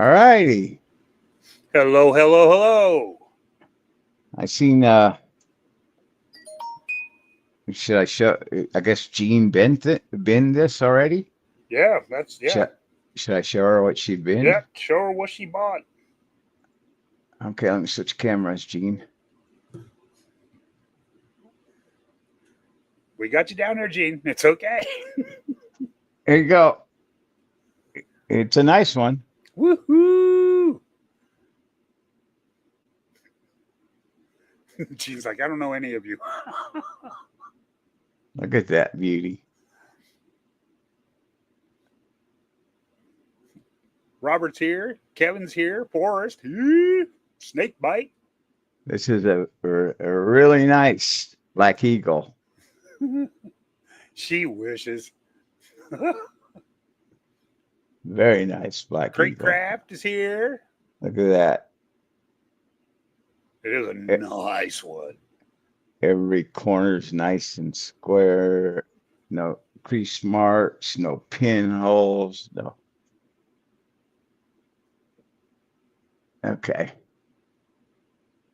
righty. Hello, hello, hello. I seen should I show I guess Jean been this already? Yeah, Should should I show her what she'd been? yeah. Show her what she bought. Okay, let me switch cameras, Jean. We got you down there, Gene. It's okay. Here you go. It's a nice one. Woohoo! Gene's like, I don't know any of you. Look at that beauty. Robert's here. Kevin's here. Forrest. Snake bite. This is a really nice black eagle. She wishes. Very nice black Crate eagle. Craft is here. Look at that. It is a nice one. Every corner's nice and square. No crease marks, no pinholes, no. Okay.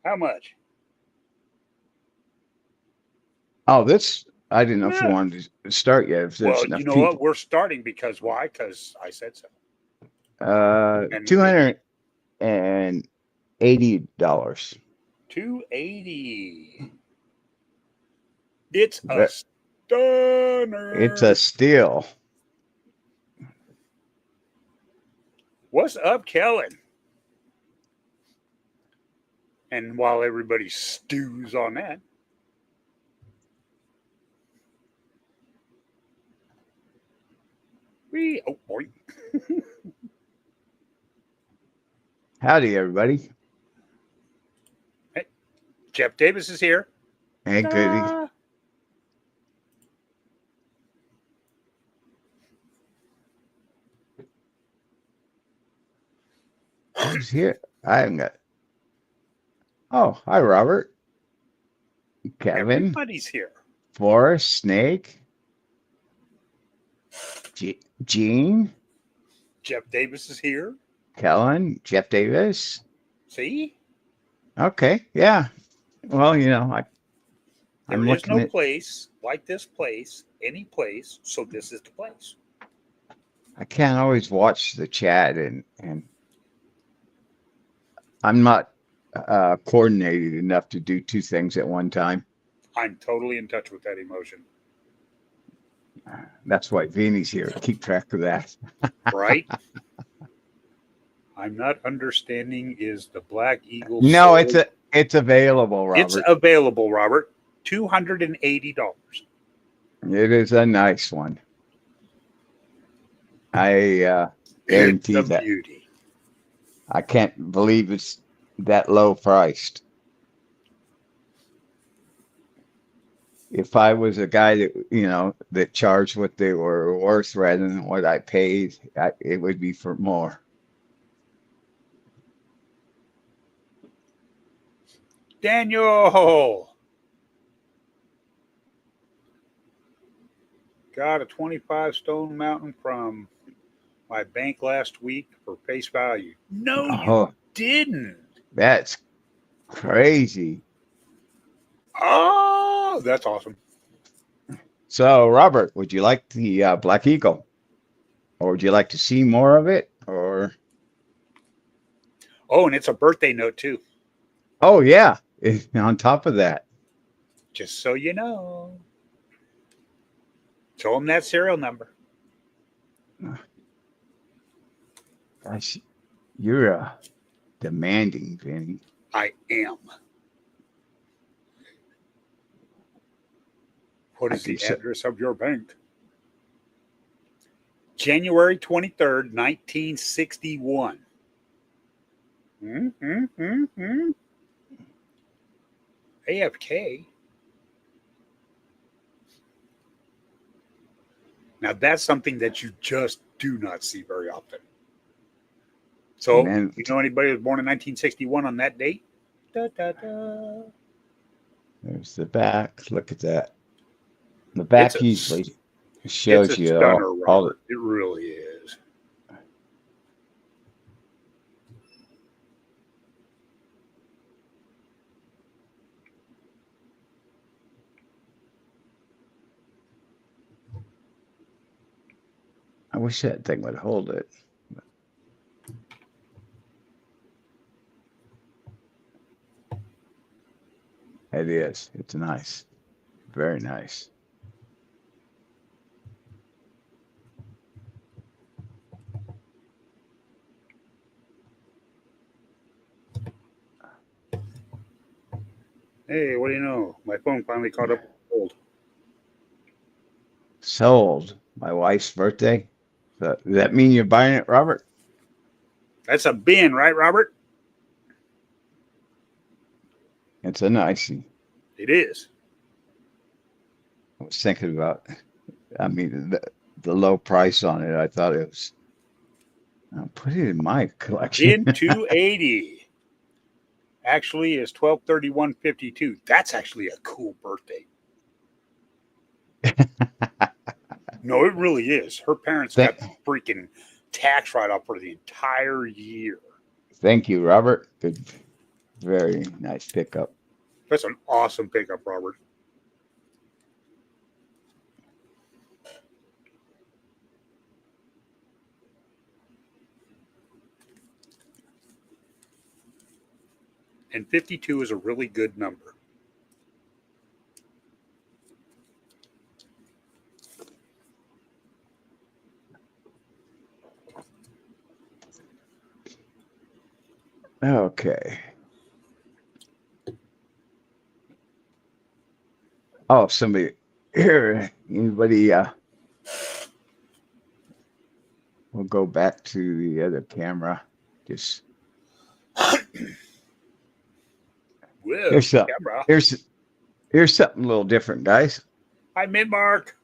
How much? Oh, this, I didn't know if you Yeah. wanted to start yet. If there's Well, enough you know people. what? We're starting because why? Because I said so. And $280. $280. It's a stunner. It's a steal. What's up, Kellen? And while everybody stews on that, oh boy. Howdy, everybody. Hey, Jeff Davis is here. Hey, goody. Who's here? I haven't got. Oh, hi, Robert. Kevin. Everybody's here. Forrest, Snake. Gene. Jeff Davis is here. Kellen. Jeff Davis. See? Okay, yeah. Well, There is no place like this place, any place, so this is the place. I can't always watch the chat, and I'm not coordinated enough to do two things at one time. I'm totally in touch with that emotion. That's why Vinny's here. Keep track of that. Right? I'm not understanding is the Black Eagle. No, it's available, Robert. It's available, Robert. $280. It is a nice one. I guarantee it's a that. Beauty. I can't believe it's that low priced. If I was a guy that that charged what they were worth rather than what I paid, it would be for more. Daniel got a 25 stone mountain from my bank last week for face value. No, you didn't. That's crazy. Oh, that's awesome. So, Robert, would you like the Black Eagle? Or would you like to see more of it? Or oh, and it's a birthday note too. Oh, yeah. On top of that. Just so you know. Show them that serial number. Gosh, you're demanding, Vinny. I am. What is the address of your bank? January 23rd, 1961. AFK. Now that's something that you just do not see very often. So, you know anybody who was born in 1961 on that date? Da, da, da. There's the back. Look at that. The back usually shows you stunner, all it really is. wish that thing would hold it. It is. It's nice. Very nice. Hey, what do you know? My phone finally caught up with gold. Sold. My wife's birthday. So, does that mean you're buying it, Robert? That's a bin, right, Robert? It's a nicey. It is. I was thinking about, I mean, the low price on it. I thought it was, I'll put it in my collection. Bin 280. Actually is 12/31/52. That's actually a cool birthday. No, it really is. Her parents got the freaking tax write-off for the entire year. Thank you, Robert. Good, very nice pickup. That's an awesome pickup, Robert. And 52 is a really good number. Okay. Oh, somebody here. Anybody? We'll go back to the other camera. Just Whoa, here's something. camera. Here's something a little different, guys. Hi, Mid-Mark.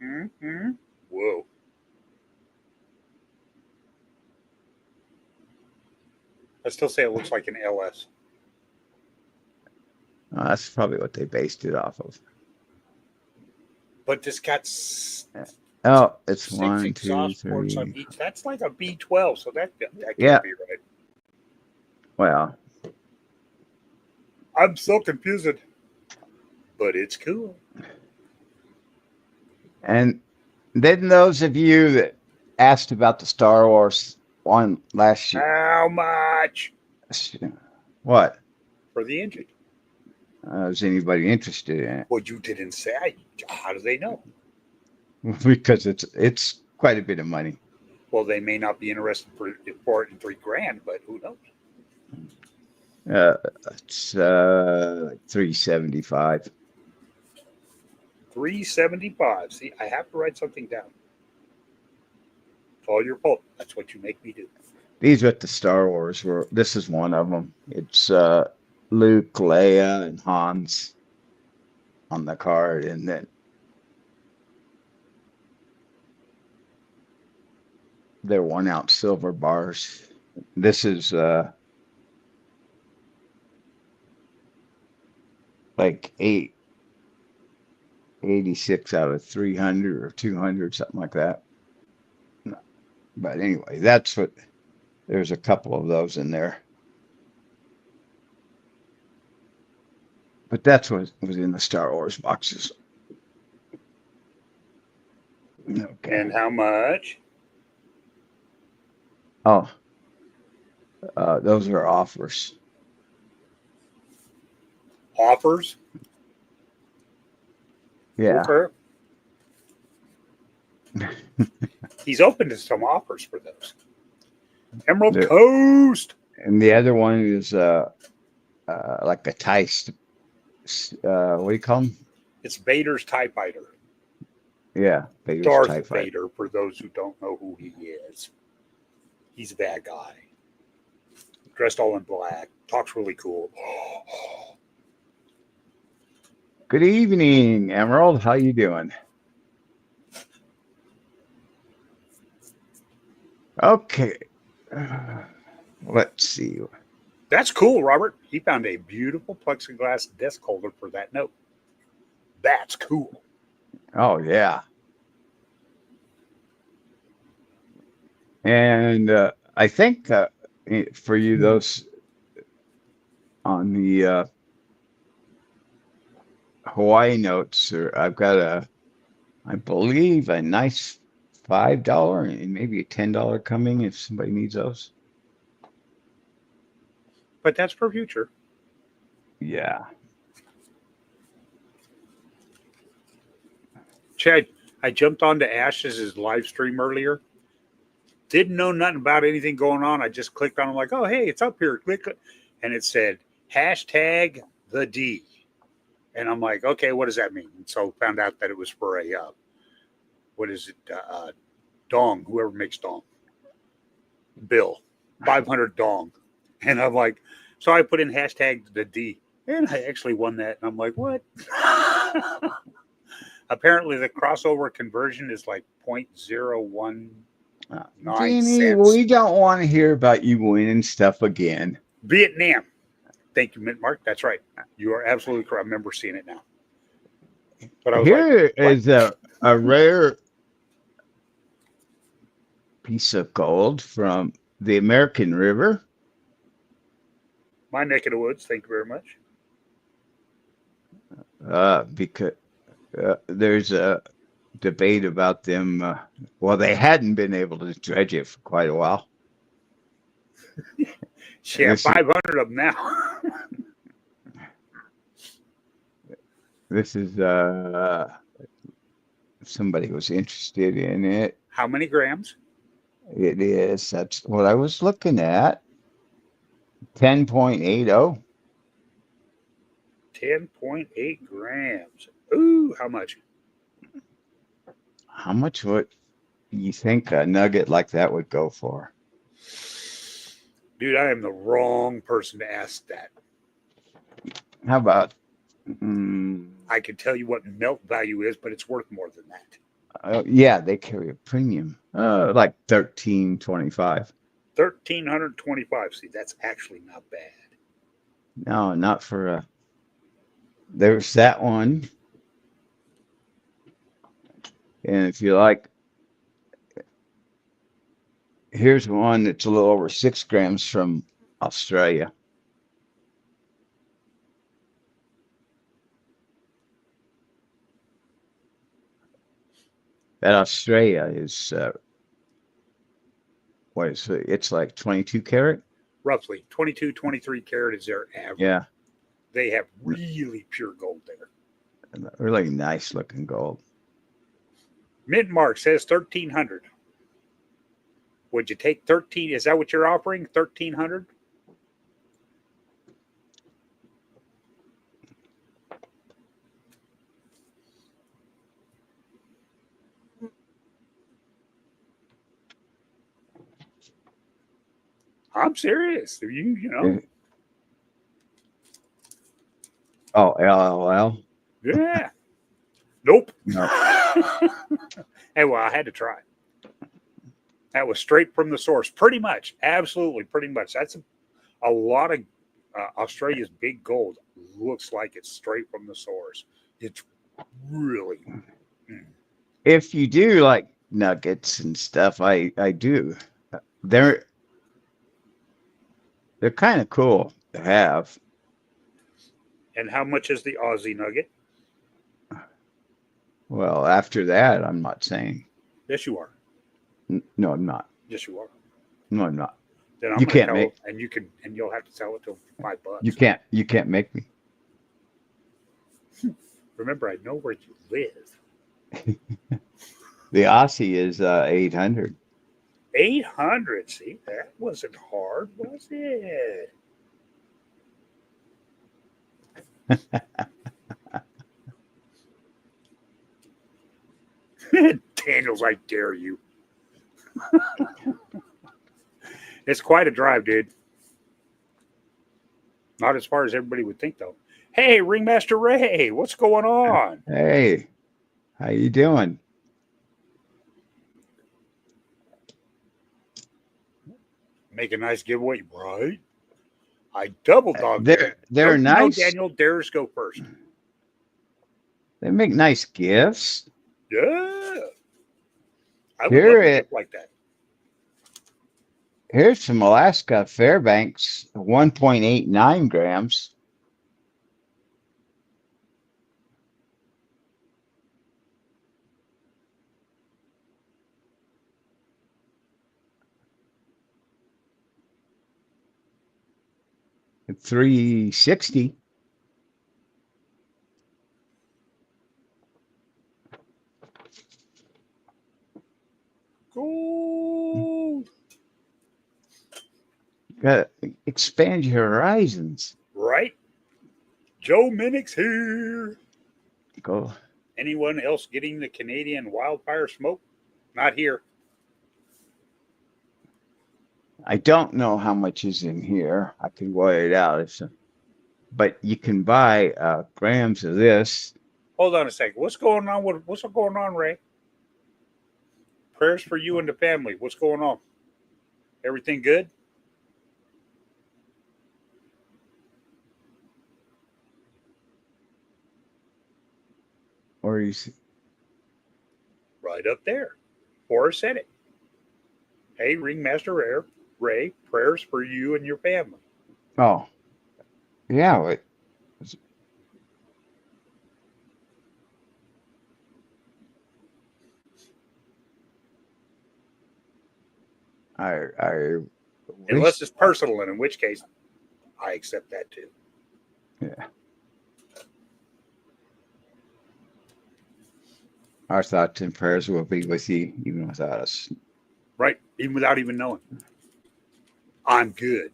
Mm-hmm. Whoa. I still say it looks like an LS. That's probably what they based it off of. But this got Oh, it's 6 1, 2, exhaust ports 3. on each. That's like a B12, so that can't Yeah. be right. Well, I'm so confused, but it's cool. and then those of you that asked about the Star Wars one last year, How much what? for the engine? Is anybody interested in it? Well, you didn't say. How do they know? Because it's quite a bit of money. Well, they may not be interested for it in $3,000, but who knows? It's like 375. 375. See, I have to write something down. It's all your fault. That's what you make me do. These are what the Star Wars were. This is one of them. It's Luke, Leia, and Hans on the card, and then they're 1-ounce silver bars. This is like 86 out of 300 or 200, something like that. But anyway, that's what. There's a couple of those in there. But that's what was in the Star Wars boxes. Okay. And how much? Oh, those are offers. Offers? Yeah. Okay. He's open to some offers for those. Emerald Coast. And the other one is like a Tice. What do you call them? It's Vader's TIE Fighter. Yeah, Vader's Darth TIE Fighter. Vader, for those who don't know who he is. He's that guy. Dressed all in black. Talks really cool. Good evening, Emerald. How you doing? Okay. Let's see. That's cool, Robert. He found a beautiful plexiglass desk holder for that note. That's cool. Oh yeah. And I think for you, those on the Hawaii notes, I've got I believe, a nice $5 and maybe a $10 coming if somebody needs those. But that's for future. Yeah. Chad, I jumped onto Ash's live stream earlier. Didn't know nothing about anything going on. I just clicked on. I'm like, oh hey, it's up here. Click, and it said hashtag the D, and I'm like, okay, what does that mean? And so found out that it was for a what is it? Dong. Whoever makes dong. Bill, 500 dong, and I'm like, so I put in hashtag the D, and I actually won that. And I'm like, what? Apparently, the crossover conversion is like 0.019 Jeannie, cents. we don't want to hear about you winning stuff again. Vietnam. Thank you, Mint Mark. That's right. You are absolutely correct. I remember seeing it now. But I was Here like, what? is a rare piece of gold from the American River. My neck of the woods. Thank you very much. Because there's a debate about them. Well, they hadn't been able to dredge it for quite a while. Yeah, 500 of them now. This is somebody was interested in it. How many grams? It is. That's what I was looking at. 10.80. 10.8 grams. Ooh, how much? How much would you think a nugget like that would go for? Dude, I am the wrong person to ask that. How about? I can tell you what melt value is, but it's worth more than that. Yeah, they carry a premium. Like 13.25. 1,325. See, that's actually not bad. No, not for a. There's that one. And if you like, here's one that's a little over 6 grams from Australia. That Australia is what is it? It's like 22 karat. Roughly 22, 23 karat is their average. Yeah, They have really pure gold there. really nice looking gold. Mint Mark says 1,300. Would you take 13? Is that what you're offering? 1,300? I'm serious. You know. Oh, LLL. Yeah. Nope. No. Hey, well, I had to try. That was straight from the source, pretty much. Absolutely, pretty much. That's a lot of Australia's big gold looks like it's straight from the source. It's really. If you do like nuggets and stuff, I do. They're kind of cool to have. And how much is the Aussie nugget? Well, after that, I'm not saying. Yes, you are. No, I'm not. Yes, you are. No, I'm not. Then I'm you can't tell, make, and you'll have to sell it to $5. You can't make me. Remember, I know where you live. The Aussie is 800. 800. See, that wasn't hard, was it? Daniels, I dare you. It's quite a drive, dude. Not as far as everybody would think, though. Hey, Ringmaster Ray, what's going on? Hey, how you doing? Make a nice giveaway, right? I double dog. They're nice. No, Daniel, dares go first. They make nice gifts. Yeah. I would love Here a it gift like that. here's some Alaska Fairbanks, 1.89 grams. At 360. Gold. Got to expand your horizons. Right? Joe Minnick's here. Go. Anyone else getting the Canadian wildfire smoke? Not here. I don't know how much is in here. I can weigh it out. But you can buy grams of this. Hold on a second. What's going on, Ray? Prayers for you and the family. What's going on? Everything good? Or you see, Right up there. Forrest said it. Hey, Ringmaster Ray, prayers for you and your family. oh, yeah. I Unless wish. it's personal, and in which case, I accept that too. Yeah. Our thoughts and prayers will be with you, even without us. Right? Even without even knowing. I'm good.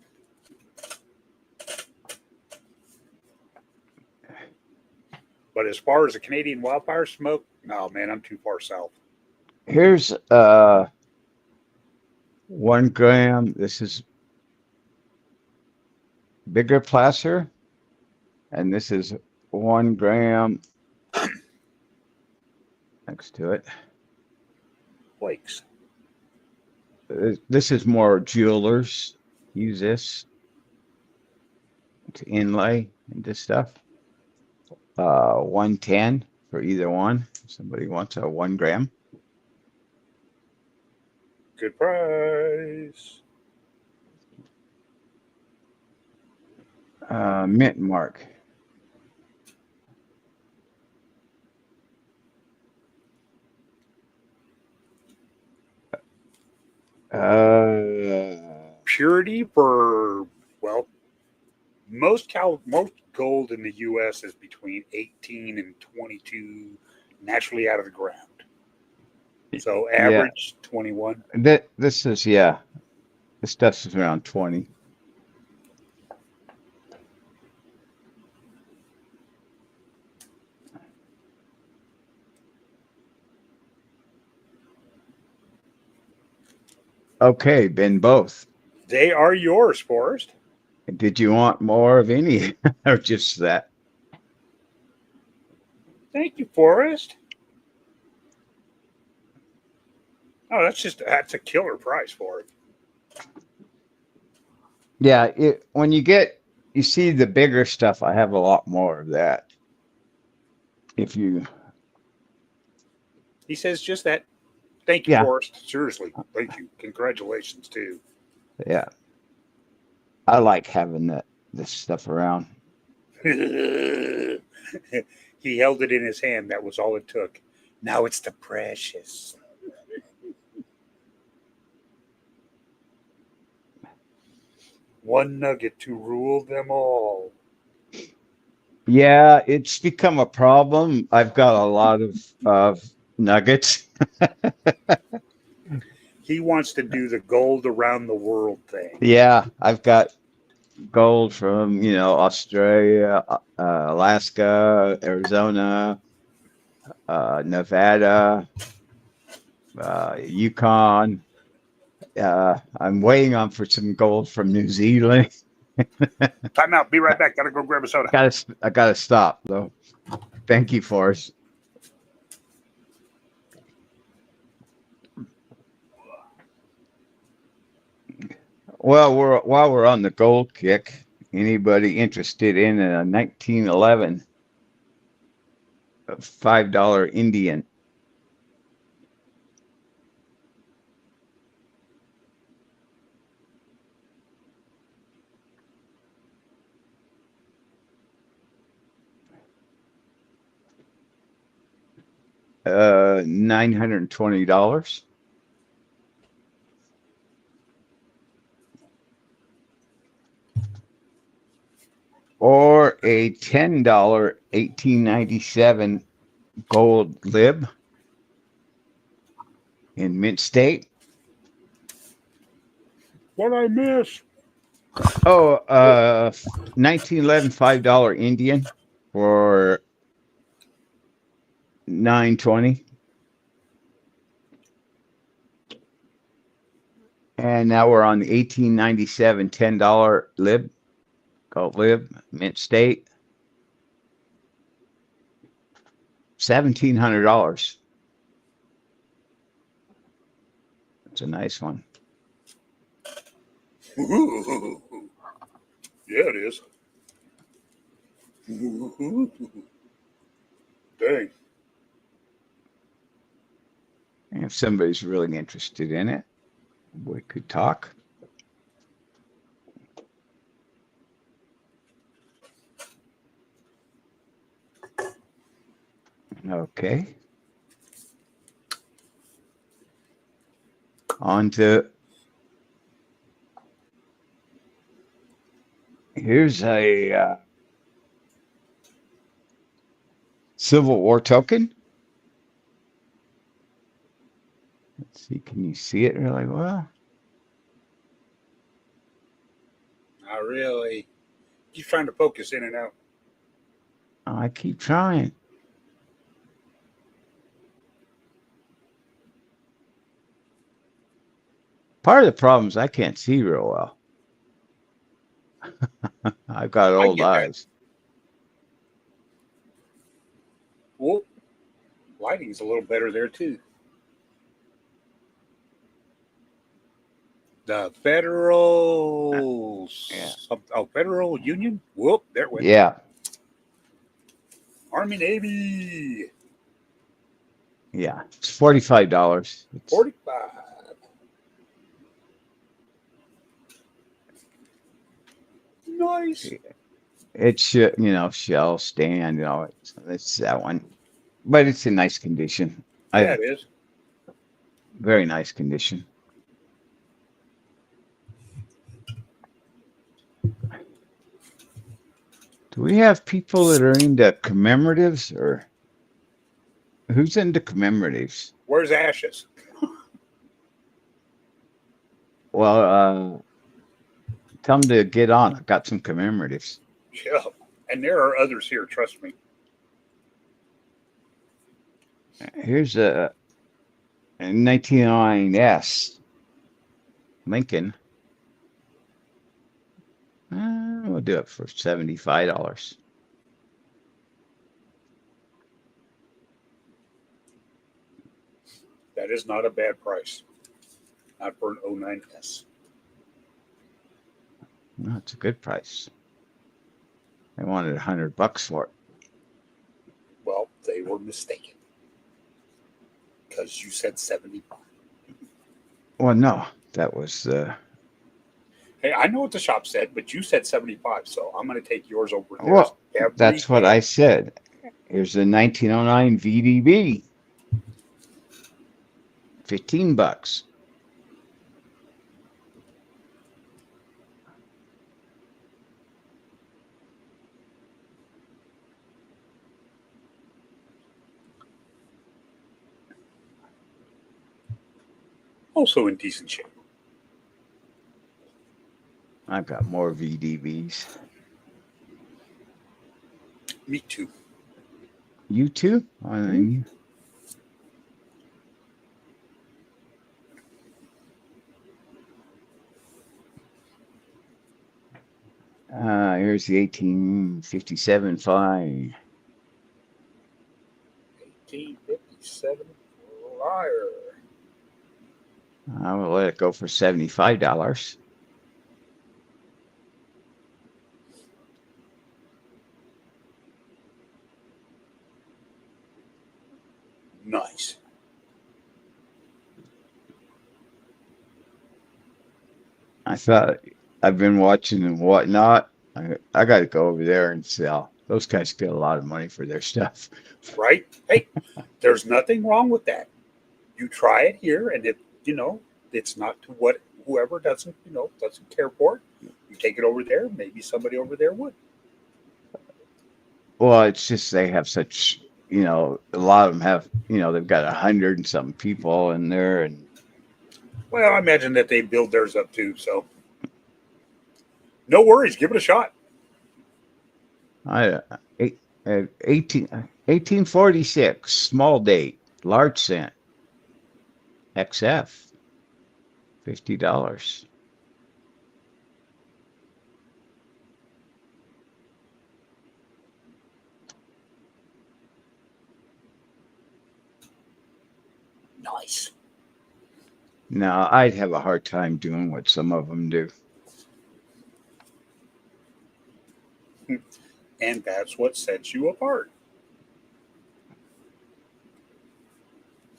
But as far as the Canadian wildfire smoke, no, man, I'm too far south. Here's 1 gram. This is bigger placer, and this is 1 gram next to it. Flakes. This is more jewelers use this to inlay into stuff. 110 for either one. Somebody wants a 1 gram. Good price. Mint mark. Purity for, well, most gold in the U.S. is between 18 and 22 naturally out of the ground. So Yeah, average 21. this is, yeah, this stuff is around 20. Okay, been both. They are yours, Forrest. Did you want more of any or just that? Thank you, Forrest. Oh, that's a killer price for it. Yeah, when you see the bigger stuff, I have a lot more of that. If you, He says just that. Thank you, yeah, Forrest. Seriously, thank you. Congratulations, too. yeah, I like having this stuff around. He held it in his hand. That was all it took. Now it's the precious. One nugget to rule them all. Yeah, it's become a problem. I've got a lot of nuggets. He wants to do the gold around the world thing. Yeah, I've got gold from, Australia, Alaska, Arizona, Nevada, Yukon. I'm waiting on for some gold from New Zealand. Time out. Be right back. Gotta go grab a soda. I gotta stop though. Thank you, Forrest. Well, while we're on the gold kick, anybody interested in a 1911 $5 Indian. $920. Or a $10 1897 gold lib in mint state. What I miss? Oh, 1911 $5 Indian for 920. And now we're on the 1897 $10 lib, gold lib, mint state. $1,700. That's a nice one. Ooh. Yeah, it is. Dang. And if somebody's really interested in it, we could talk. Okay. On to here's a Civil War token. Let's see, can you see it really well? Not really. Keep trying to focus in and out. I keep trying. Part of the problem is I can't see real well. I've got I old get that. eyes. Well, lighting's a little better there too. The Federal, Yeah. Federal Union. Whoop, there it went. Yeah. Army Navy. Yeah. It's $45. 45. Nice. It should, shell stand, it's that one. But it's in nice condition. Yeah, it is. Very nice condition. Do we have people that are into commemoratives, or who's into commemoratives? Where's Ashes? Well, tell them to get on. I've got some commemoratives. Yeah. And there are others here, trust me. Here's a 1909 S Lincoln. We'll do it for $75. That is not a bad price. Not for an 09S. No, it's a good price. They wanted $100 for it. Well, they were mistaken. Because you said 75. Well, no, that was Hey, I know what the shop said, but you said 75, so I'm going to take yours over there. well, that's what I said. Here's the 1909 VDB. $15. Also in decent shape. I've got more VDBs. Me too. You too? Here's the 1857 Fly. 1857 Flyer. I will let it go for $75. Nice. I thought I've been watching and whatnot. I got to go over there and sell. Those guys get a lot of money for their stuff. Right? Hey, there's nothing wrong with that. You try it here, and if you know it's not to what whoever doesn't doesn't care for it, you take it over there. Maybe somebody over there would. Well, it's just they have such, a lot of them have, they've got 100 and something people in there, and Well, I imagine that they build theirs up too. So no worries. Give it a shot. I eight, 1846, small date, large cent, XF, $50. Nice. Now, I'd have a hard time doing what some of them do. And that's what sets you apart.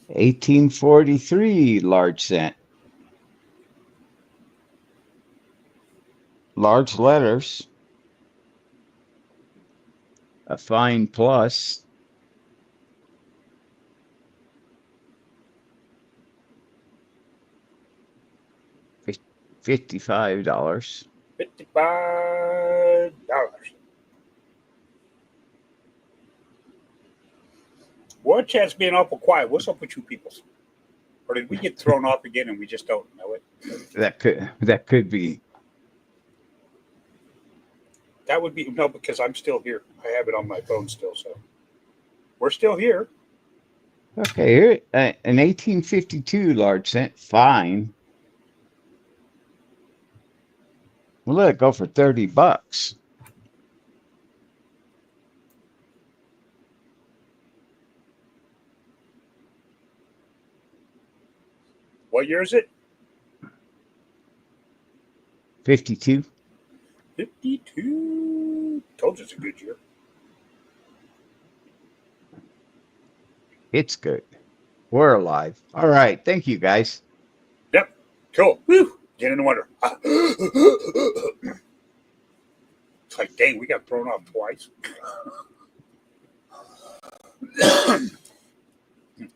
1843, large cent, large letters, a fine plus, $55. $55. Well, Chad's being awful quiet. What's up with you people? Or did we get thrown off again and we just don't know it? That could be. That would be no, because I'm still here. I have it on my phone still, so we're still here. Okay, here an 1852 large cent fine. We'll let it go for $30. What year is it? 52. 52. Told you it's a good year. It's good. We're alive. All right. Thank you, guys. Yep. Cool. Woo. Get in the winter. It's like, dang, we got thrown off twice.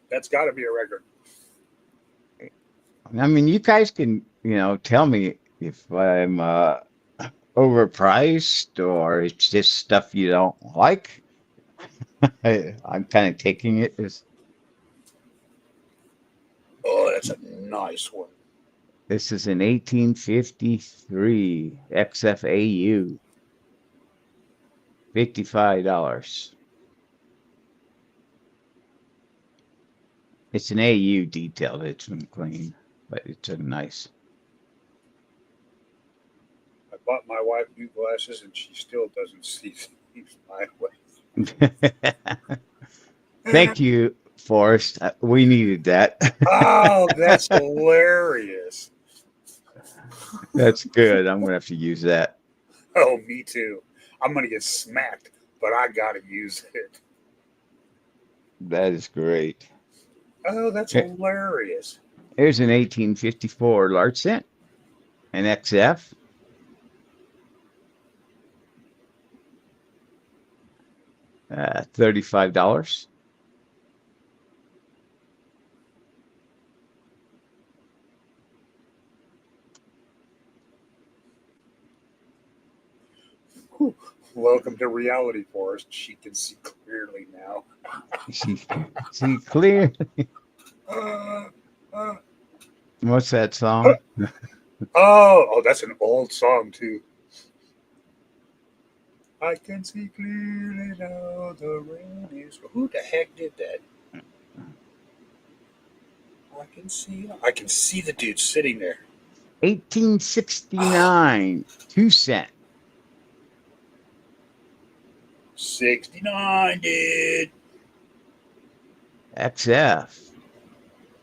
That's got to be a record. I mean, you guys can, tell me if I'm overpriced or it's just stuff you don't like. I'm kind of taking it as Oh, that's a nice one. this is an 1853 XFAU, $55. It's an AU detail. It's been clean, but it's a nice. I bought my wife new glasses and she still doesn't see things my way. Thank you, Forrest. We needed that. Oh, that's hilarious. That's good. I'm gonna have to use that. Oh, me too. I'm going to get smacked, but I got to use it. That is great. Oh, that's hilarious. Here's an 1854 large cent, an XF. $35. Whew. Welcome to reality, Forrest. She can see clearly now. See clear. Uh, uh, What's that song? oh, that's an old song, too. I can see clearly now the rain is. Who the heck did that? I can see the dude sitting there. 1869, 2 cent. 69, dude. XF.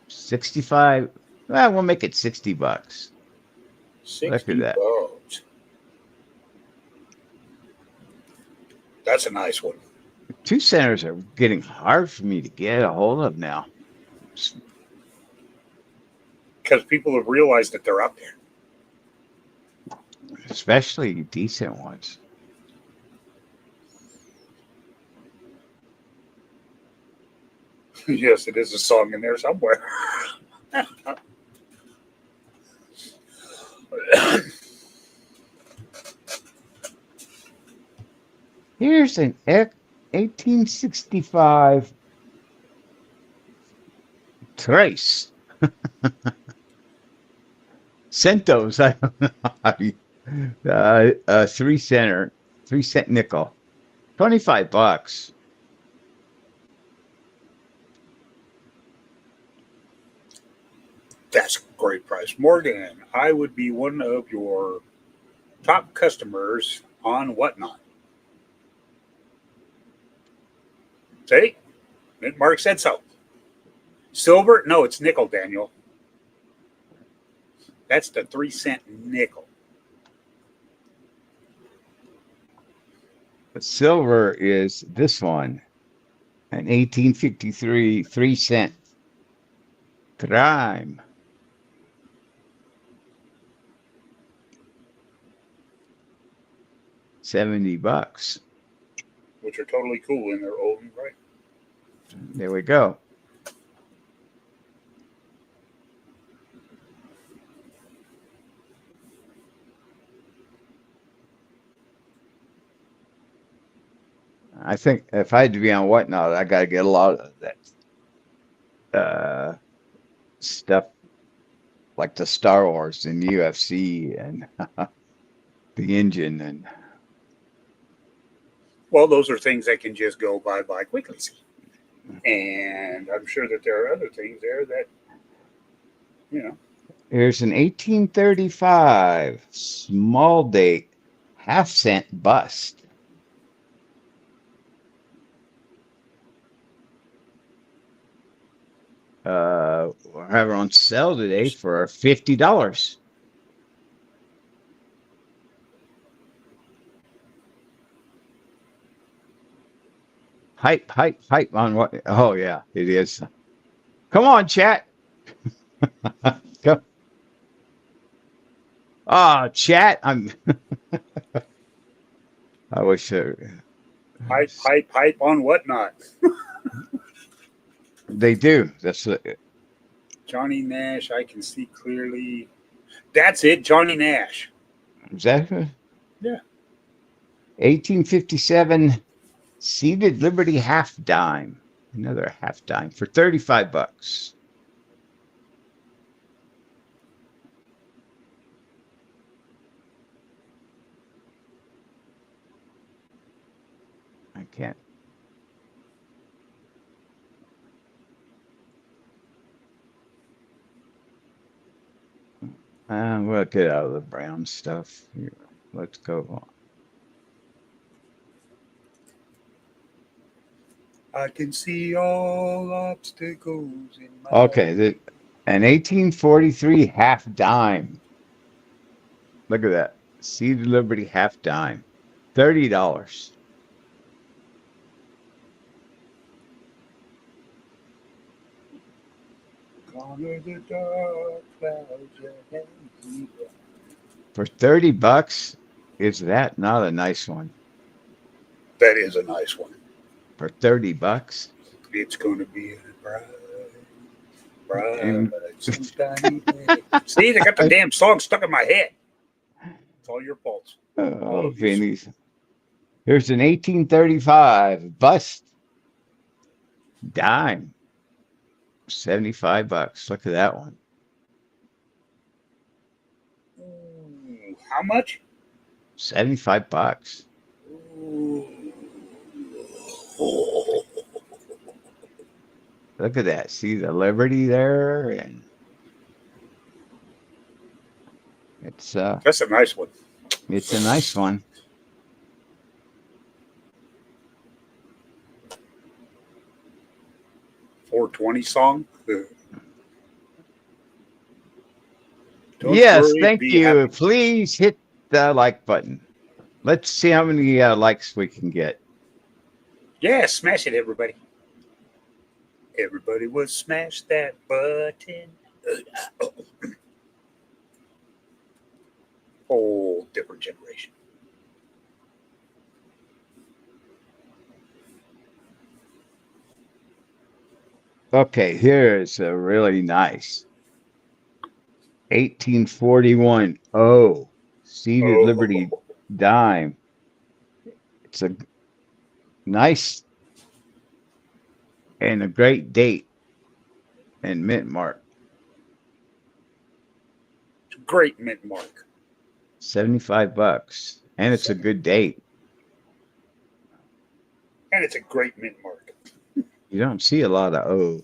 65. Well, we'll make it $60. Look at that. $60. That's a nice one. 2 centers are getting hard for me to get a hold of now, Because people have realized that they're out there. especially decent ones. Yes, it is a song in there somewhere. Here's an 1865 Trace. Centos. I don't know how you, 3 cent nickel. $25. That's a great price. Morgan, I would be one of your top customers on Whatnot. See? Mark said so. Silver? No, it's nickel, Daniel. That's the 3 cent nickel. But silver is this one, an 1853 3 cent crime. $70. Which are totally cool in their own right. There we go. I think if I had to be on Whatnot, I got to get a lot of that stuff like the Star Wars and UFC and the engine and Well, those are things that can just go by quickly. And I'm sure that there are other things there that, you know. here's an 1835 small date half-cent bust. We're having on sale today for $50. Hype on what? Oh yeah, it is. Come on, chat. Come. Ah, chat. I wish. Hype on Whatnot. They do. That's Johnny Nash, I can see clearly. That's it, Johnny Nash. exactly. Yeah. 1857 seated Liberty half dime. Another half dime for $35. I can't. We'll get out of the brown stuff. Here, let's go on. I can see all obstacles in my Okay, an 1843 half dime. Look at that. Seated Liberty half dime. $30. Gone are the dark clouds ahead. For $30, is that not a nice one? That is a nice one. For $30? It's going to be a bright, And sunshiny day. See, they got the damn song stuck in my head. It's all your fault. oh, pennies. Here's an 1835 bust dime. $75. Look at that one. Ooh, how much? $75. Ooh. Look at that. See the Liberty there, and it's That's a nice one. it's a nice one. $420 song. Don't Yes, worry, thank be you. happy. Please hit the like button. Let's see how many likes we can get. Yeah, smash it, everybody. Everybody will smash that button. Whole different generation. Okay, here's a really nice 1841 seated Liberty Oh, dime. It's a nice and a great date and mint mark. great mint mark. 75 bucks. And it's a good date. And it's a great mint mark. You don't see a lot of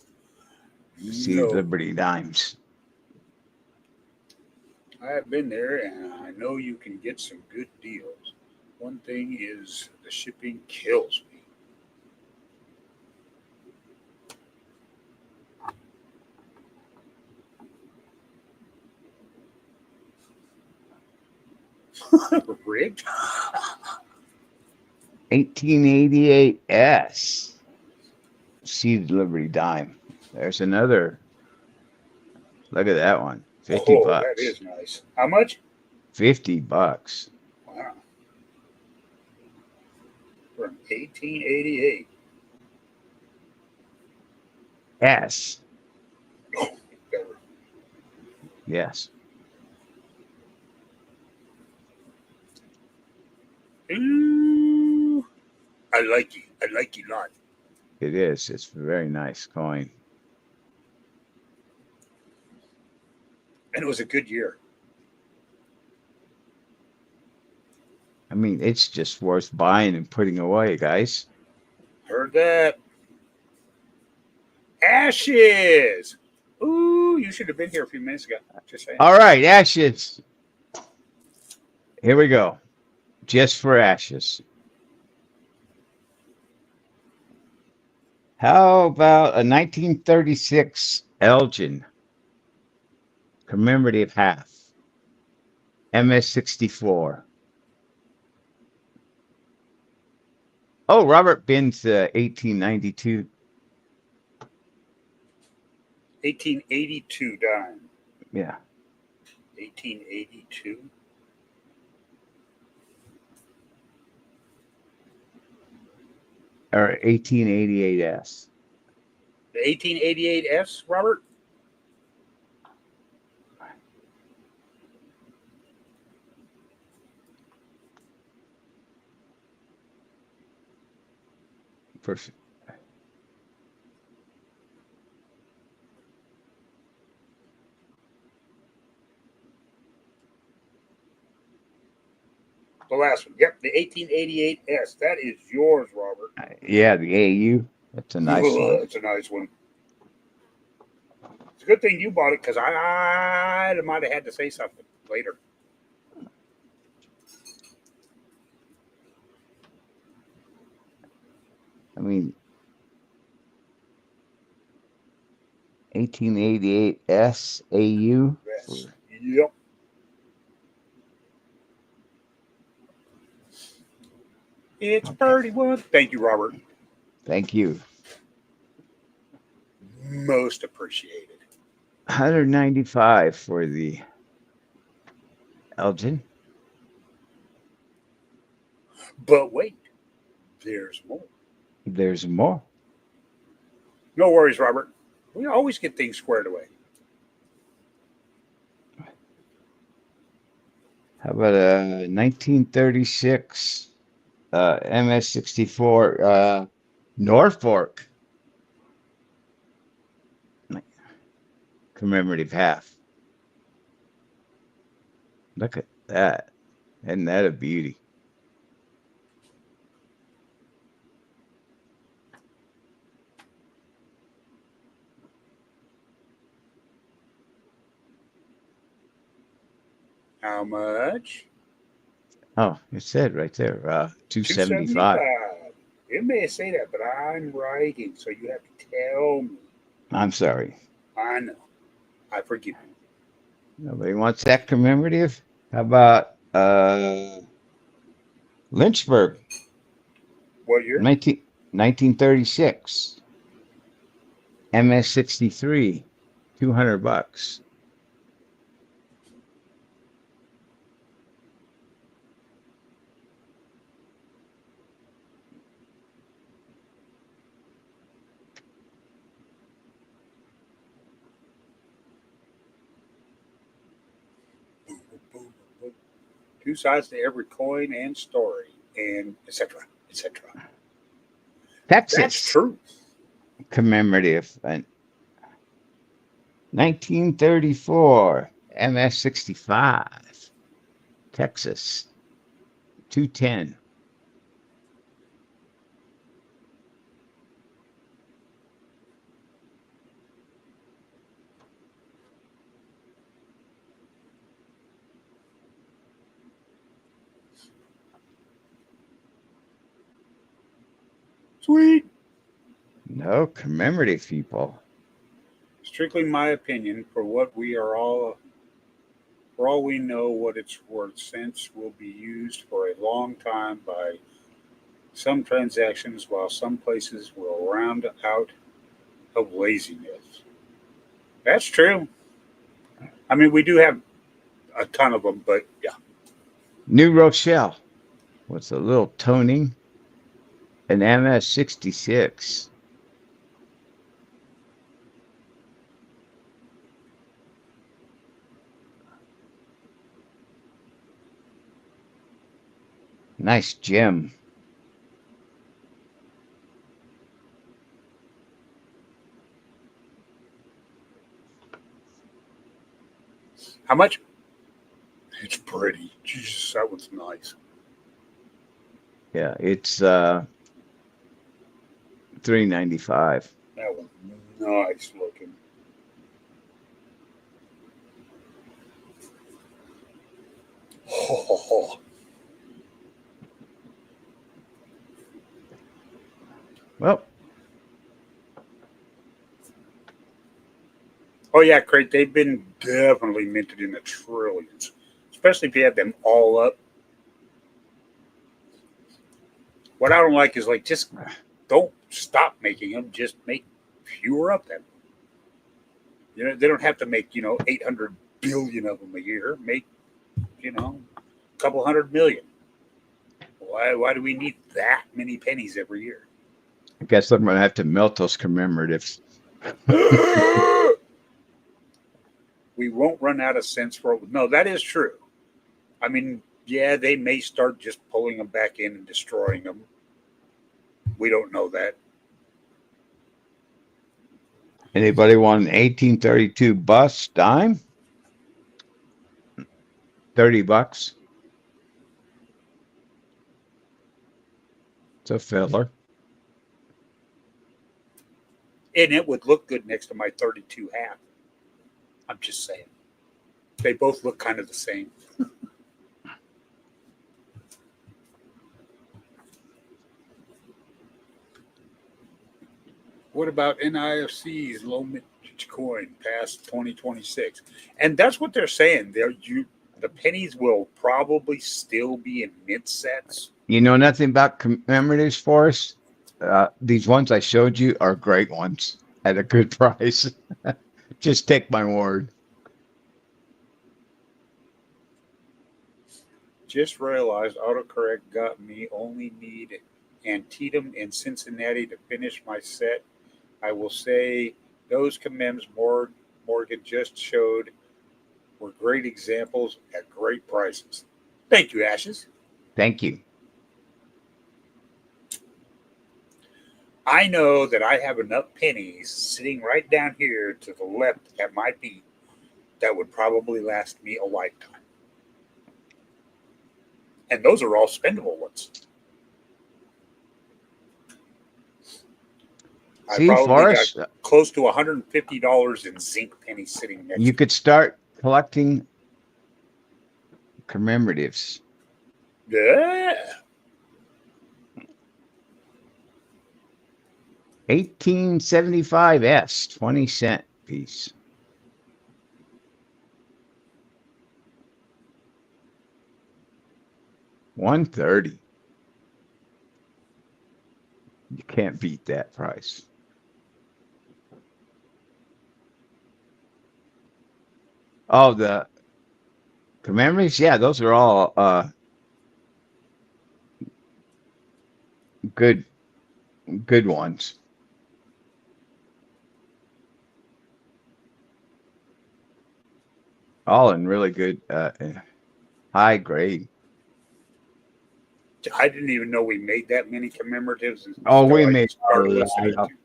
seated No, Liberty dimes. I have been there and I know you can get some good deals. One thing is the shipping kills me. Rigged? 1888 seated Liberty dime. There's another. Look at that one. 50 Oh, that bucks. is nice. How much? 50 bucks. Wow. From 1888. S. Oh, better. Yes, Ooh, I like you. I like you a lot. it is. It's a very nice coin. And it was a good year. I mean, it's just worth buying and putting away, guys. Heard that. Ashes. Ooh, you should have been here a few minutes ago. Just saying. All right, ashes. Here we go. Just for ashes. How about a 1936 Elgin commemorative half, MS-64? Oh, Robert Bin's 1892. 1882 dime. Yeah. 1882. Or 1888S. The 1888S, Robert? First, The last one. Yep, the 1888S. That is yours, Robert. yeah, the AU. That's a nice one. It's a nice one. It's a good thing you bought it because I might have had to say something later. I mean, 1888 SAU. Yes. Yep. It's a Okay. pretty one. Thank you, Robert. Thank you. Most appreciated. 195 for the Elgin. But wait, there's more. There's more. No worries, Robert. We always get things squared away. How about a 1936 MS-64 Norfolk commemorative half? Look at that. Isn't that a beauty? How much? Oh, it said right there, 275. 275. It may say that, but I'm writing, so you have to tell me. I'm sorry. I know. I forgive you. Nobody wants that commemorative? How about Lynchburg, What year? 19, 1936 MS-63, $200. Boom, boom, boom, boom. Two sides to every coin and story, and etc. etc. That's Texas true. commemorative. 1934 MS-65, Texas, 210. Sweet. No commemorative people. Strictly my opinion, for all we know what it's worth, cents will be used for a long time by some transactions, while some places will round out of laziness. That's true. I mean, we do have a ton of them, but yeah. New Rochelle with a little toning. An MS-66. Nice gem. How much? It's pretty. Jesus, that one's nice. Yeah, it's $3.95. That one's nice looking. Ho, ho, ho. Well, Oh yeah, Craig. They've been definitely minted in the trillions, especially if you have them all up. What I don't like is like just don't stop making them. Just make fewer of them. You know, they don't have to make 800 billion of them a year. Make a couple hundred million. Why do we need that many pennies every year? I guess I'm gonna have to melt those commemoratives. We won't run out of cents for no. That is true. I mean, yeah, they may start just pulling them back in and destroying them. We don't know that. Anybody want an 1832 bus dime? $30. It's a filler. And it would look good next to my 32 half. I'm just saying. They both look kind of the same. What about NIFC's low mintage coin past 2026? And that's what they're saying. The pennies will probably still be in mint sets. You know nothing about commemoratives for us? These ones I showed you are great ones at a good price. Just take my word. Just realized autocorrect got me. Only need Antietam and Cincinnati to finish my set. I will say those commems Morgan just showed were great examples at great prices. Thank you, Ashes. Thank you. I know that I have enough pennies sitting right down here to the left at my feet that would probably last me a lifetime. And those are all spendable ones. I See, probably got Forrest, close to $150 in zinc pennies sitting next you to me. could start collecting commemoratives. Yeah. 1875 S, 20-cent piece. $130. You can't beat that price. Oh, the commemorates, yeah, those are all good good ones. All in really good high grade. I didn't even know we made that many commemoratives Oh, until we I made just a started lot listening of to.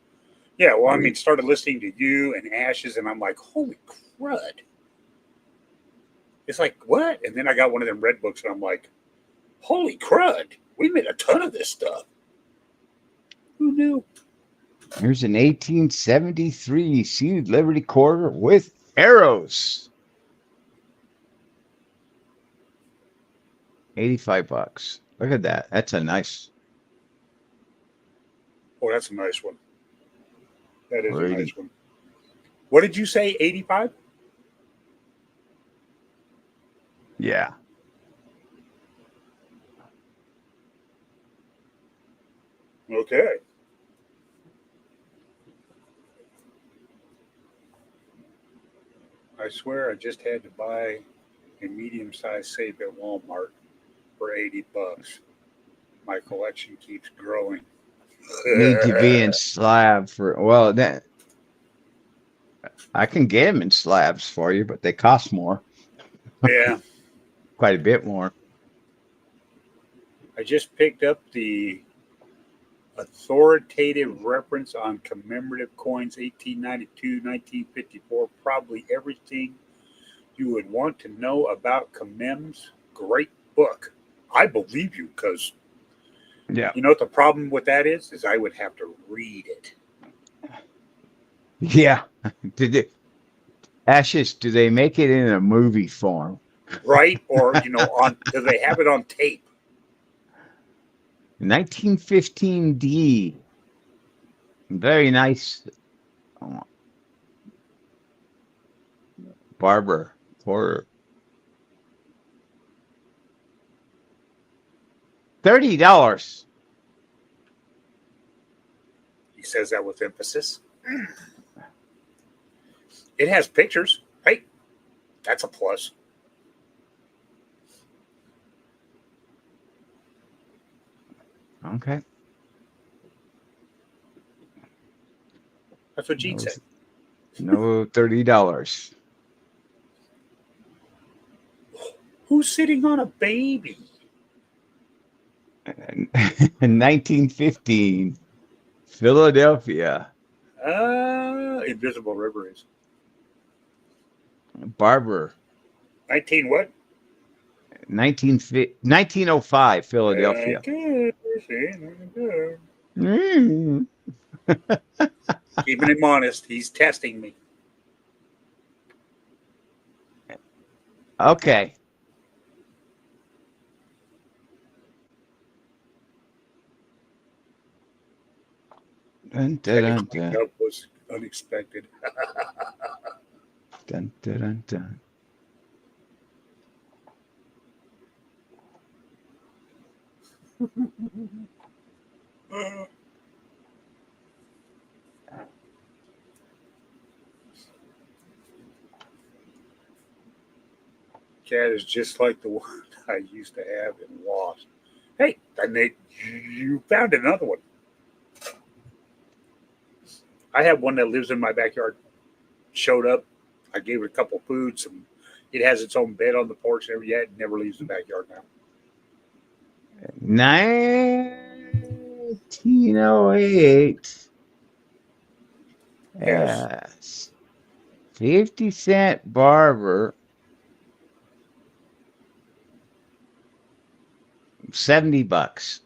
Yeah, well, I we, mean, started listening to you and Ashes, and I'm like, holy crud! It's like what? And then I got one of them red books, and I'm like, holy crud! We made a ton of this stuff. Who knew? Here's an 1873 seated Liberty quarter with arrows. 85 bucks. Look at that. That's a nice Oh, that's a nice one. That is a nice pretty. one. What did you say? 85? Yeah. Okay. I swear I just had to buy a medium sized safe at Walmart for 80 bucks. My collection keeps growing. Need to be in slab for well that I can get them in slabs for you, but they cost more, Yeah. quite a bit more. I just picked up the authoritative reference on commemorative coins 1892, 1954. Probably everything you would want to know about commems. Great book. I believe you because Yeah. you know what the problem with that is? Is I would have to read it. Yeah. Did they, Ashes, do they make it in a movie form? Right? Or, you know, on do they have it on tape? 1915 D. Very nice uh, barber for $30. He says that with emphasis. It has pictures. Hey, that's a plus. Okay. That's what Gene No, said. no $30. Who's sitting on a baby? 1915 Philadelphia Invisible River is. barber. 19 what? 1905 Philadelphia. Okay. See, Mm. keeping him honest. He's testing me. Okay. Dun, dun, Had to dun, clean dun, up was unexpected. dun, dun, dun, dun. Cat is just like the one I used to have and lost. Hey, you found another one. I have one that lives in my backyard. Showed up. I gave it a couple of food. Some. It has its own bed on the porch and everything. It never leaves the backyard now. 1908. Yes. Yes. 50-cent barber. 70 bucks.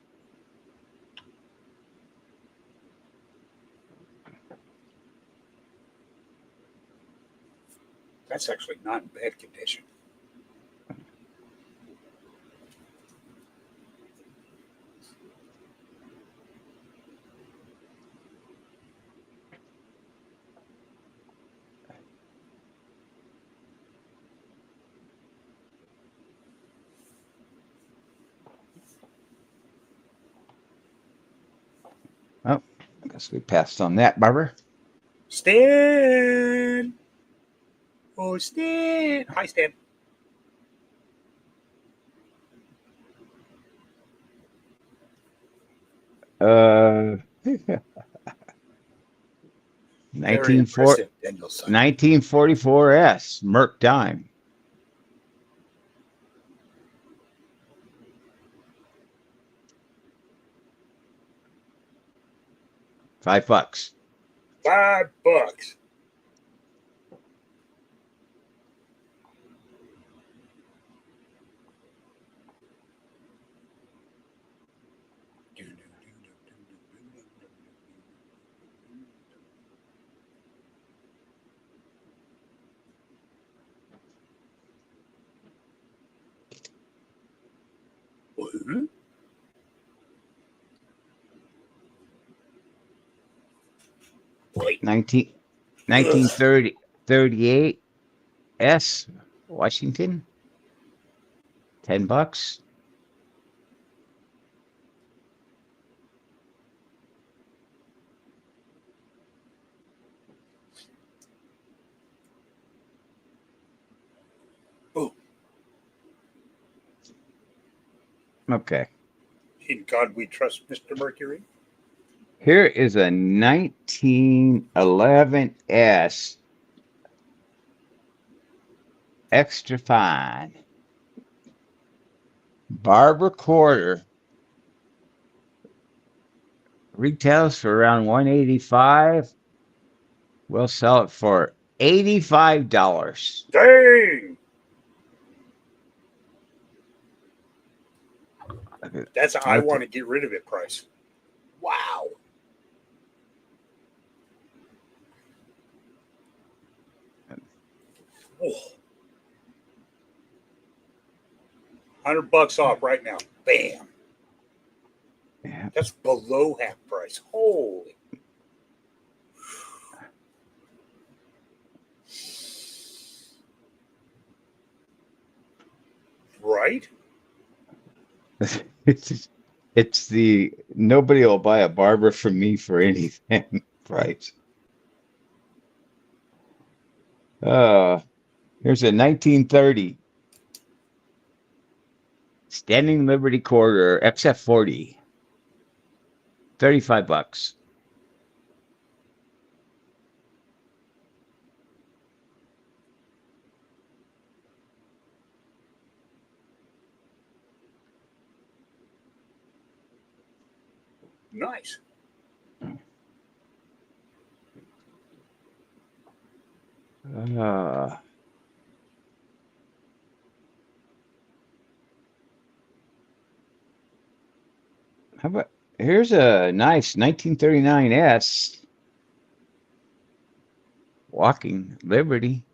That's actually not in bad condition. Oh, Guess we passed on that, Barbara. Stan. Oh, Stan. Hi, Stan. Uh, Very 1940 impressive, Danielson. 1944 S Merc dime. $5. $5. What? 19, 1938 S Washington. $10. Oh, Okay. in God we trust, Mr. Mercury. Here is a 1911 S extra fine barber quarter. Retails for around 185. We'll sell it for $85. Dang! That's a I want to get rid of it price. Wow. Oh. $100 off right now. Bam. Yeah. That's below half price. Holy. Right? It's the nobody will buy a barber from me for anything price. Here's a 1930 Standing Liberty Quarter XF40. $35. Nice. Uh, how about here's a nice 1939 S Walking Liberty.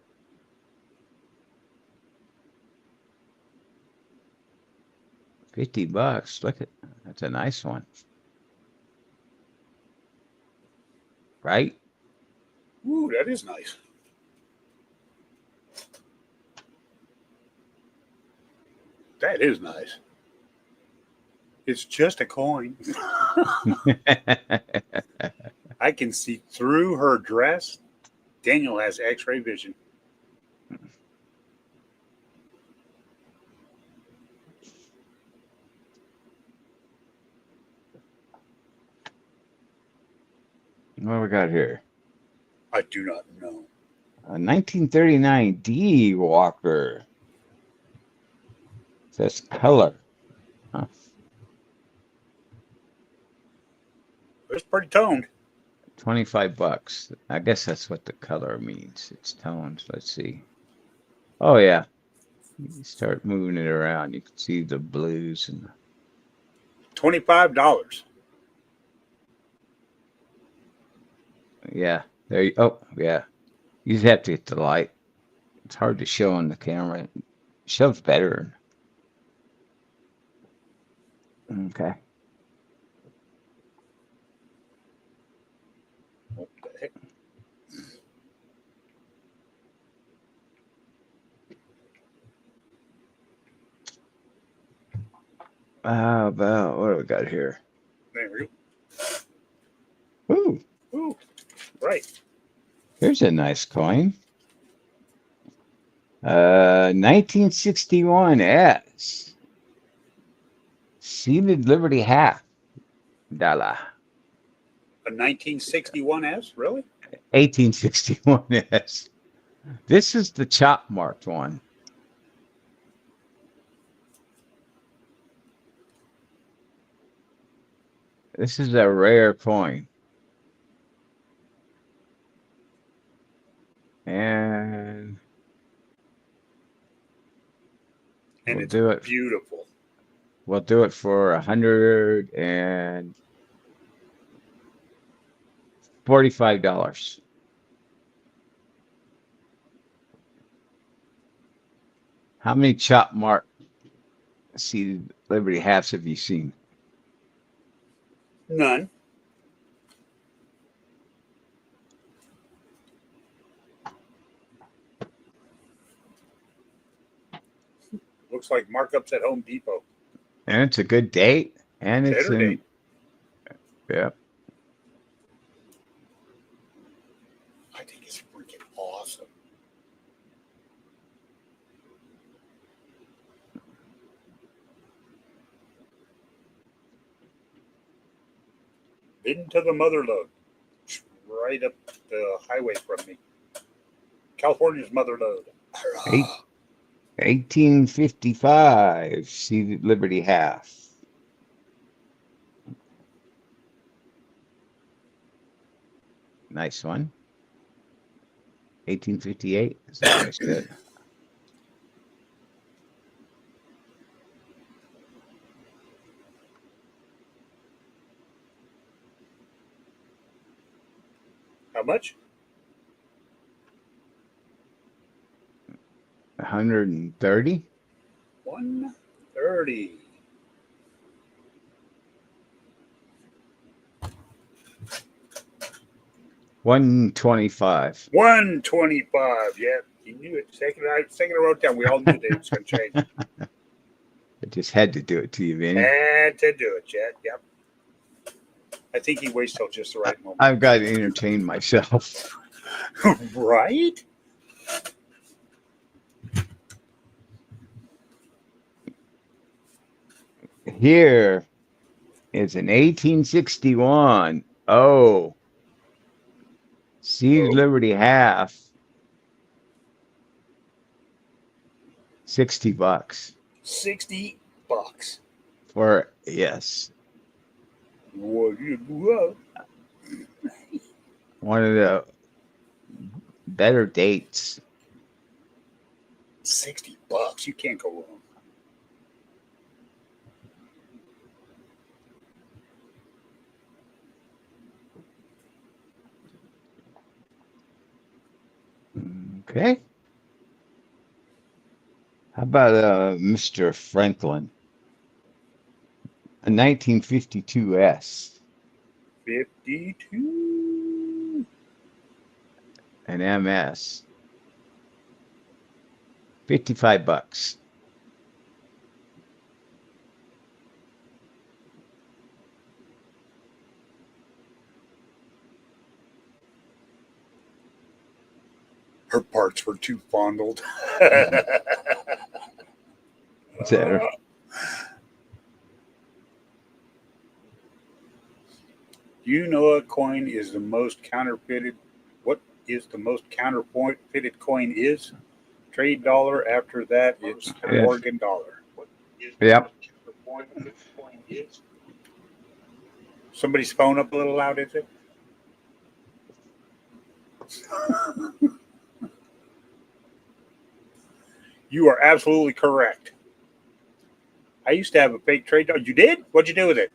$50. Look at that's a nice one. Right? Ooh, that is nice. That is nice. It's just a coin. I can see through her dress. Daniel has x-ray vision. What we got here? I do not know. A 1939 D Walker. Says color. Huh. It's pretty toned. $25. I guess that's what the color means. It's tones. Let's see. Oh yeah. You start moving it around. You can see the blues and $25. yeah. There you oh yeah. You just have to get the light. It's hard to show on the camera. It shows better. Okay. What the heck? How about what do we got here? There we go. Ooh. Right. Here's a nice coin. 1961 S. Seated Liberty half dollar. A 1961 S, really? 1861 S. This is the chop marked one. This is a rare coin. And And we'll it's do it. beautiful. We'll do it for $145. How many chop mark seated Liberty halves have you seen? None. Looks like markups at Home Depot. And it's a good date. And it's Saturday. yeah. I think it's freaking awesome. Into the mother lode. Right up the highway from me. California's mother lode. 1855 seated Liberty half. Nice one. 1858. Is that what I said? How much? 130. 130. $125. 125. Yeah, you knew it. Second I wrote down. We all knew that it was going to change. I just had to do it to you, Vinny. Had to do it, Jet. Yep. I think he waits till just the right moment. I've got to entertain myself. Right? Here is an 1861. Oh, seated Liberty half. $60 $60. for yes. Whoa. One of the better dates. $60. You can't go wrong. Okay. How about Mr. Franklin? A 1952 S. 52. An MS. $55. Her parts were too fondled. Is that her? You know a coin is the most counterfeited. What is the most counterfeited coin is? Trade dollar. After that, it's the Yeah. Morgan dollar. What is the Yep. most counterfeited coin is? Somebody's phone up a little loud, is it? You are absolutely correct. I used to have a fake trade dollar. You did? What'd you do with it?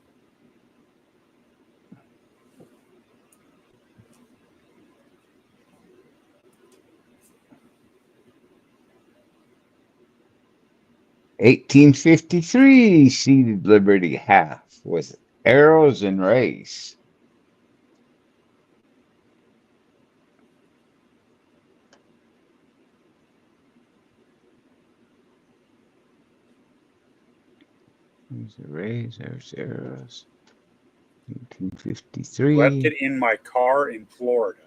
$1853 seated Liberty half with arrows and race. There's the rays, there's arrows. 1853. Left it in my car in Florida.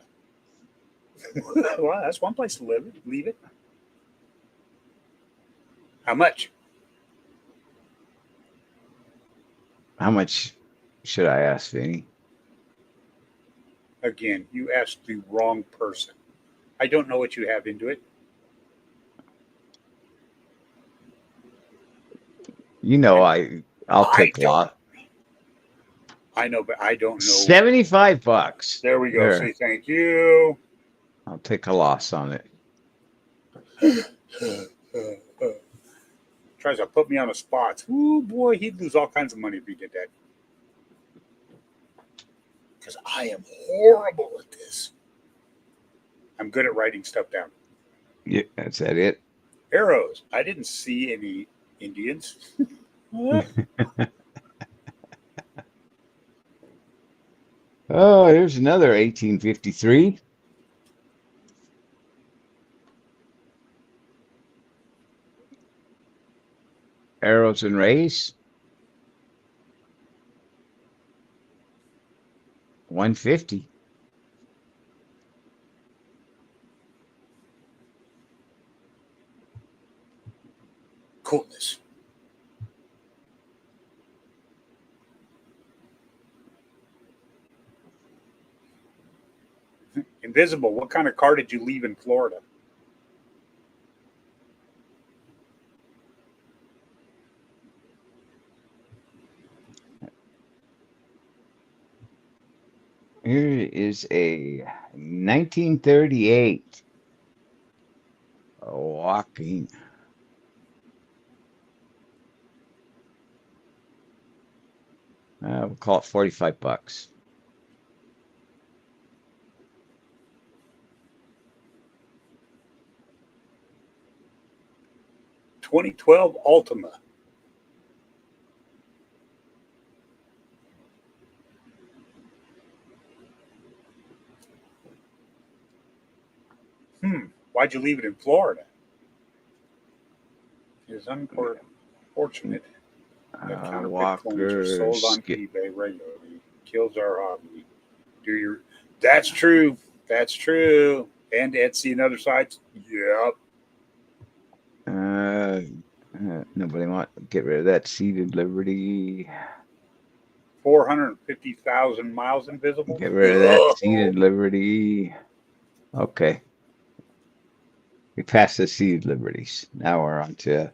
Well, that's one place to live it. Leave it. How much? How much should I ask, Vinny? Again, you asked the wrong person. I don't know what you have into it. You know, And I'll I take a don't. lot. I know, but I don't know. $75. There we go. There, Say thank you. I'll take a loss on it. Tries to put me on a spot. Ooh, boy, he'd lose all kinds of money if he did that. Because I am horrible at this. I'm good at writing stuff down. Yeah, that's that it. Arrows. I didn't see any Indians. Oh, here's another 1853. Arrows and rays. 150. Coolness. Invisible. What kind of car did you leave in Florida? Here is a 1938 walking. We'll call it $45. 2012 Altima. Why'd you leave it in Florida? It is unfortunate that counterfeit coins are Walker sold on skip. eBay regularly. Kills our hobby. Do your. That's true. That's true. And Etsy and other sites. Yep. Nobody want to get rid of that seated Liberty. 450,000 miles invisible. Get rid of that seated Liberty. Okay. We passed the seated Liberties. Now we're on to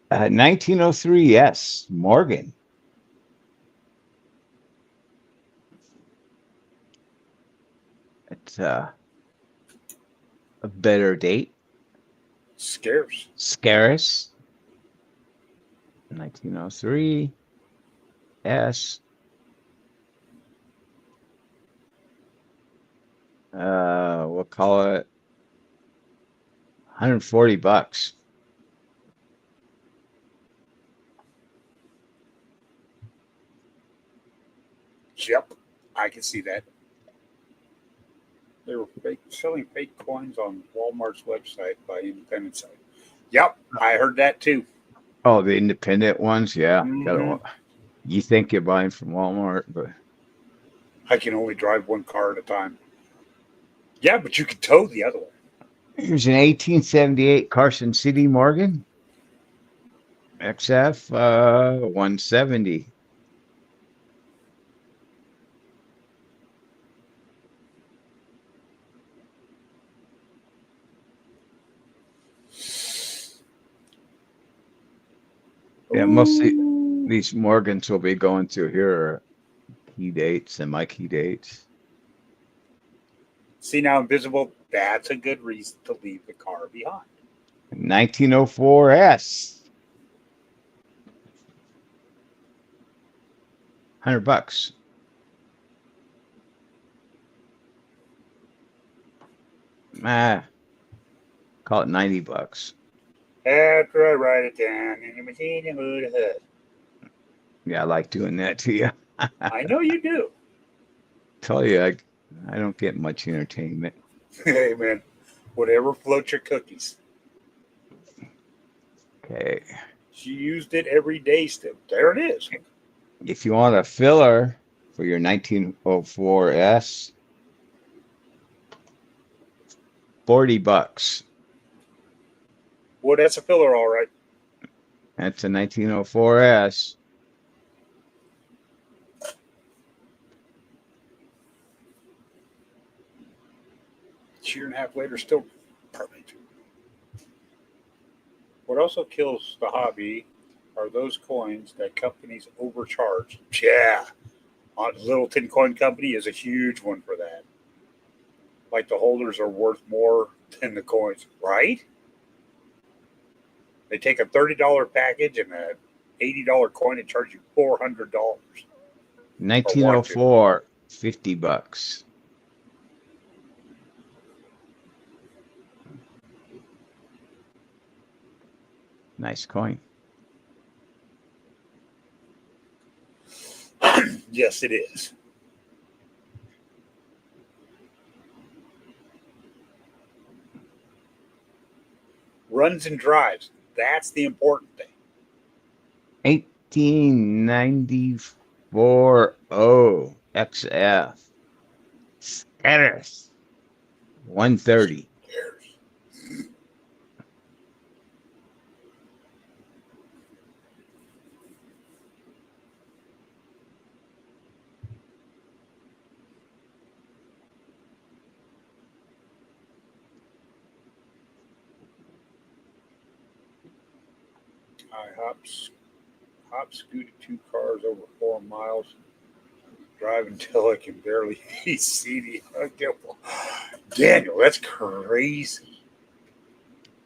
1903. Yes, Morgan. It's a better date. Scarce. Scaris. 1903. Yes. We'll call it $140. Yep. I can see that. They were selling fake coins on Walmart's website by independent site. Yep, I heard that too. Oh, the independent ones, yeah. Hmm. You think you're buying from Walmart, but I can only drive one car at a time. Yeah, but you can tow the other one. here's an 1878 Carson City Morgan XF 170. Yeah, mostly Ooh. these Morgans will be going through here are key dates and my key dates. See now, invisible. That's a good reason to leave the car behind. 1904 S. $100. Ah, call it $90. After I write it down in the machine and move ahead. Yeah, I like doing that to you. I know you do. Tell you, I don't get much entertainment. Hey man, whatever floats your cookies. Okay. She used it every day still. There it is. If you want a filler for your 1904 S, $40. Well, that's a filler, all right. That's a 1904S. Year and a half later, still perfect. What also kills the hobby are those coins that companies overcharge. Yeah, Little Tin Coin Company is a huge one for that. Like the holders are worth more than the coins, right? They take a $30 package and a $80 coin and charge you $400 or want to. 1904, $50. Nice coin. Yes, it is. Runs and drives. That's the important thing. 1894 O XF. Scatters. 130. I hop scooted 2 cars over 4 miles, drive until I can barely see the Daniel, that's crazy.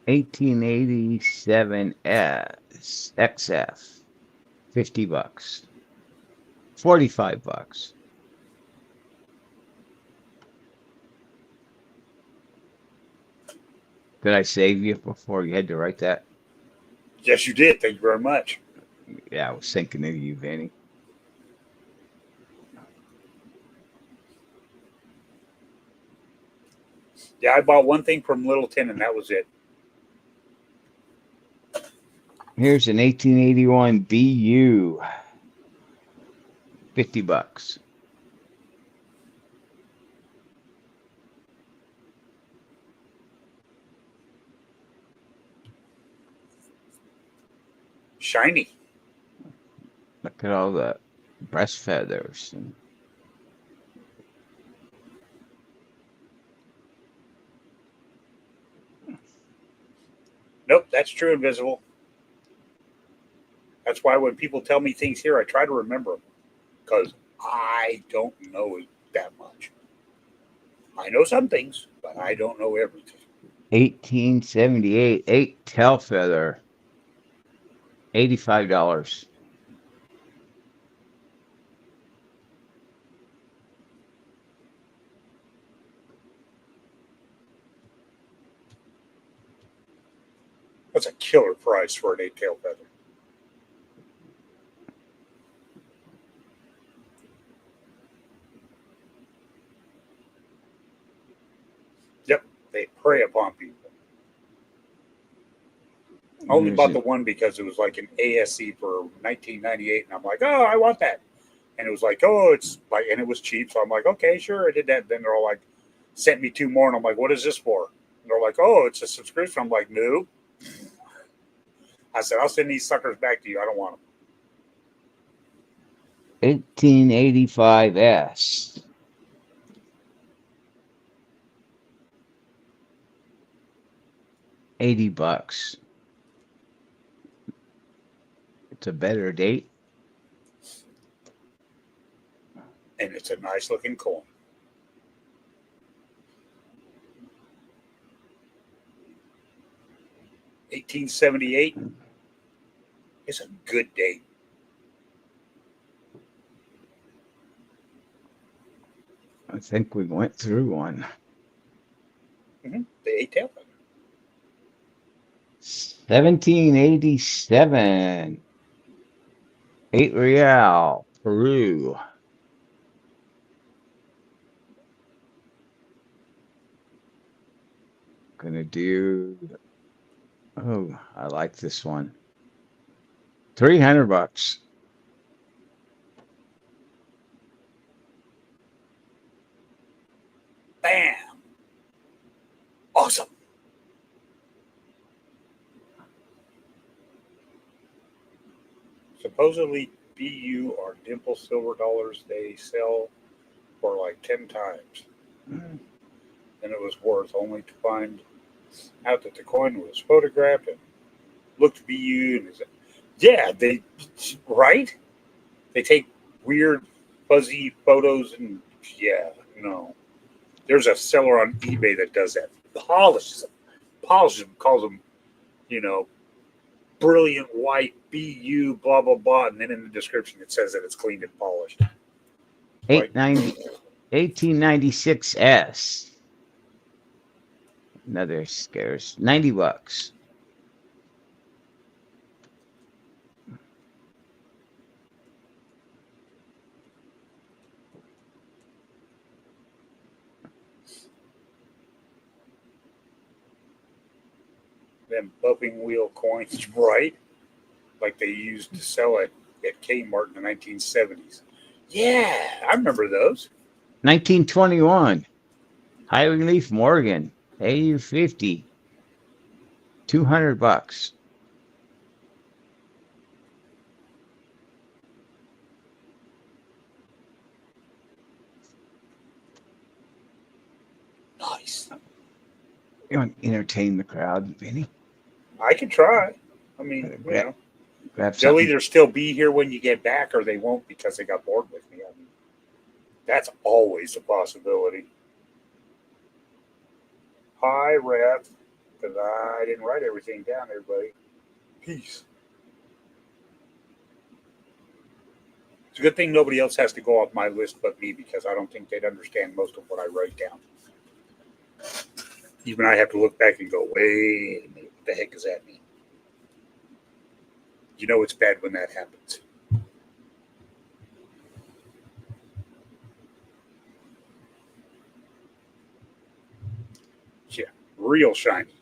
1887 S XF. $50. $45. Did I save you before you had to write that? Yes, you did. Thank you very much. Yeah, I was thinking of you, Vinny. Yeah, I bought one thing from Little Tin and that was it. Here's an 1881 BU. $50. Shiny. Look at all the breast feathers. And Nope, that's true, Invisible. That's why when people tell me things here, I try to remember them because I don't know that much. I know some things, but I don't know everything. 1878 8 tail feather. $85. That's a killer price for an eight-tail feather. Yep, they prey upon people. I only Here's bought an the one because it was like an ASC for 1998, and I'm like, oh, I want that. And it was like, oh, it's like, and it was cheap, so I'm like, okay, sure, I did that. Then they're all like, sent me two more, and I'm like, what is this for? And they're like, oh, it's a subscription. I'm like, no. I said, I'll send these suckers back to you. I don't want them. 1885 S. $80. It's a better date. And it's a nice looking coin. 1878 is a good date. I think we went through one. The eight tail feather. 1787. 8 real. Peru. Gonna do. Oh, I like this one. $300. Bam! Awesome. Supposedly BU or dimple silver dollars they sell for like 10 times. Mm. And it was worth only to find out that the coin was photographed and looked BU and yeah, they right? They take weird fuzzy photos and yeah, no. There's a seller on eBay that does that. Polishes them, calls them, you know, brilliant white BU, blah blah blah, and then in the description it says that it's cleaned and polished. Like 890, 1896S. Another scarce. $90. them bumping wheel coins, right? Like they used to sell at Kmart in the 1970s. Yeah, I remember those. 1921. High relief Morgan. AU50. $200. Nice. You want to entertain the crowd, Vinny? I could try. I mean, you Grab, know, grab they'll something. either still be here when you get back or they won't because they got bored with me. I mean, that's always a possibility. Hi, Rev, because I didn't write everything down, everybody. Peace. It's a good thing nobody else has to go off my list but me because I don't think they'd understand most of what I write down. Even I have to look back and go, wait a minute, what the heck does that mean? You know it's bad when that happens. Yeah, real shiny.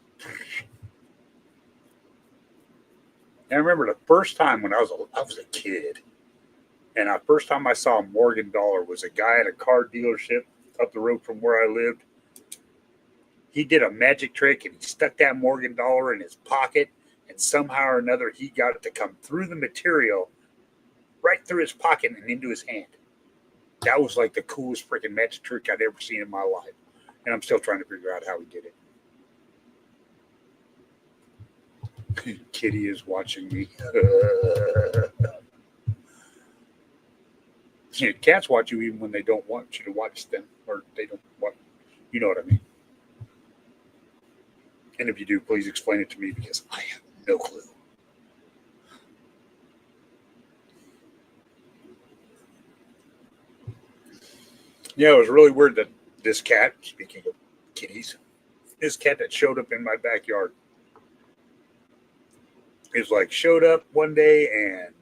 And I remember the first time when I was a kid, and the first time I saw a Morgan dollar was a guy at a car dealership up the road from where I lived. He did a magic trick and he stuck that Morgan dollar in his pocket, and somehow or another he got it to come through the material, right through his pocket and into his hand. That was like the coolest freaking magic trick I'd ever seen in my life, and I'm still trying to figure out how he did it. Kitty is watching me. Cats watch you even when they don't want you to watch them, or they don't want. You know what I mean. And if you do, please explain it to me because I have no clue. Yeah, it was really weird that this cat, speaking of kitties, this cat that showed up in my backyard is like showed up one day, and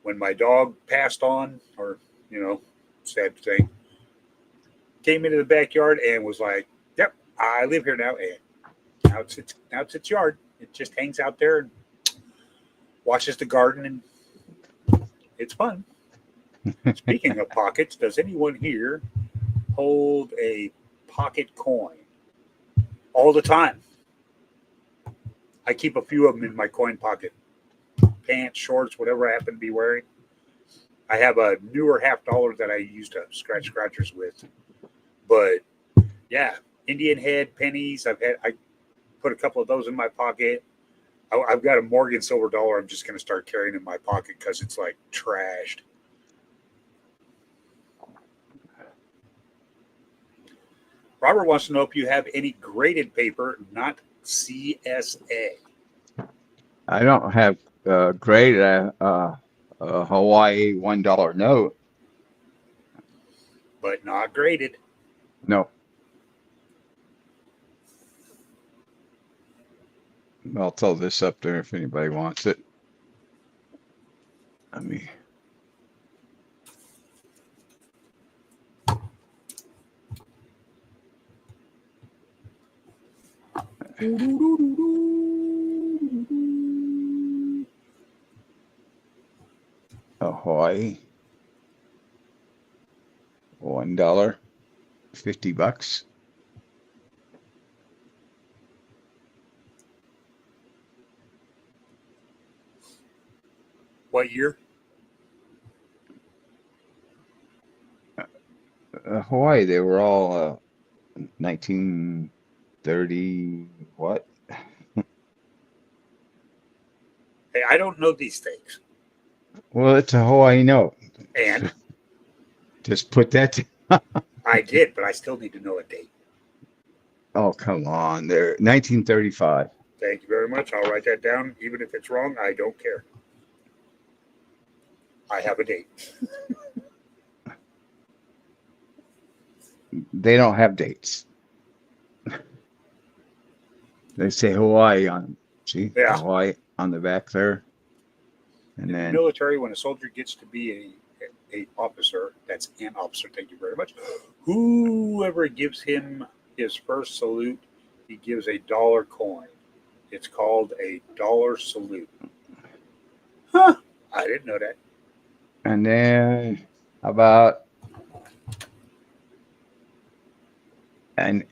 when my dog passed on, or sad thing, came into the backyard and was like, "Yep, I live here now," and now it's its yard. It just hangs out there and watches the garden, and it's fun. Speaking of pockets, does anyone here hold a pocket coin? All the time. I keep a few of them in my coin pocket. Pants, shorts, whatever I happen to be wearing. I have a newer $50 that I use to scratch scratchers with. But yeah, Indian head, pennies. I put a couple of those in my pocket. I've got a Morgan silver dollar I'm just going to start carrying in my pocket because it's like trashed. Robert wants to know if you have any graded paper, not CSA. I don't have grade a Hawaii $1 note. But not graded. No. I'll throw this up there if anybody wants it. Let me. A Hawaii $1, $50. What year? Hawaii, they were all 1930, what? Hey, I don't know these things. Well, it's a Hawaii note. And Just put that. I did, but I still need to know a date. Oh, come on. They're 1935. Thank you very much. I'll write that down. Even if it's wrong, I don't care. I have a date. They don't have dates. They say Hawaii on them. See? Yeah. Hawaii on the back there. And In then the military, when a soldier gets to be a officer, that's an officer, thank you very much. Whoever gives him his first salute, he gives a dollar coin. It's called a dollar salute. Huh. I didn't know that. and then about and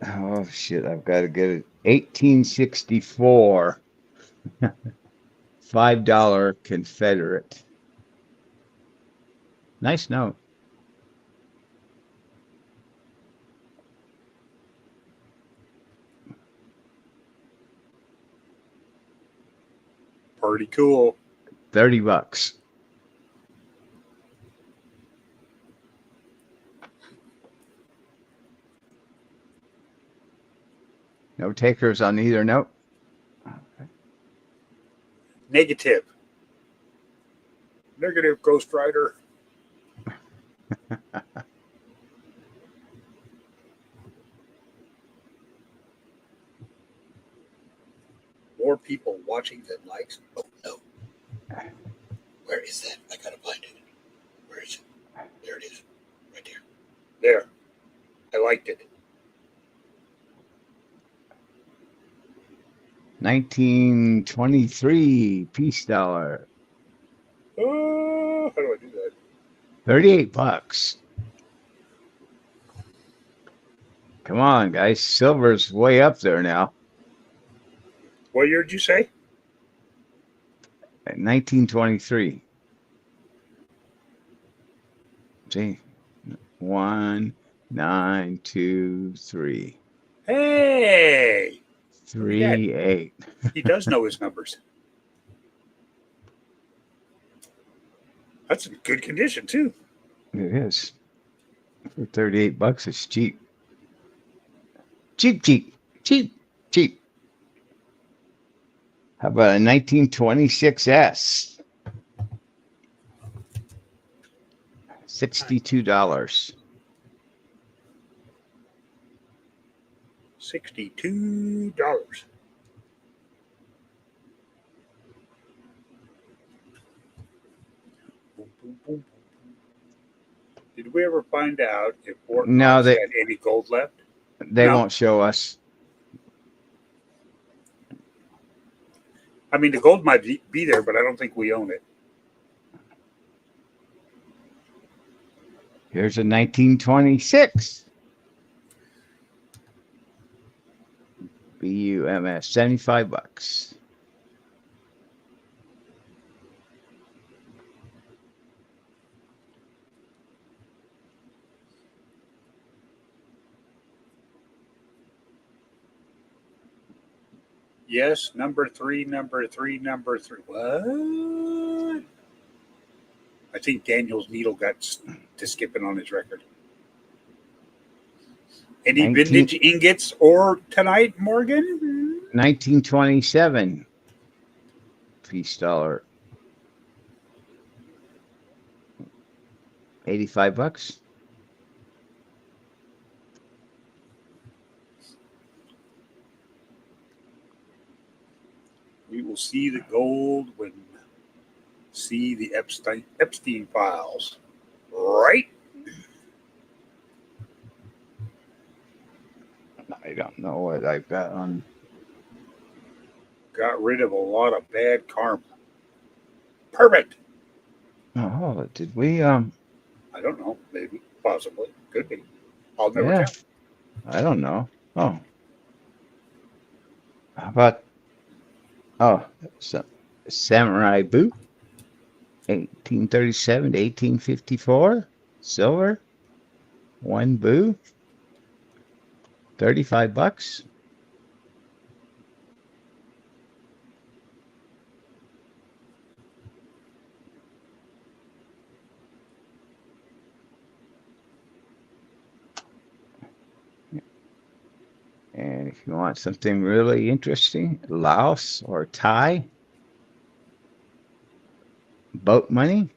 oh shit, I've got to get it. 1864. $5 Confederate. Nice note. Pretty cool. $30. No takers on either note. Okay. Negative. Negative, Ghost Rider. More people watching than likes. Oh no. Where is that? I gotta find it. Where is it? There it is. Right there. There. I liked it. 1923 peace dollar. Oh, how do I do that? $38. Come on, guys. Silver's way up there now. What year did you say? 1923. See? 1, 9, 2, 3. Hey! 3, 8. He does know his numbers. That's in good condition, too. It is. For $38, it's cheap. Cheap, cheap, cheap, cheap. How about a 1926S? $62. $62. Boom, boom, boom. Did we ever find out if Fort No, Knox they had any gold left? they No. won't show us. I mean, the gold might be there, but I don't think we own it. Here's a 1926 BUMS, $75. Yes, number three, number three, number three. What? I think Daniel's needle got to skipping on his record. Any 19 vintage ingots or tonight, Morgan? 1927 peace dollar, $85. We will see the gold when see the Epstein files. Right? I don't know what I've got on. Got rid of a lot of bad karma. Perfect. Oh, did we? I don't know. Maybe. Possibly. Could be. I'll never Yeah, tell. I don't know. Oh, how about? Oh, samurai boot. 1837 to 1854. Silver. One boo. $35. And if you want something really interesting, Laos or Thai, boat money,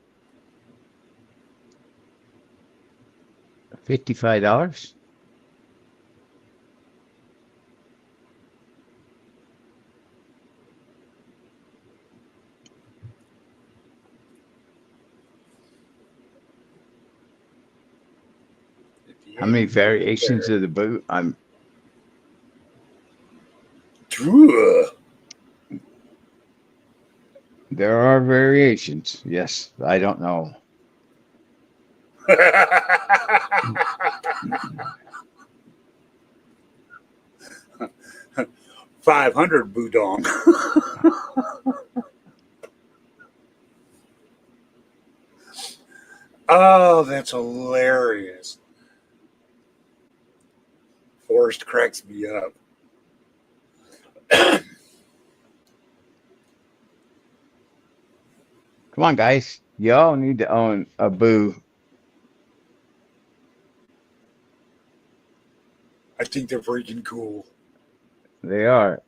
$55. If you How many ain't moving variations of the boot? there. There are variations. Yes, I don't know. 500 Budong. Oh, that's hilarious. Forrest cracks me up. Come on, guys. Y'all need to own a boo. I think they're freaking cool. They are.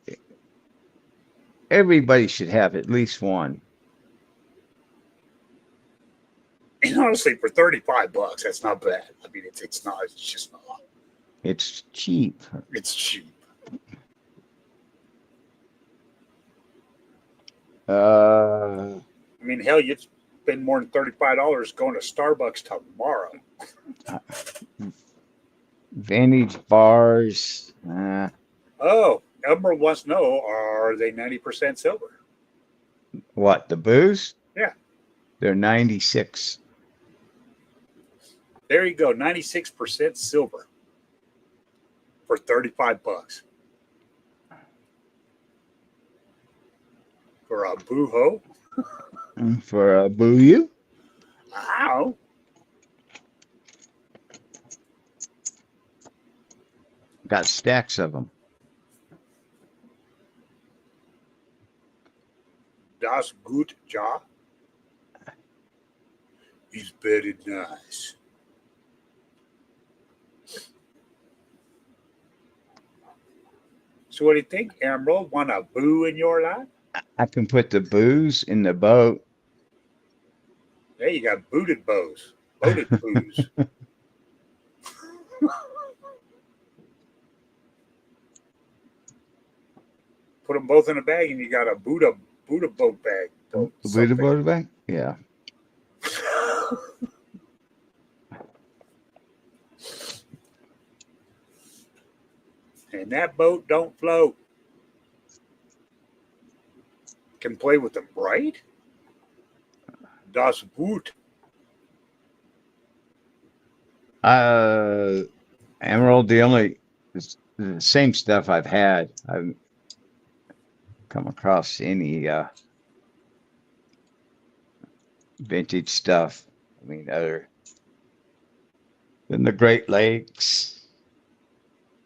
Everybody should have at least one. And honestly, for $35, that's not bad. I mean, it's not. It's just not. It's cheap. It's cheap. Uh, I mean, hell, you'd spend more than $35 going to Starbucks tomorrow. Vantage bars. Oh, Emerald wants to know: are they 90% silver? What, the boos? Yeah, They're 96. there you go. 96% silver for $35 for a boo-ho. For a boo you. Ow. Got stacks of them. Das gut ja. He's bedded nice. So what do you think, Emerald? Want a boo in your life? I can put the boos in the boat. Hey, you got booted bows. Boated boos. Put them both in a bag and you got a Buddha boat bag. Boat Buddha something. boat bag? Yeah. And that boat don't float. Can play with them, right? Das Boot. Emerald, it's the same stuff I've had. I've come across any vintage stuff. I mean, other than the Great Lakes,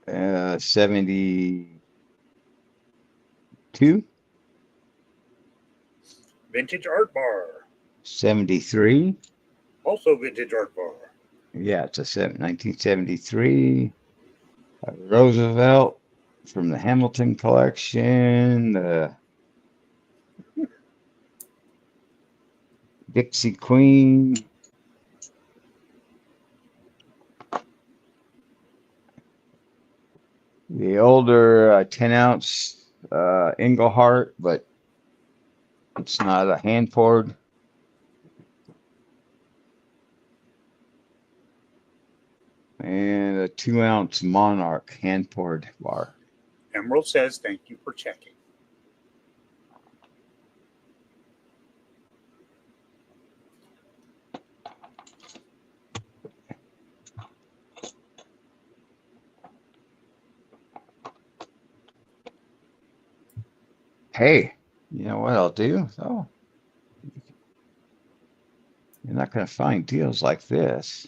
72, Vintage art bar. 73. Also vintage art bar. Yeah, it's a 1973. Roosevelt from the Hamilton collection. Dixie Queen. The older 10-ounce Engelhart, but it's not a hand poured. And a 2-ounce Monarch hand poured bar. Emerald says thank you for checking. Hey, you know what I'll do? Oh, You're not going to find deals like this.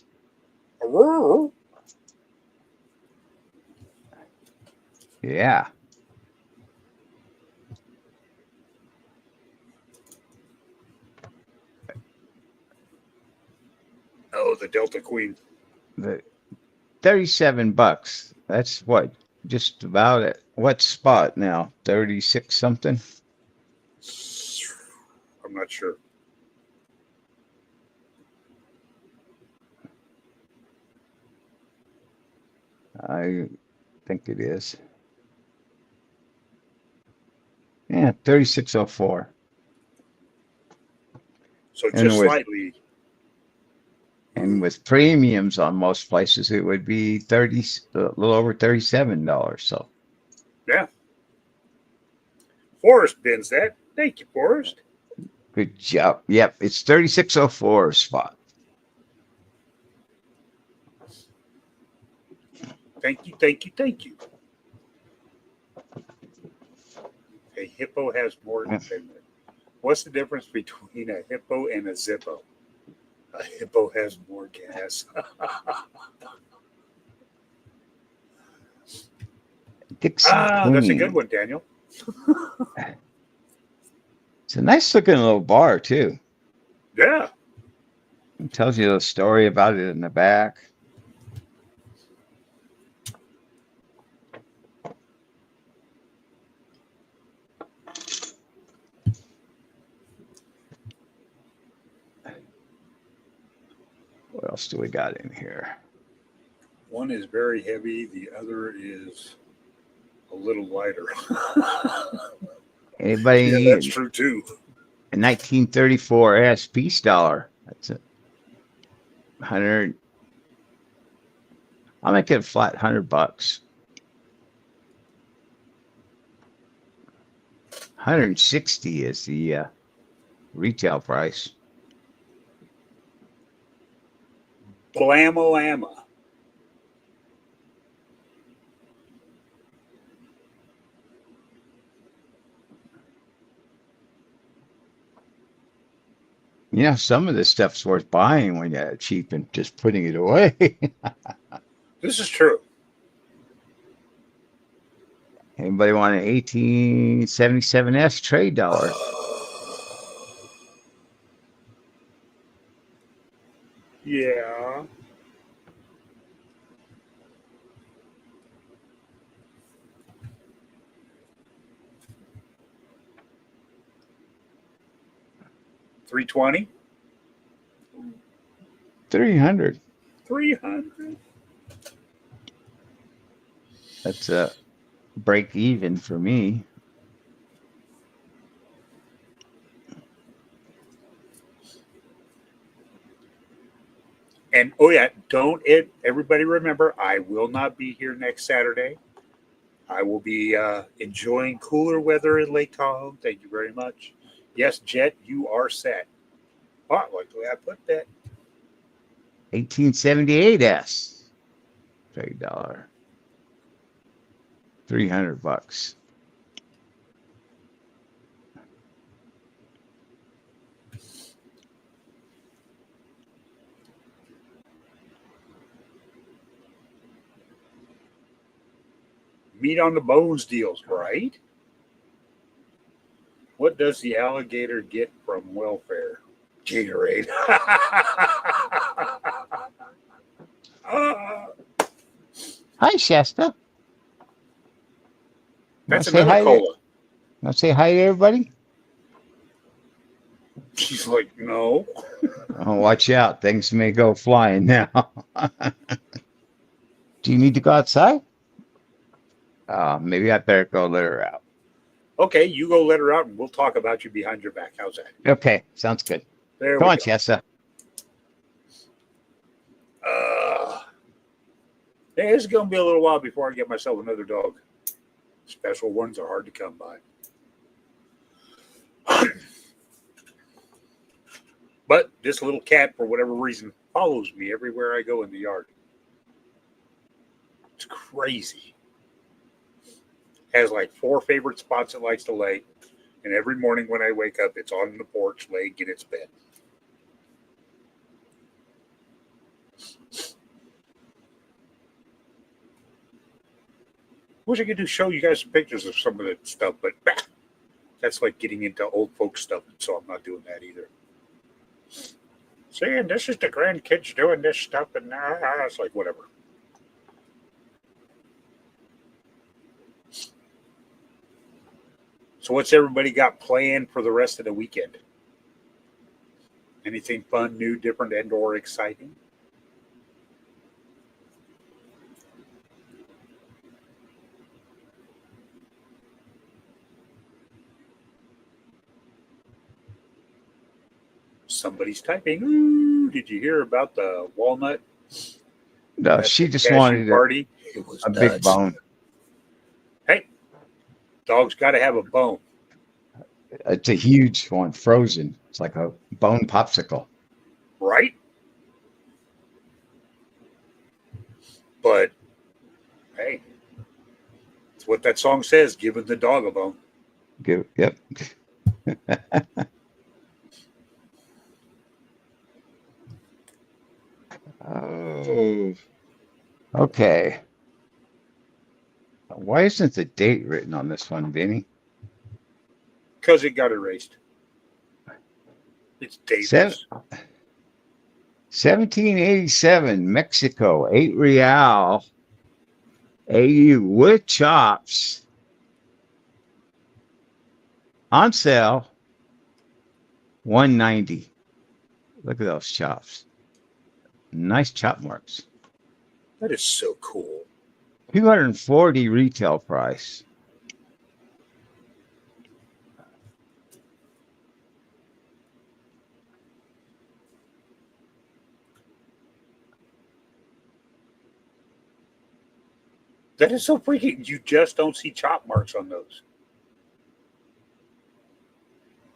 Yeah. Oh, the Delta Queen. The $37. That's what? Just about it. What spot now? 36 something? I'm not sure. I think it is. Yeah, 3604. So And just with slightly. and with premiums on most places, it would be a little over $37. So Yeah. Forrest bins that. Thank you, Forrest. good job. Yep, it's 3604 spot. Thank you, thank you, thank you. A hippo has more than. What's the difference between a hippo and a Zippo? A hippo has more gas. Dixie That's a good Queen. one, Daniel. It's a nice looking little bar too. Yeah. It tells you the story about it in the back. What else do we got in here? One is very heavy, the other is a little lighter. Yeah, that's Anybody true too. a 1934 ASP dollar? That's a 100. I'll make it a flat $100. 160 is the retail price. Blammo-amma. You know, some of this stuff's worth buying when you're cheap and just putting it away. This is true. Anybody want an 1877S trade dollar? Yeah. $320. 300. 300. That's a break even for me. And oh yeah, don't it everybody remember I will not be here next Saturday. I will be enjoying cooler weather in Lake Tahoe. Thank you very much. Yes, Jet, you are set. Oh, like the way I put that. 1878S trade dollar. $300. Meat on the bones deals, right? What does the alligator get from welfare? Gatorade. Hi, Shasta. Want That's to say another hi there? cola. Want to say hi to everybody? She's like, no. Oh, watch out. Things may go flying now. Do you need to go outside? Maybe I better go let her out. Okay, you go let her out and we'll talk about you behind your back. How's that? Okay, sounds good. There Come we on, go. Shasta. Hey, it's going to be a little while before I get myself another dog. Special ones are hard to come by. But this little cat, for whatever reason, follows me everywhere I go in the yard. It's crazy. Has like 4 favorite spots it likes to lay. And every morning when I wake up, it's on the porch laying in its bed. Wish I could show you guys some pictures of some of that stuff, but that's like getting into old folk stuff, so I'm not doing that either. Saying this is the grandkids doing this stuff, and it's like whatever. So, what's everybody got planned for the rest of the weekend? Anything fun, new, different, and/or exciting? Somebody's typing. Ooh, did you hear about the walnut No, at she the just cashew wanted party? It was a big nuts. bone. Hey, dog's got to have a bone, It's a huge one, frozen. It's like a bone popsicle. right? But hey, it's what that song says, giving the dog a bone. Yep. Oh, okay. Why isn't the date written on this one, Vinny? Because it got erased. It's Seven, dateless. 1787, Mexico, 8 real, AU with chops on sale, 190. Look at those chops. Nice chop marks. That is so cool. 240 retail price. That is so freaking. You just don't see chop marks on those.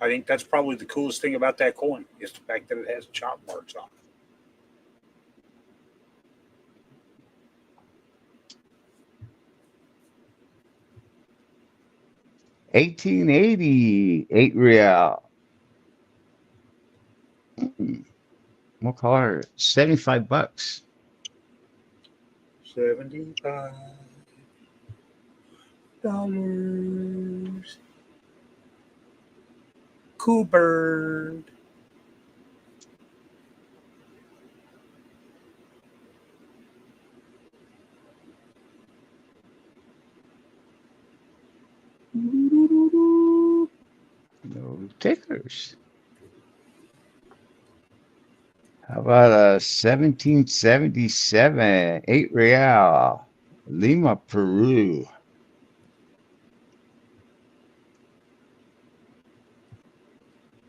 I think that's probably the coolest thing about that coin is the fact that it has chop marks on it. 1880, 8 real. We'll call her 75 bucks. $75. Cool bird. No takers. How about a 1777, 8 real, Lima, Peru.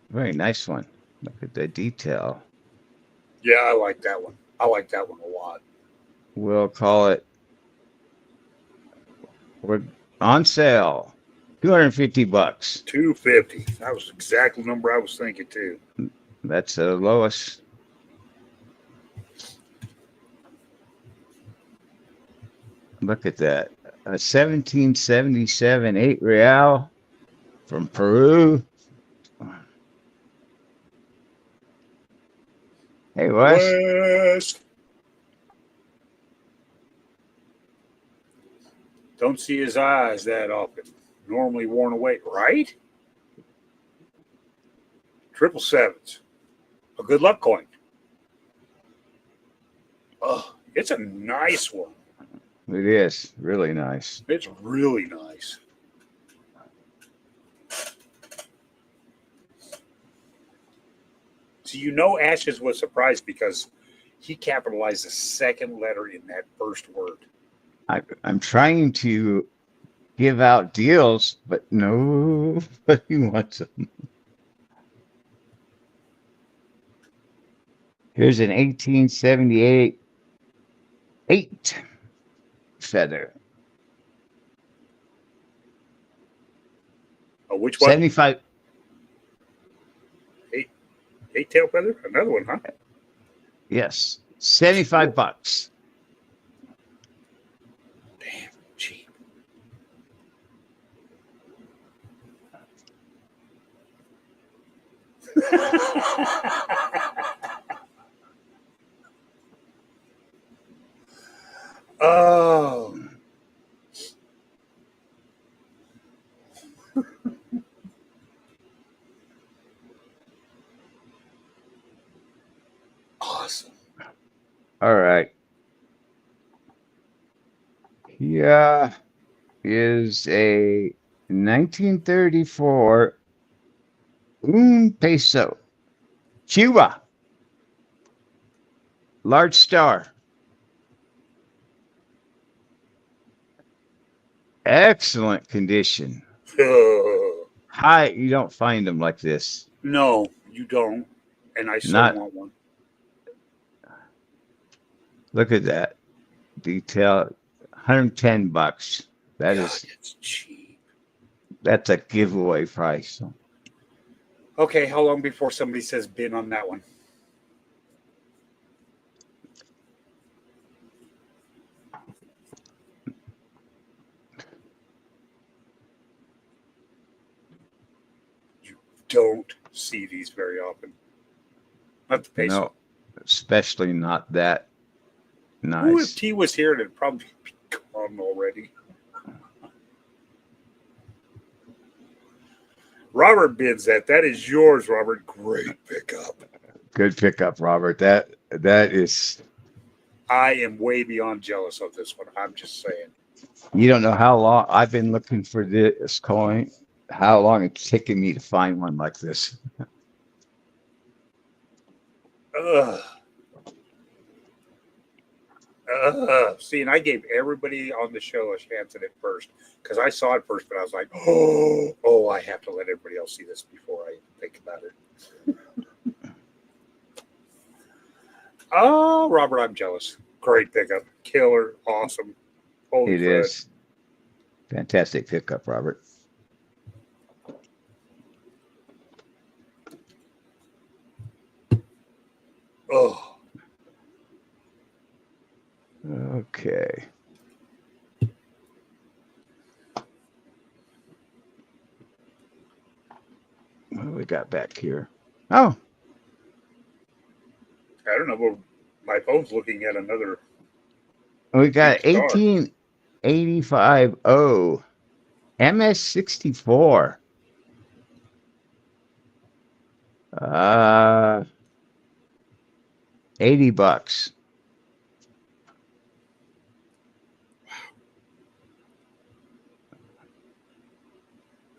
Very nice one. Look at the detail. Yeah, I like that one. I like that one a lot. We'll call it, we're on sale, 250 bucks. 250. That was the exact number I was thinking too. That's the lowest. Look at that. A 1777, 8 real from Peru. Hey, Wes. West. Don't see his eyes that often. Normally worn away, right? 777s. A good luck coin. Oh, it's a nice one. It is really nice. It's really nice. So you know Ashes was surprised because he capitalized the second letter in that first word. I'm trying to give out deals, but nobody wants them. Here's an 1878 8 feather. Oh, which one? 75. Eight tail feather? Another one, huh? Yes. 75 bucks. Damn cheap. Oh. awesome. All right. Here is a 1934 un peso Cuba large star. Excellent condition. Hi, you don't find them like this. No, you don't. And I still Not, want one. look at that detail. $110. That God, is, it's cheap. that's a giveaway price. Okay, how long before somebody says bin on that one? You don't see these very often. Not the peso. No, especially not that Ooh, if nice. T was here, it'd probably be gone already. Robert bids that. That is yours, Robert. Great pickup. Good pickup, Robert. That is, I am way beyond jealous of this one. I'm just saying. you don't know how long I've been looking for this coin, how long it's taken me to find one like this. Ugh. See, and I gave everybody on the show a chance at it first because I saw it first, but I was like, oh, I have to let everybody else see this before I think about it. Oh, Robert, I'm jealous. Great pickup. Killer. Awesome. Holy It crud. is fantastic pickup, Robert. Oh. Okay. What do we got back here? Oh, I don't know, but my phone's looking at another we got big star. 1885 O MS64. 80 bucks.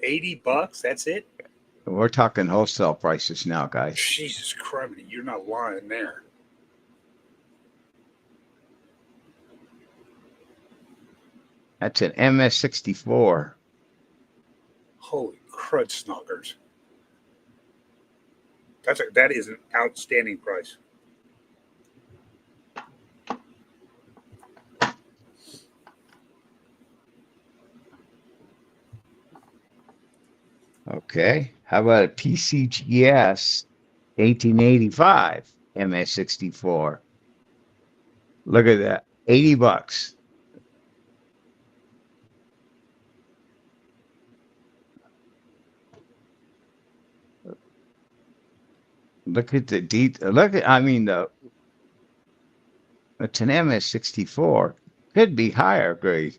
$80, that's it? We're talking wholesale prices now, guys. Jesus Christ, you're not lying there. That's an MS64. Holy crud snoggers. That is an outstanding price. Okay. How about a PCGS 1885 MS64? Look at that. 80 bucks. Look at the detail. Look at, I mean, it's an MS64. Could be higher grade.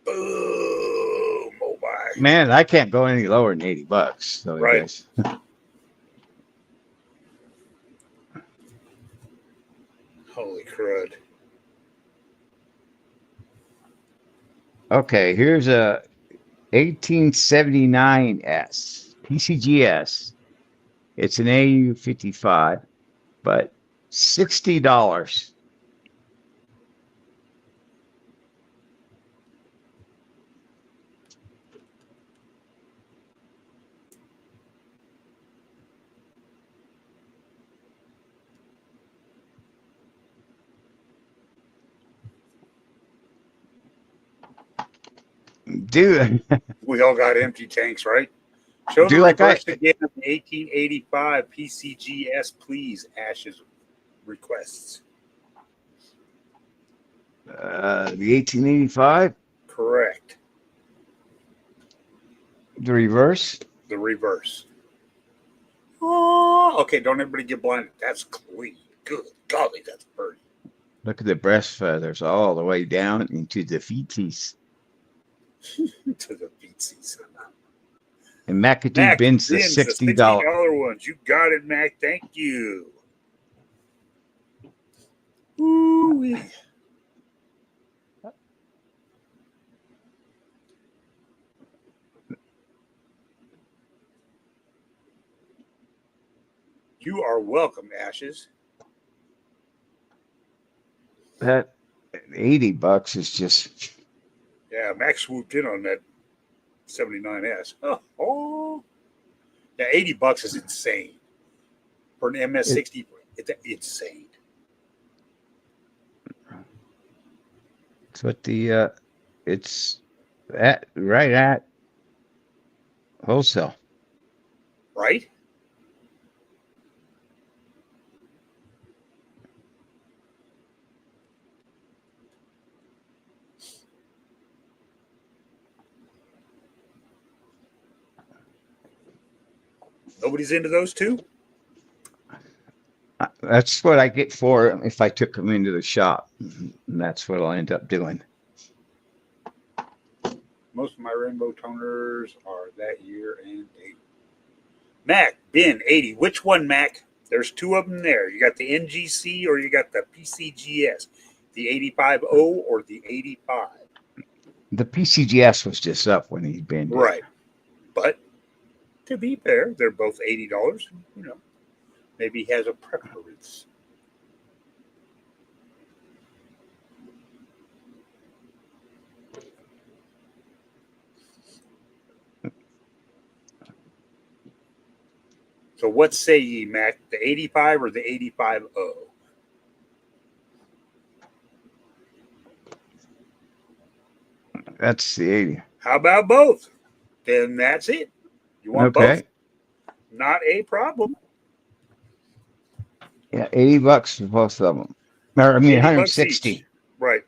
Boom. Oh my. Man, I can't go any lower than 80 bucks. So you Right. guys. Holy crud. Okay, here's a 1879S PCGS. It's an AU55, but $60. Dude, We all got empty tanks, right? Show the do like reverse again of the 1885 PCGS, please. Ash's requests. the 1885, Correct. the reverse. The reverse. Oh, okay. Don't everybody get blinded. That's clean. Good golly, that's pretty. Look at the breast feathers all the way down into the feeties. To the beatsies. And McAdoo Mac, bins the bins the $60. $60 ones. You got it, Mac. Thank you. Ooh. You are welcome, Ashes. That $80 is just Yeah, Mac swooped in on that 79S. Oh. Yeah, $80 is insane. For an MS-60, it's insane. it's what the it's at right at wholesale. Right? Nobody's into those two? That's what I get for 'em if I took them into the shop. And that's what I'll end up doing. Most of my rainbow toners are that year and date. Mac, bin 80. Which one, Mac? There's two of them there. You got the NGC or you got the PCGS, the 85O or the 85. The PCGS was just up when he binned it. Right. But to be fair, they're both $80. You know, maybe he has a preference. So what say ye, Mac? The 85 or the 85O? That's the 80. How about both? Then that's it. You want both? Okay. Not a problem. Yeah, $80 for both of them. Or, I mean, 80 bucks 160. each. Right.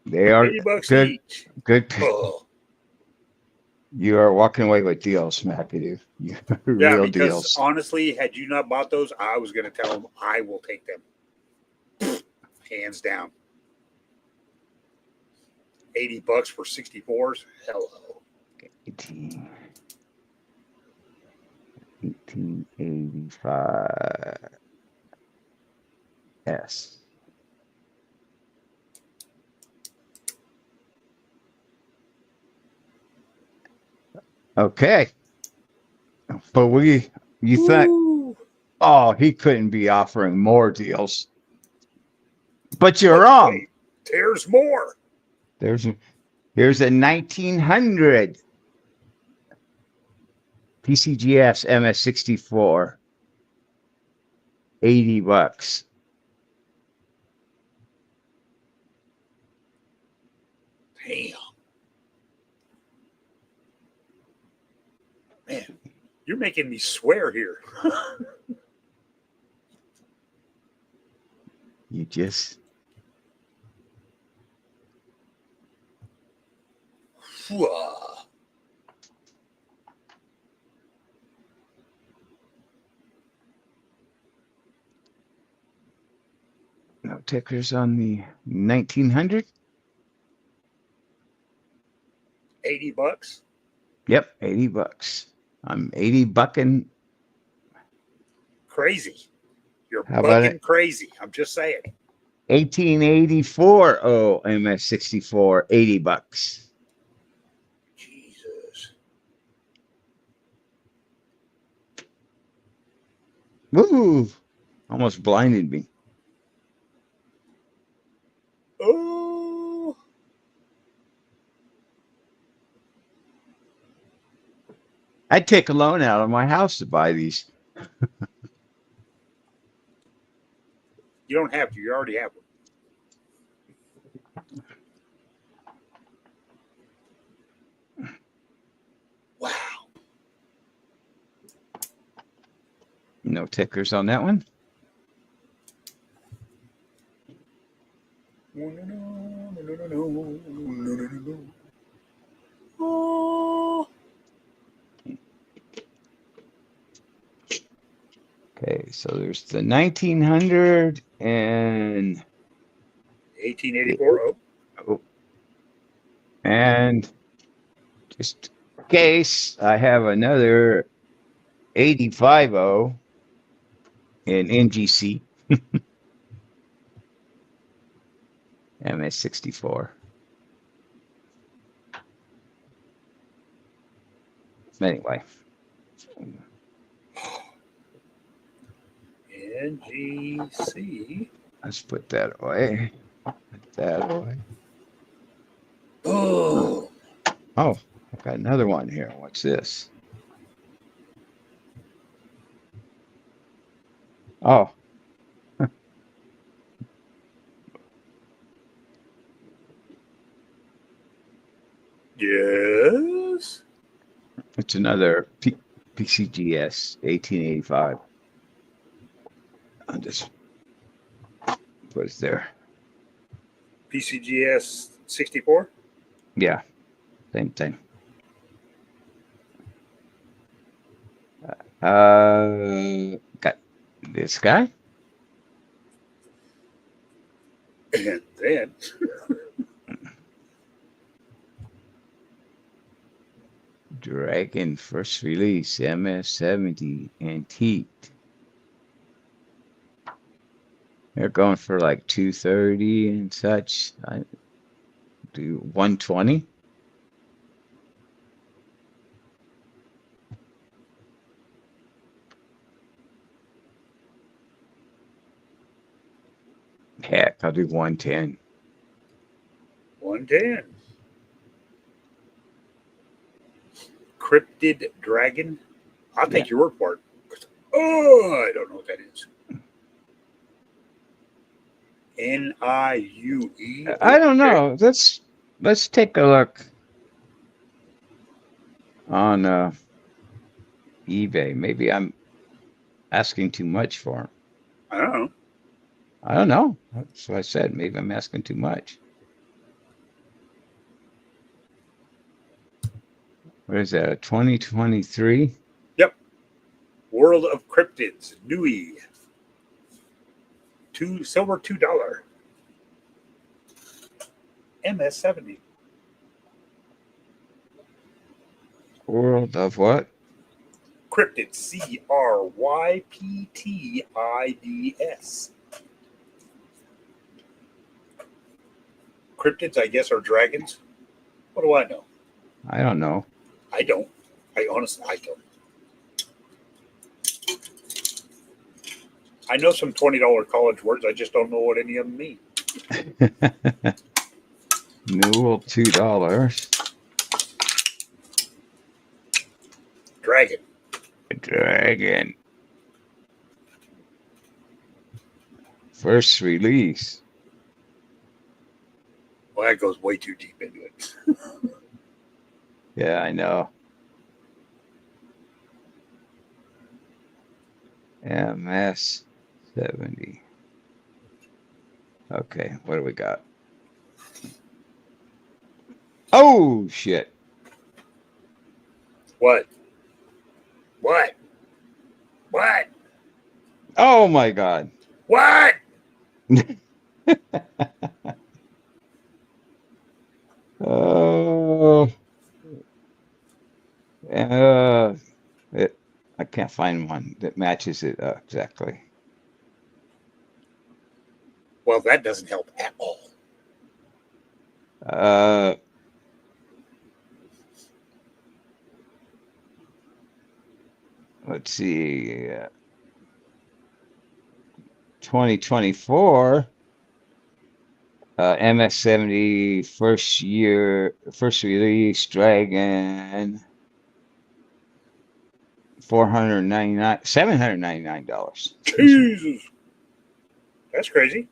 They are $80 good. each. Good. Oh. You are walking away with deals, McAdoo. Yeah, Real because deals. honestly, had you not bought those, I was going to tell them I will take them. Hands down. $80 for 64s? Hello. 1885 S. Okay. But you think, oh, he couldn't be offering more deals. But you're wrong. Wait, there's more. Here's a 1900 PCGS MS64. $80. Damn. Man, you're making me swear here. You just no tickers on the 1900. $80. Yep, $80. I'm 80 bucking. Crazy. You're How about it? bucking crazy. I'm just saying. 1884 MS64, $80. Jesus. Woo! Almost blinded me. Oh. I'd take a loan out of my house to buy these. You don't have to. You already have one. Wow. No tickers on that one. Oh. Okay, so there's the 1900 and 1884. Oh, Oh, and just in case, I have another 850 in NGC MS64. Anyway, NGC. let's put that away. Put that away. Oh, Oh, I've got another one here. What's this? Oh, yes. it's another PCGS 1885. I'll just put it there. PCGS 64. Yeah, same thing. Got this guy. And then Dragon first release MS70 antique. They're going for like 230 and such. I do 120. Heck, I'll do 110. 110. Cryptid Dragon. I'll take your word for it. Oh, I don't know what that is. NIUE. I don't know. Let's take a look on eBay. Maybe I'm asking too much for them. I don't know. I don't know. That's what I said. Maybe I'm asking too much. What is that? A 2023? Yep. World of Cryptids. Nui. Silver $2. MS70. World of what? Cryptids. CRYPTIDS. Cryptids, I guess, are dragons. What do I know? I don't know. I don't. I honestly, I don't. I know some $20 college words. I just don't know what any of them mean. Newell, $2. Dragon. Dragon. First release. Well, that goes way too deep into it. Yeah, I know. MS70. Okay, what do we got? Oh, shit. What? What? What? Oh, my God. What? Oh, I can't find one that matches it exactly. Well, that doesn't help at all. Let's see. 2024 MS70 first release Dragon $799. Jesus. That's crazy.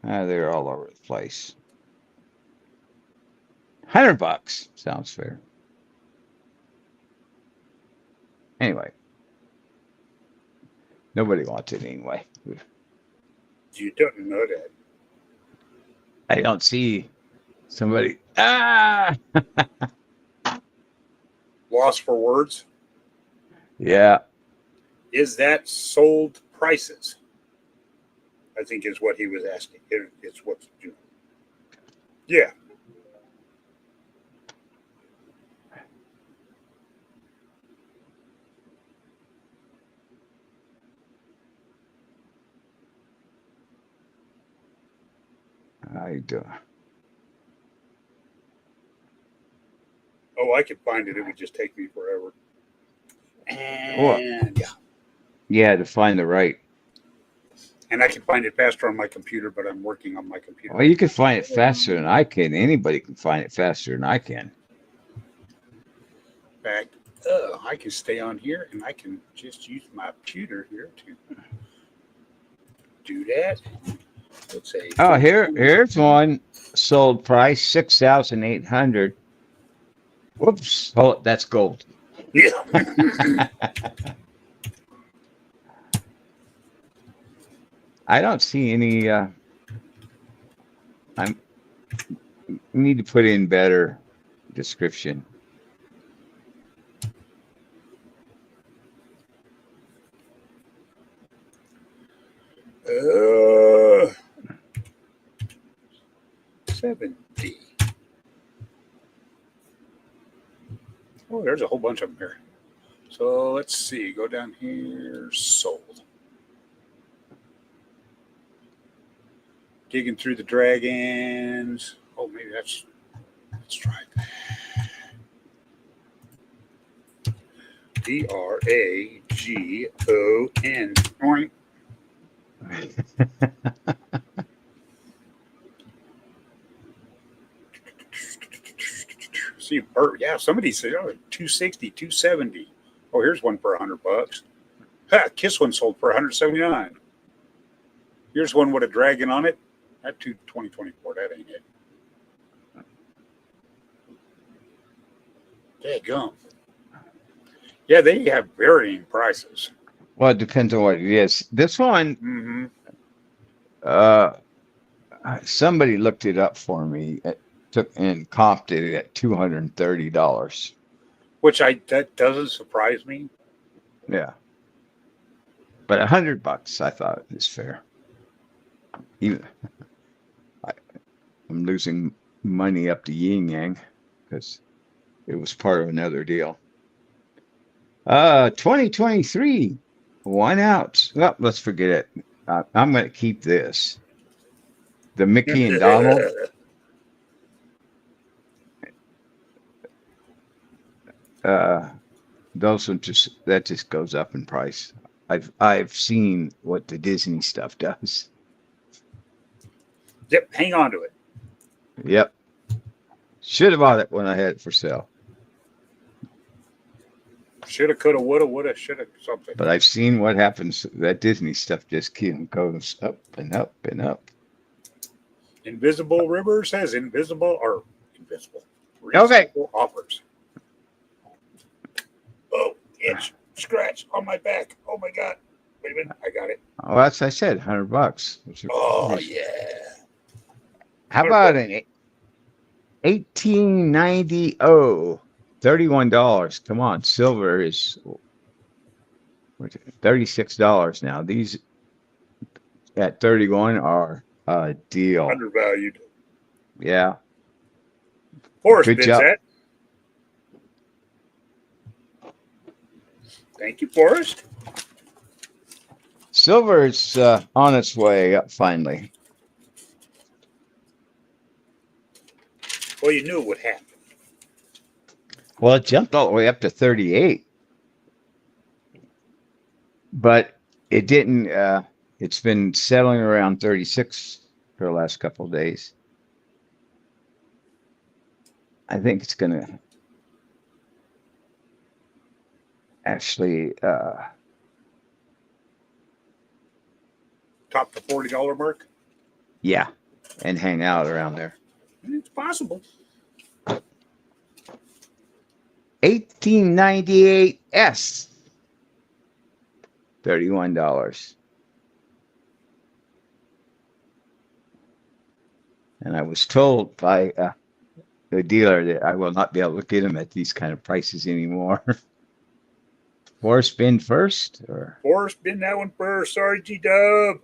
They're all over the place. $100 sounds fair. Anyway, nobody wants it anyway. You don't know that. I don't see somebody. Lost for words. Yeah. Is that sold prices? I think is what he was asking. It's what's yeah. I do. Oh, I could find it. It would just take me forever. Well, And yeah. yeah, to find the right. And I can find it faster on my computer, but I'm working on my computer. Well, you can find it faster than I can. Anybody can find it faster than I can. In fact, I can stay on here and I can just use my computer here to do that. Let's say. Oh, here's one sold price 6,800. Whoops! Oh, that's gold. Yeah. I don't see any. I'm need to put in better description. Uh, 70. Oh, there's a whole bunch of them here. So let's see. Go down here. Sold. Digging through the dragons. Oh, maybe that's. Let's try that. DRAGON. Oink. See, yeah, somebody said, oh, 260, 270. Oh, here's one for $100. Ha, Kiss one sold for 179. Here's one with a dragon on it. That 2024, that ain't it. Daggum. Yeah, they have varying prices. Well, it depends on what it is. This one, somebody looked it up for me. It took and comped it at $230. Which that doesn't surprise me. Yeah, but $100, I thought is fair. Even I'm losing money up to yin yang because it was part of another deal. 2023, 1 ounce. Well, let's forget it. I'm going to keep this. The Mickey and Donald. Those ones just goes up in price. I've seen what the Disney stuff does. Yep, hang on to it. Yep. Should have bought it when I had it for sale. Shoulda, coulda, woulda, shoulda, something. But I've seen what happens. That Disney stuff just goes up and up and up. Invisible River says invisible. Okay. Offers. Oh, itch, scratch on my back. Oh my God. Wait a minute, I got it. Oh, that's I said, $100. Oh yeah. How about an 1890 $31? Come on, silver is $36 now. These at 31 are a deal. Undervalued. Yeah. Forrest Good bids job. that. Thank you, Forrest. Silver is on its way up finally. Well, you knew it would happen. Well, it jumped all the way up to 38. But it didn't, it's been settling around 36 for the last couple of days. I think it's going to actually Top the $40 mark. yeah, and hang out around there. It's possible. 1898 S, $31. And I was told by the dealer that I will not be able to get them at these kind of prices anymore. Forrest spin first, or Forrest, spin that one first. Sorry, G-Dub.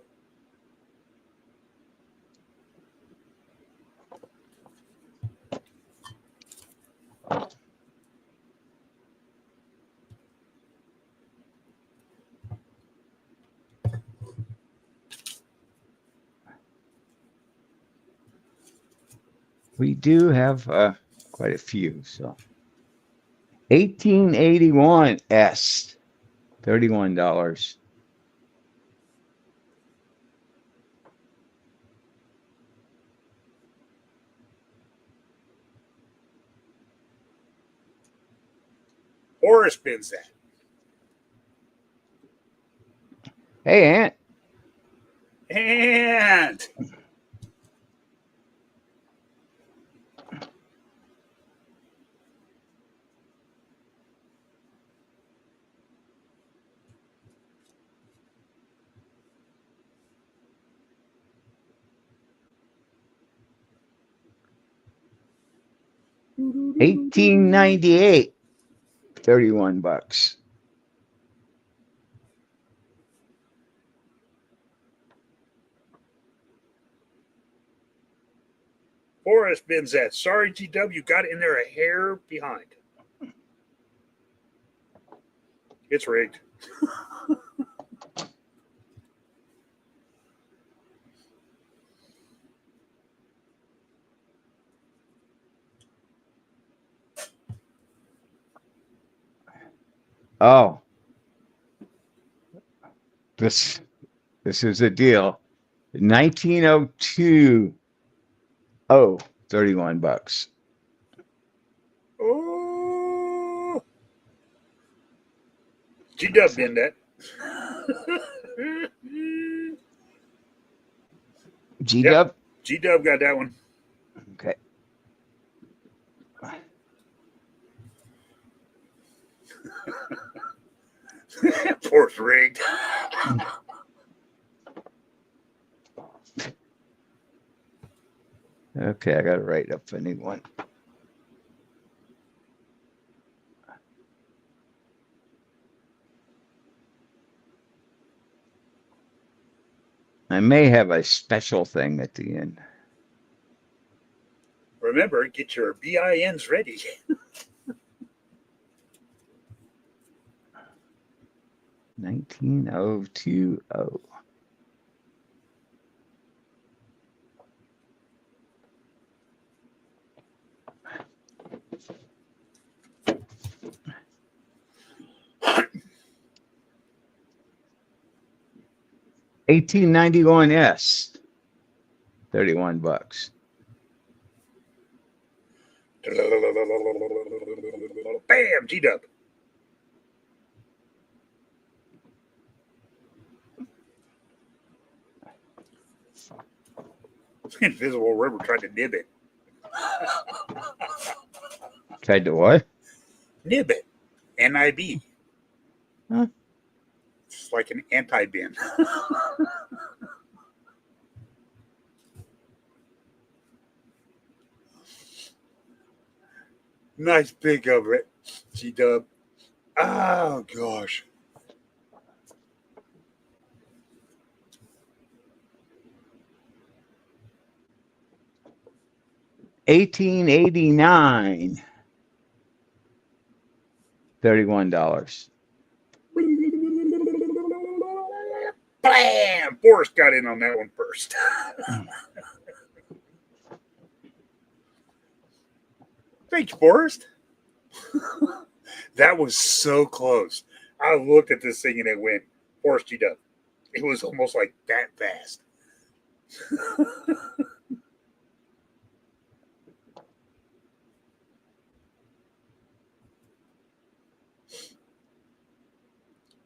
we do have quite a few. So 1881 S, $31. Forrest spins that. Hey, Aunt. And $18.98, $31. Forrest spins that. Sorry, G-Dub, you got in there a hair behind. It's rigged. Oh, this is a deal. 1902. Oh, $31. Oh, G-Dub bin that. G-Dub? Yep, G-Dub got that one. Okay. Forrest rigged. Okay, I got to write up a new one. I may have a special thing at the end. Remember, get your BINs ready. 19020. $18.91 $31. Bam, G-Dub. Invisible River tried to nib it. Tried to what? Nib it. NIB. Huh? It's like an anti-bin. Nice pick of it, G-Dub. Oh, gosh. $18.89 $31. Bam! Forrest got in on that one first. Thank you, Forrest. That was so close. I looked at this thing and it went, Forrest, G-Dub. It was almost like that fast.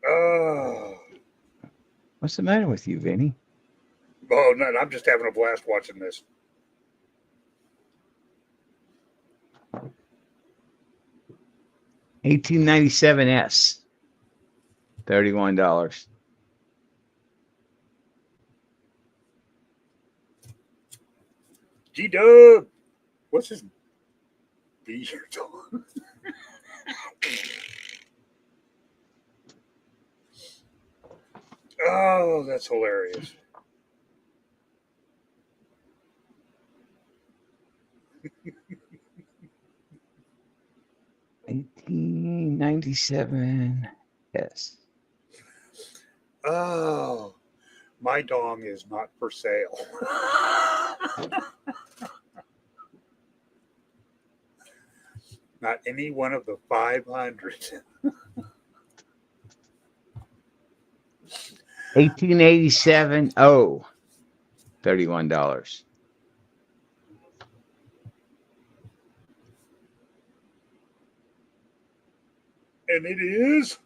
Oh. What's the matter with you, Vinny? Oh, no, I'm just having a blast watching this. $18.97 $31. G-Dub. What's his B? Oh, that's hilarious. $18.97. Yes. Oh, my dong is not for sale. Not any one of the 500. 1887. Oh, $31. And it is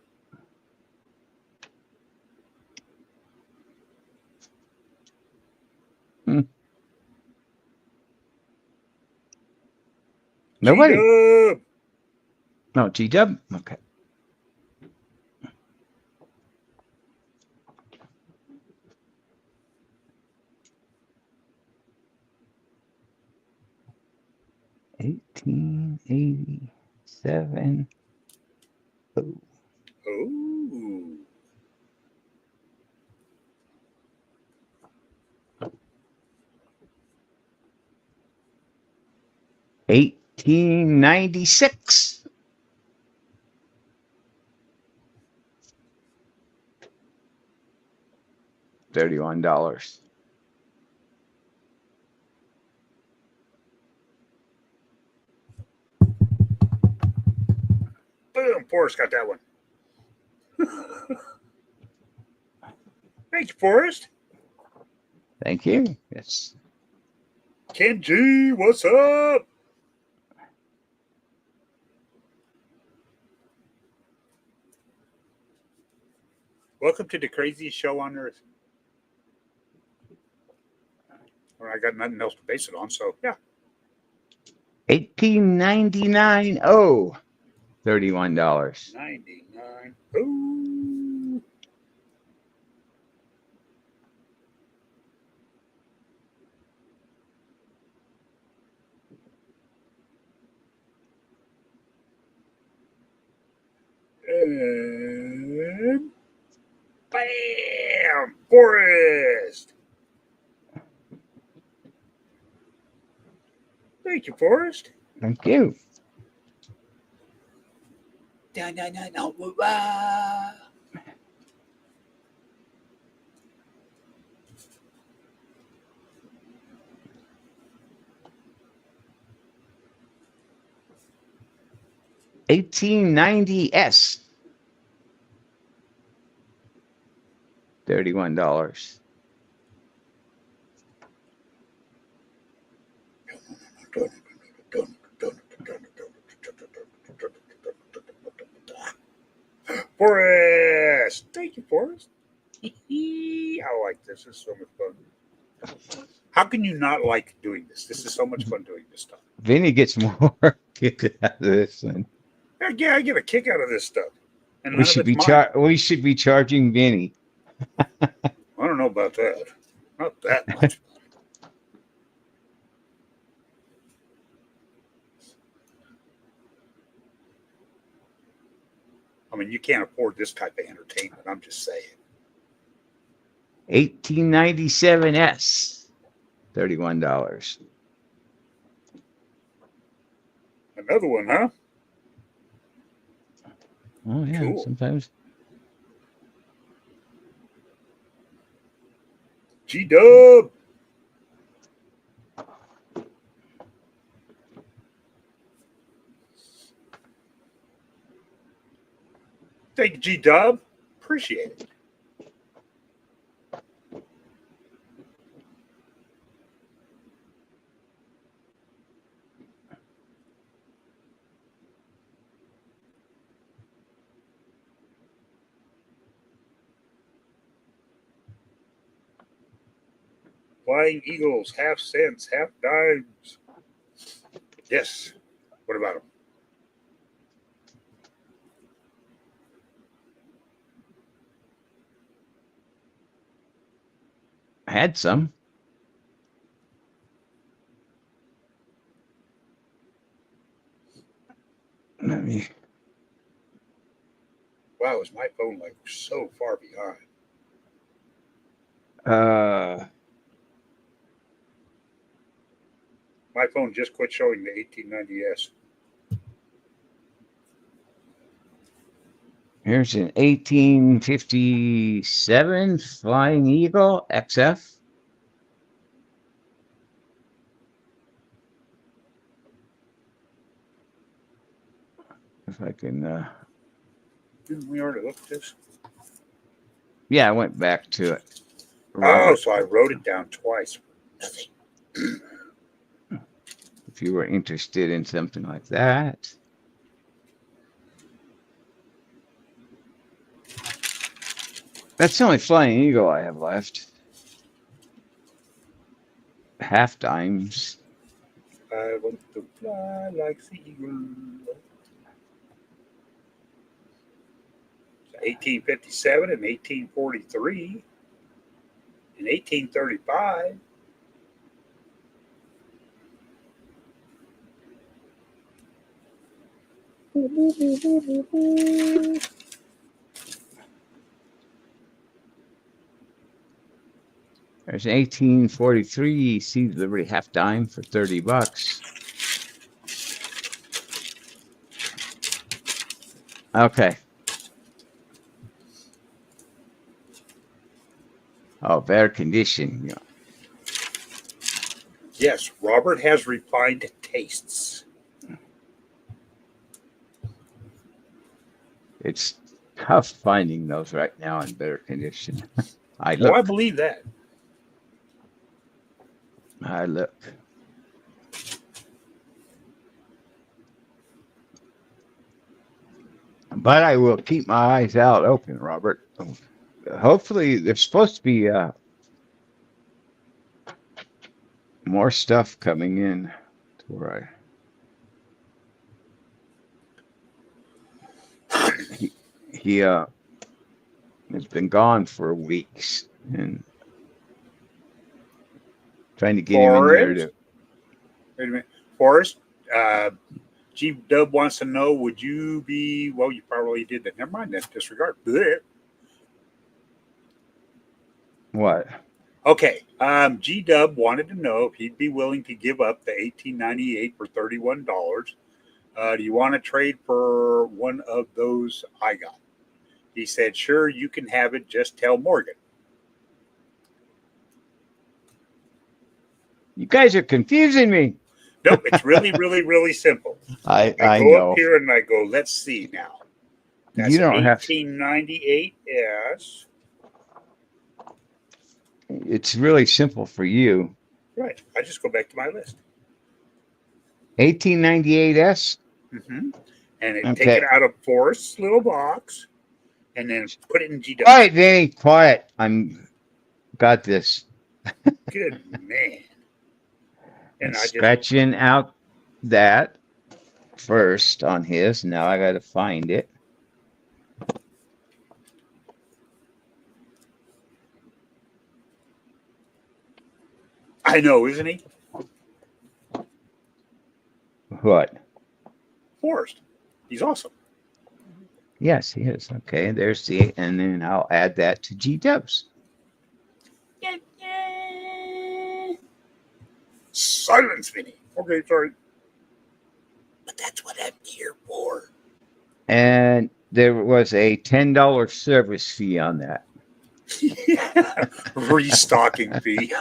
Hmm. G Nobody. Dub. No, G-Dub. Okay. $18.87. Oh. Oh. $18.96. $31. Boom. Forrest got that one. Thank you, Forrest. Thank you. Yes. Ken G, what's up? Welcome to the craziest show on earth. Well, I got nothing else to base it on, so yeah. 18.99. Oh, $31. 99. Ooh. And bam! Forrest! Thank you, Forrest. Thank you. Da, da, da, da, wah, wah. $18.90s. $31. Forrest! Thank you, Forrest. I like this. This is so much fun. How can you not like doing this? This is so much fun doing this stuff. Vinny gets more kick out of this one. Yeah, I get a kick out of this stuff. And We none of should it's be mine. we should be charging Vinny. I don't know about that. Not that much. I mean, you can't afford this type of entertainment. I'm just saying. 18.97s. $31. Another one, huh? Oh yeah, Cool. sometimes. G Dub. Thank you, G Dub. Appreciate it. Flying Eagles, half cents, half dimes. Yes. What about them? I had some. Let me. Wow, is my phone like so far behind? Uh, My phone just quit showing the 1890S. Here's an 1857 Flying Eagle XF. If I can, Didn't we already look at this? yeah, I went back to it. Oh, Robert, so I wrote it down twice. Nothing. if you were interested in something like that. That's the only Flying Eagle I have left. Half dimes. I want to fly like the eagle. 1857 and 1843 and 1835. There's an 1843 Sea Liberty half dime for $30. Okay. Oh, better condition. Yeah. Yes, Robert has refined tastes. It's tough finding those right now in better condition. I Oh, I look. believe that. I look. But I will keep my eyes out open, Robert. Hopefully, there's supposed to be more stuff coming in to where he has been gone for weeks and trying to get him in there Forrest, to. wait a minute. Forrest, G Dub wants to know, would you be, well, you probably did that. Never mind that. Disregard. Blech. What? Okay. G Dub wanted to know if he'd be willing to give up the 1898 for $31. Do you want to trade for one of those I got? He said, sure, you can have it. Just tell Morgan. You guys are confusing me. Nope, it's really, really, really simple. I I go up know. here and I go, let's see now. That's You an don't have. 1898S. It's really simple for you. Right. I just go back to my list. 1898S. Mm-hmm. And take it Okay. out of Forrest's little box and then put it in GW. Quiet, Danny. Quiet. I'm got this. Good man. And I just, Scratching out that first on his. Now I got to find it. I know, isn't he? What? Forrest. He's awesome. Yes, he is. Okay, there's the, and then I'll add that to G Dubs. Silence, Vinny. Okay, sorry. But that's what I'm here for. And there was a $10 service fee on that. Restocking fee.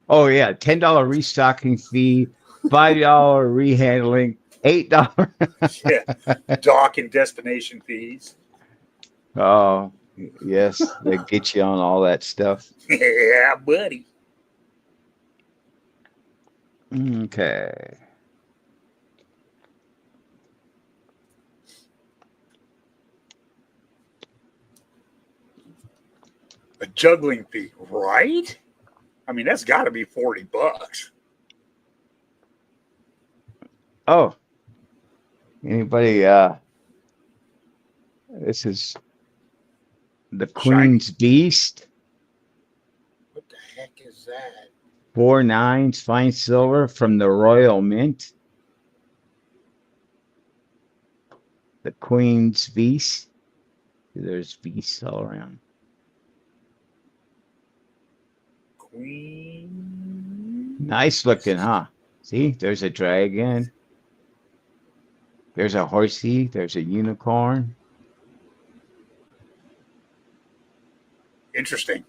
Oh yeah, $10 restocking fee, $5 rehandling, $8. Yeah. Dock and destination fees. Oh yes, they get you on all that stuff. Yeah, buddy. Okay. A juggling fee, right? I mean, that's got to be $40. Oh, anybody? This is the Shiny. Queen's Beast. What the heck is that? 4 nines, fine silver from the Royal Mint. The Queen's Beast. There's beasts all around. Queen. Nice looking, huh? See, there's a dragon. There's a horsey. There's a unicorn. Interesting.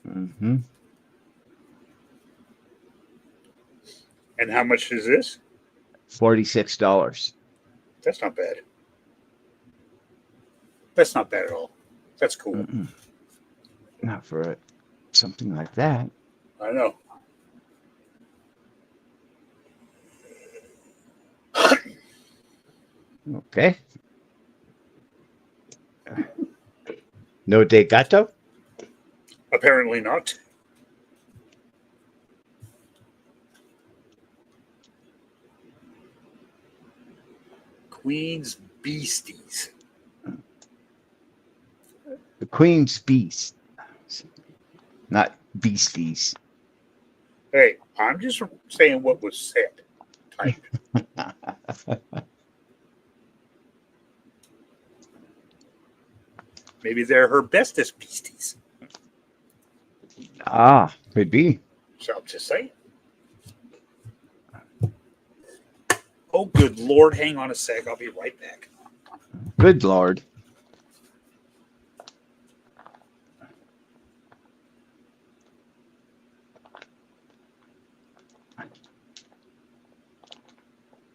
Mm-hmm. And how much is this? $46. That's not bad. That's not bad at all. That's cool. Mm-mm. Not for something like that. I know. Okay. No de gato? Apparently not. Queen's Beasties. The Queen's Beast. Not beasties. Hey, I'm just saying what was said. Typed. Maybe they're her bestest beasties. Could be. So I'm just saying. Oh, good Lord. Hang on a sec. I'll be right back. Good Lord.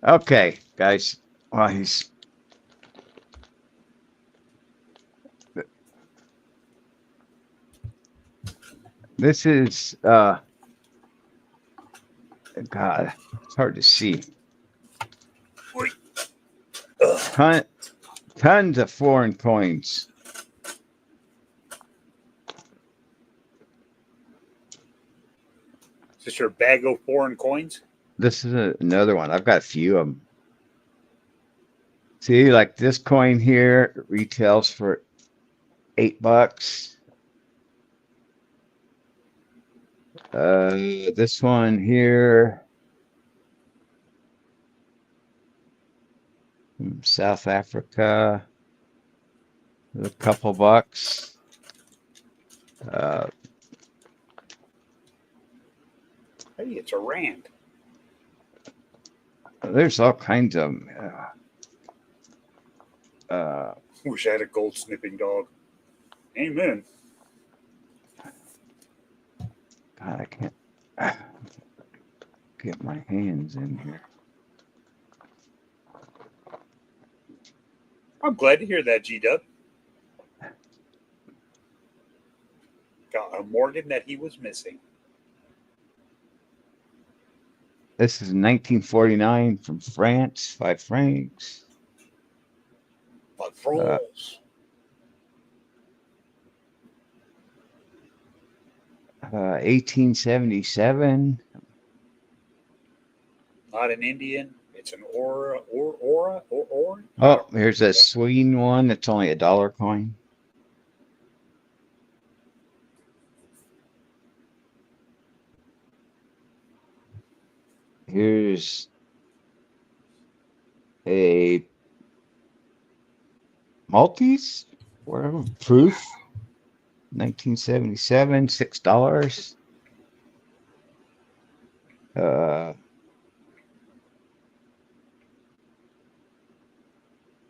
Okay, guys. Well, this is God, it's hard to see. Tons of foreign coins. Is this your bag of foreign coins? This is another one. I've got a few of them. See, like this coin here retails for $8. This one here from South Africa, a couple bucks. Hey, it's a rand. There's all kinds of them. Wish I had a gold snipping dog. Amen. God, I can't get my hands in here. I'm glad to hear that, G-Dub. Got a Morgan that he was missing. This is 1949 from France, 5 francs. But froze. 1877. Not an Indian. It's an aura. Oh, here's a Sweden one. It's only a dollar coin. Here's a Maltese, whatever, proof. 1977, $6.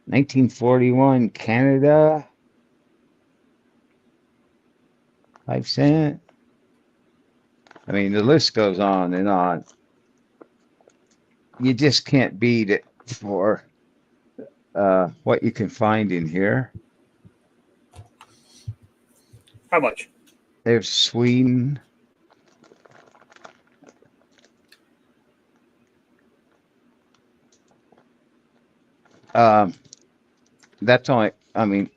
1941 Canada, 5 cent. I mean, the list goes on and on. You just can't beat it for what you can find in here. How much? There's Sweden. That's only, I mean,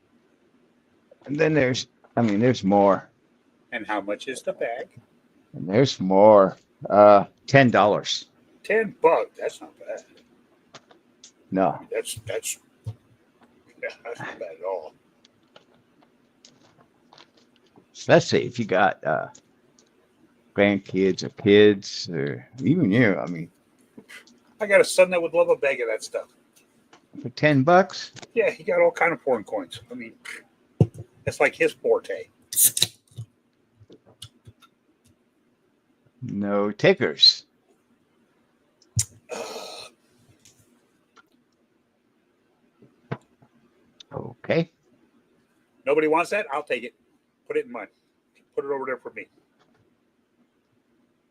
and then there's more. And how much is the bag? And there's more. $10. $10. That's not bad. No. That's not bad at all. Especially if you got grandkids or kids or even you. I mean, I got a son that would love a bag of that stuff. for $10. Yeah, he got all kind of foreign coins. I mean, that's like his forte. No takers. Okay. Nobody wants that? I'll take it. Put it in mine. Put it over there for me.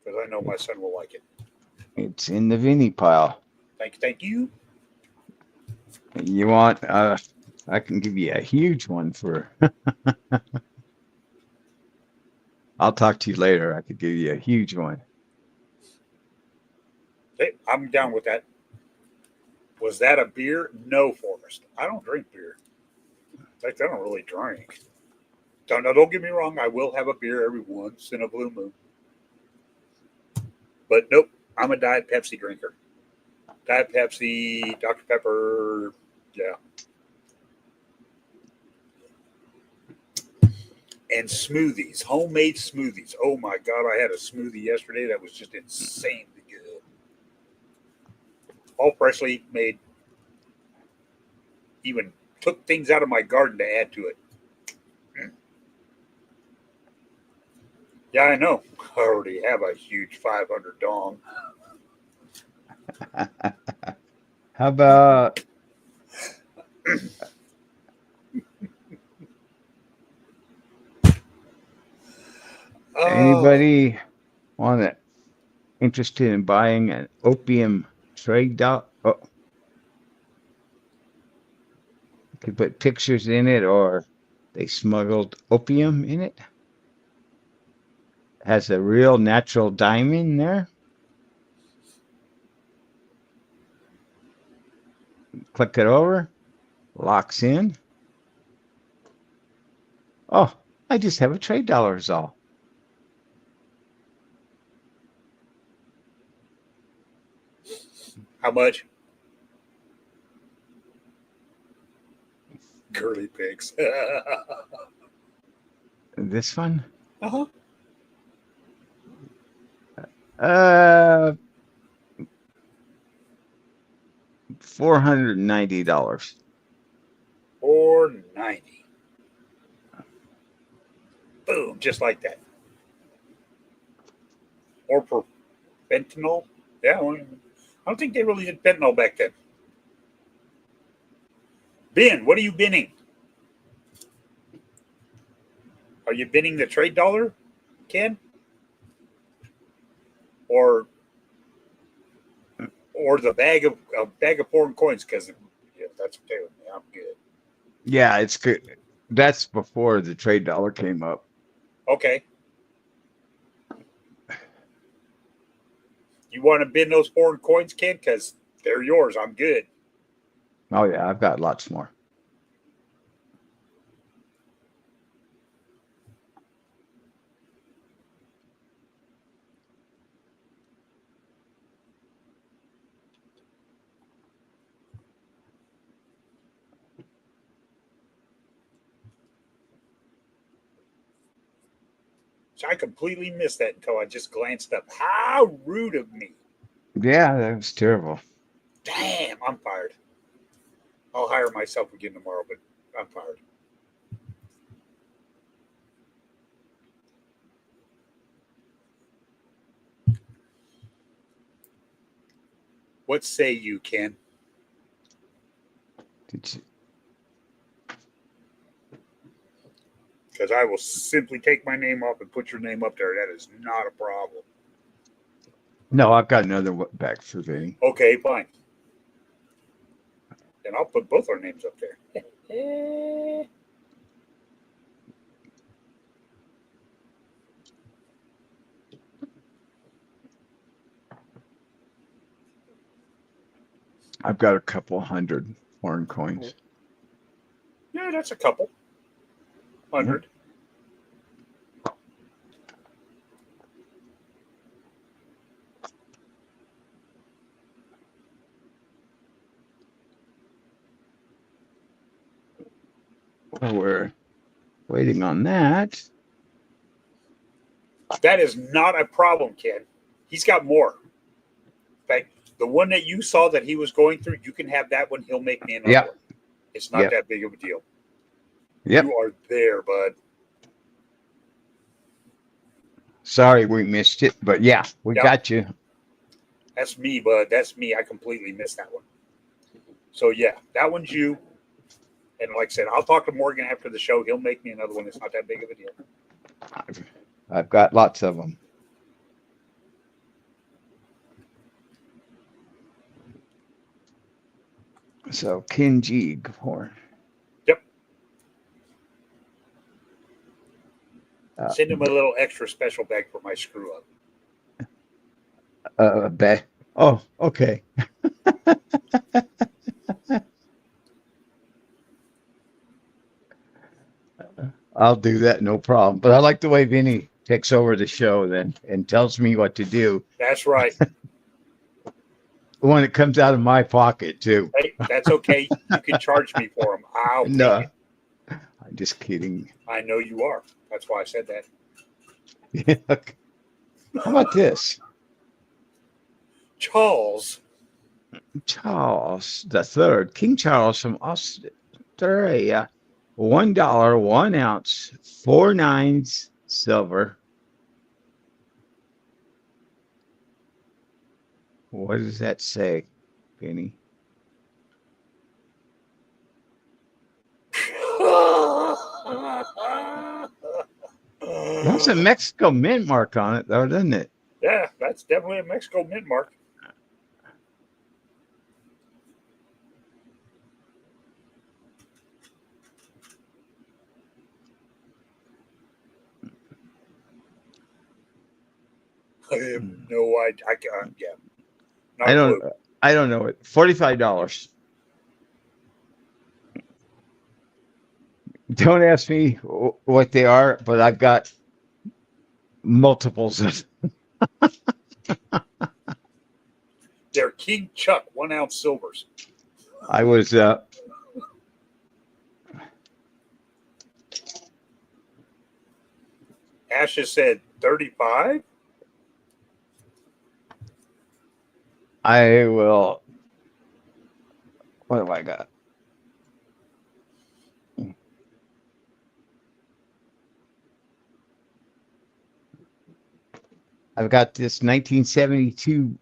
Because I know my son will like it. It's in the Vinny pile. Thank you. Thank you. You want, I can give you a huge one for, I'll talk to you later. I could give you a huge one. Hey, I'm down with that. Was that a beer? No, Forrest. I don't drink beer. In fact, I don't really drink. Don't get me wrong. I will have a beer every once in a blue moon. But nope, I'm a Diet Pepsi drinker. Diet Pepsi, Dr. Pepper, yeah. And smoothies, homemade smoothies. Oh my God, I had a smoothie yesterday that was just insanely good. All freshly made. Even took things out of my garden to add to it. Yeah, I know. I already have a huge 500 dong. How about Oh, anybody want to interested in buying an opium trade dog? Oh, you could put pictures in it, or they smuggled opium in it. Has a real natural diamond there. Click it over, locks in. Oh, I just have a trade dollar is all. how much? Girly pigs. This one? Uh-huh. Uh, $490. 490. Boom, just like that. Or for fentanyl. Yeah, well, I don't think they really did fentanyl back then. Ben, what are you binning? Are you binning the trade dollar, Ken? Or the bag of foreign coins? Because yeah, that's okay with me. I'm good. Yeah, it's good. That's before the trade dollar came up. Okay. You want to bin those foreign coins, Ken? Because they're yours. I'm good. Oh yeah, I've got lots more. So I completely missed that until I just glanced up. How rude of me. Yeah, that was terrible. Damn, I'm fired. I'll hire myself again tomorrow, but I'm fired. What say you, Ken? Did you, Because I will simply take my name off and put your name up there. That is not a problem. no, I've got another bag for Vinny. Okay, fine. Then I'll put both our names up there. I've got a couple hundred foreign coins. Yeah, that's a couple. Yep. 100. Well, we're waiting on that. That is not a problem, Ken. He's got more. In fact, the one that you saw that he was going through, you can have that one. He'll make me another Yep. one. It's not Yep. that big of a deal. Yep. You are there, bud. Sorry we missed it, but yeah, we Yep, got you. that's me, bud. That's me. I completely missed that one. So yeah, that one's you. And like I said, I'll talk to Morgan after the show. He'll make me another one. It's not that big of a deal. I've got lots of them. So Kenji Gafur. Yep. Uh, Send him a little extra special bag for my screw up. bet. Oh, okay. I'll do that, no problem. But I like the way Vinny takes over the show then and tells me what to do That's right. when it comes out of my pocket too. Hey, that's okay. You can charge me for them. I'll take No, it. I'm just kidding. I know you are. That's why I said that. How about this? Charles. Charles the Third, King Charles from Australia, $1, 1 ounce, 4 9s silver. What does that say, Penny? That's a Mexico mint mark on it, though, doesn't it? Yeah, that's definitely a Mexico mint mark. I have no idea. Yeah, not I a don't. clue. I don't know it. $45. Don't ask me what they are, but I've got multiples of. They're King Chuck 1 ounce silvers. I was. Ashes said 35. I will. What have I got? I've got this 1972.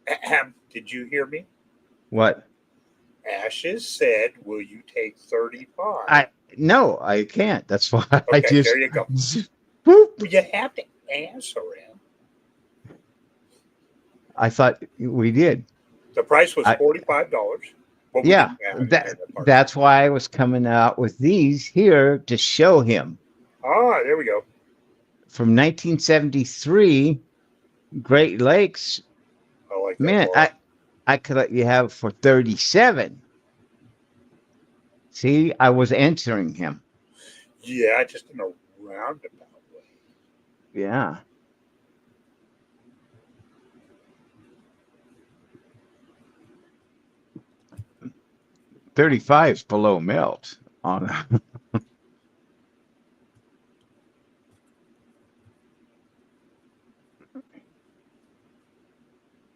Ahem. Did you hear me? What? Ashes said, "Will you take 35?" No, I can't. That's why I Okay, just. there you go. Whoop. Well, you have to answer him. I thought we did. The price was $45. Well, Yeah, that's why I was coming out with these here to show him. Ah, there we go. From 1973, Great Lakes. I like that. Man, I could let you have for 37. See, I was answering him. Yeah, just in a roundabout way. Yeah. $35's below melt on.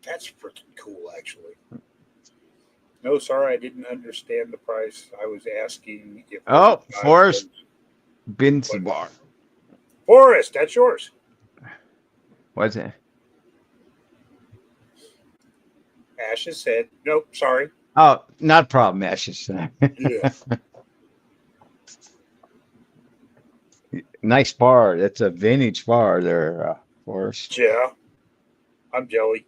That's freaking cool, actually. No, sorry, I didn't understand the price. I was asking if. Oh, Forrest Binsabar. Forrest, that's yours. What's it? Ashes said, "Nope, sorry." Oh, not a problem, Ashes. Yeah. Nice bar. That's a vintage bar there, Forrest. Yeah. I'm jelly.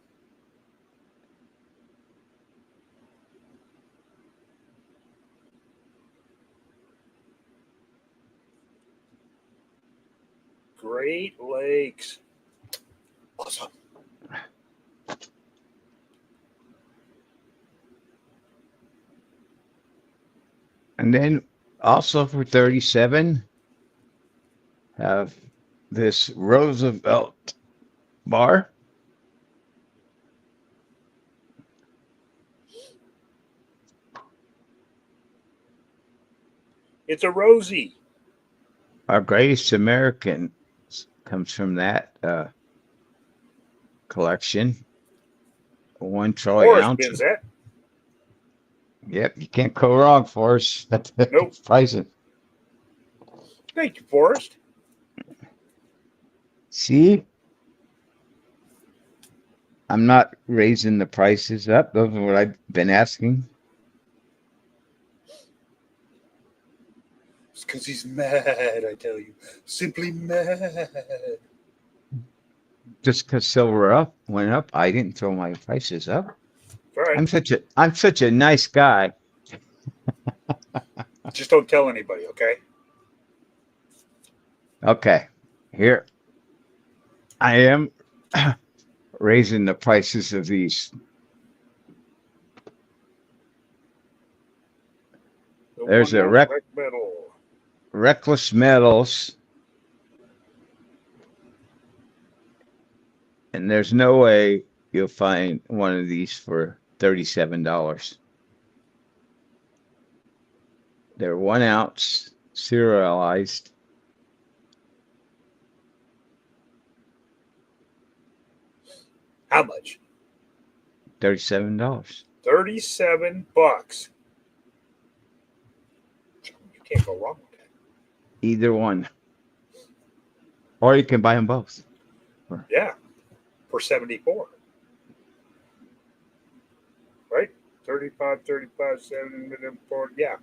Great Lakes. Awesome. And then also for 37, have this Roosevelt bar. It's a Rosie. Our Greatest American comes from that collection. 1 troy Forrest ounce. bins that. Yep, you can't go wrong, Forrest. Nope. Pricing. Thank you, Forrest. See, I'm not raising the prices up. Those are what I've been asking. It's because he's mad, I tell you. Simply mad. Just because silver up went up, I didn't throw my prices up. All right. I'm such a nice guy. Just don't tell anybody, okay? Okay, here I am raising the prices of these. The There's one a ounce wreck metal. reckless metals, and there's no way you'll find one of these for $37. They're 1 ounce serialized. How much? $37. $37. You can't go wrong with that. Either one. Or you can buy them both. Yeah. For 74. Right? 35, 7, yeah.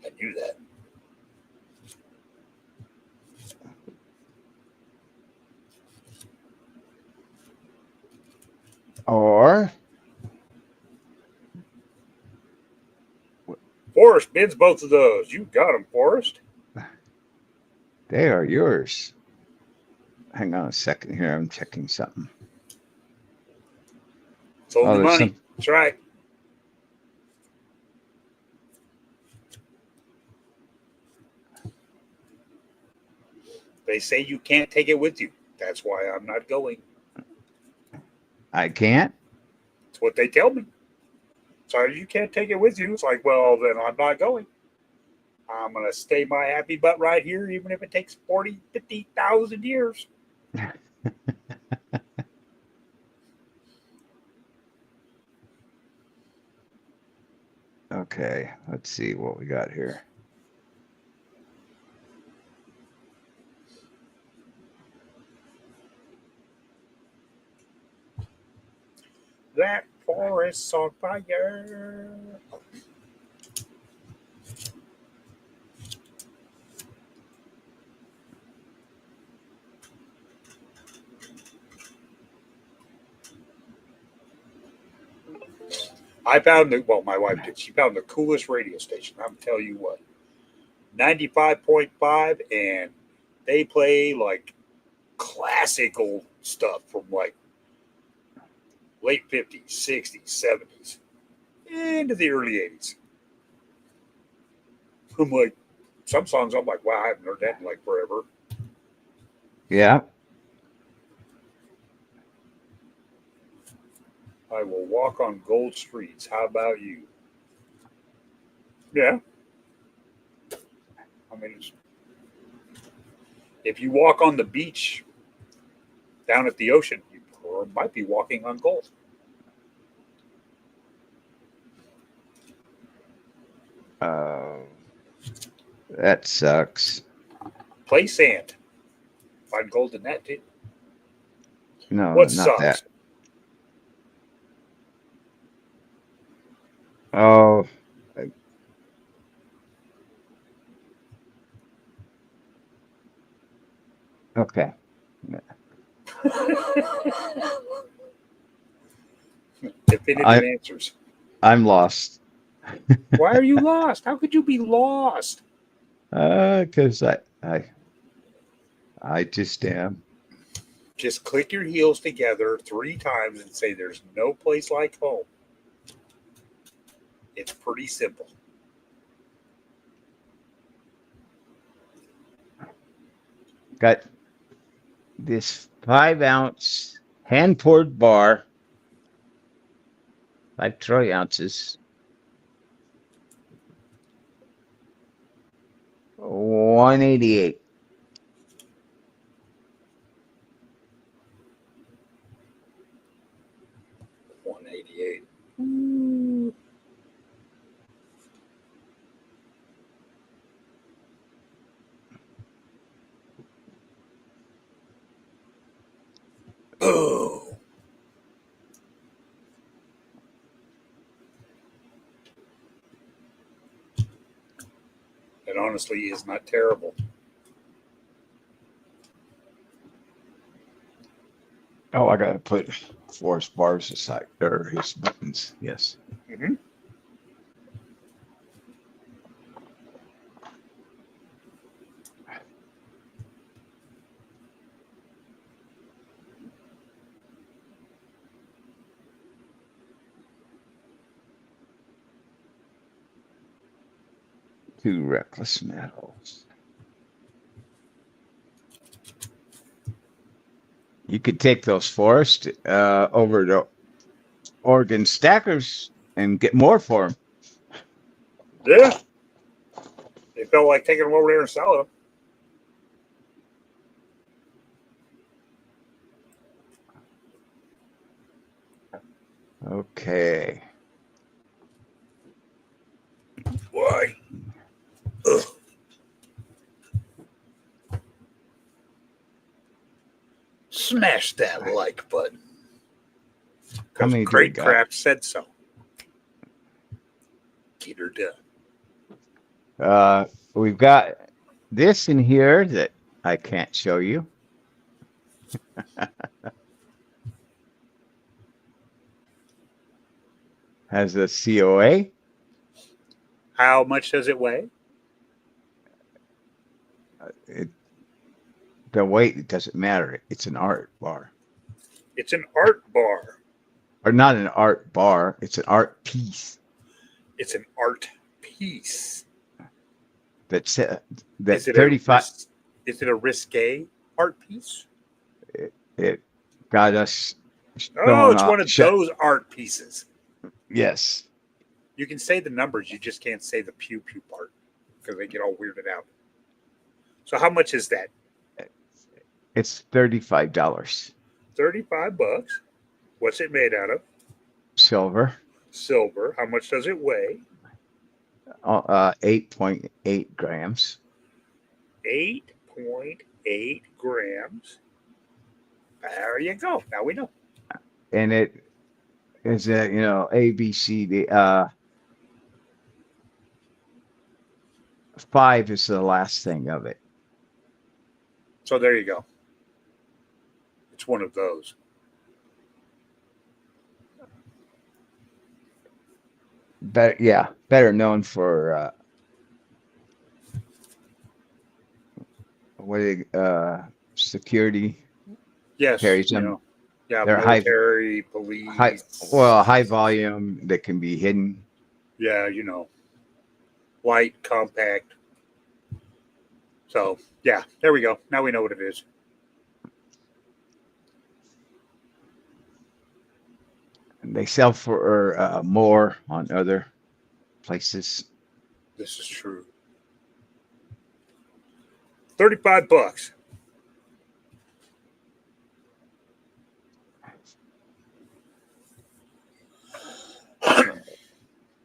I knew that. Or Forrest bids both of those. You got them, Forrest. they are yours. Hang on a second here. I'm checking something. It's only there's money. some. That's right. They say you can't take it with you. That's why I'm not going. I can't. That's what they tell me. Sorry, you can't take it with you. It's like, well, then I'm not going. I'm going to stay my happy butt right here, even if it takes 40, 50,000 years. Okay, let's see what we got here. That forest's on fire. I found my wife did. She found the coolest radio station. I'm telling you what, 95.5, and they play like classic old stuff from like late 50s, 60s, 70s, into the early 80s. I'm like, some songs I'm like, wow, I haven't heard that in like forever. Yeah. I will walk on gold streets. How about you? Yeah. I mean, if you walk on the beach down at the ocean, you might be walking on gold. That sucks. Play sand. Find gold in that too. No, What not that. sucks? Oh, okay. Definitive answers. I'm lost. Why are you lost? How could you be lost? Because I just am. Just click your heels together 3 times and say there's no place like home. It's pretty simple. Got this 5 ounce hand poured bar, 5 troy ounces, 188. $188. Oh. It honestly is not terrible. Oh, I gotta put forest bars aside, or his buttons. Yes. Mm-hmm. 2 reckless metals. You could take those forest over to Oregon Stackers and get more for them. Yeah. They felt like taking them over there and selling them. Okay. Why? Ugh. Smash that like button. How Because many do we Crate got? Craft said so. Get her done. We've got this in here that I can't show you. Has a COA. How much does it weigh? The weight, it doesn't matter. It's an art bar. It's an art bar. Or not an art bar. It's an art piece. It's an art piece. That's Is it 35. Is it a risque art piece? It got us Oh, showing it's off. one of those art pieces. Yes. You can say the numbers, you just can't say the pew pew part because they get all weirded out. So how much is that? It's $35. $35. What's it made out of? Silver. Silver. How much does it weigh? 8.8 grams. 8.8 grams. There you go. Now we know. And it is a ABCD. 5 is the last thing of it. So there you go. It's one of those. Better known for security. Yes, Carries them. yeah, They're military, police. high volume that can be hidden. Yeah, light, compact. So yeah, there we go. Now we know what it is. And they sell for more on other places. This is true. $35.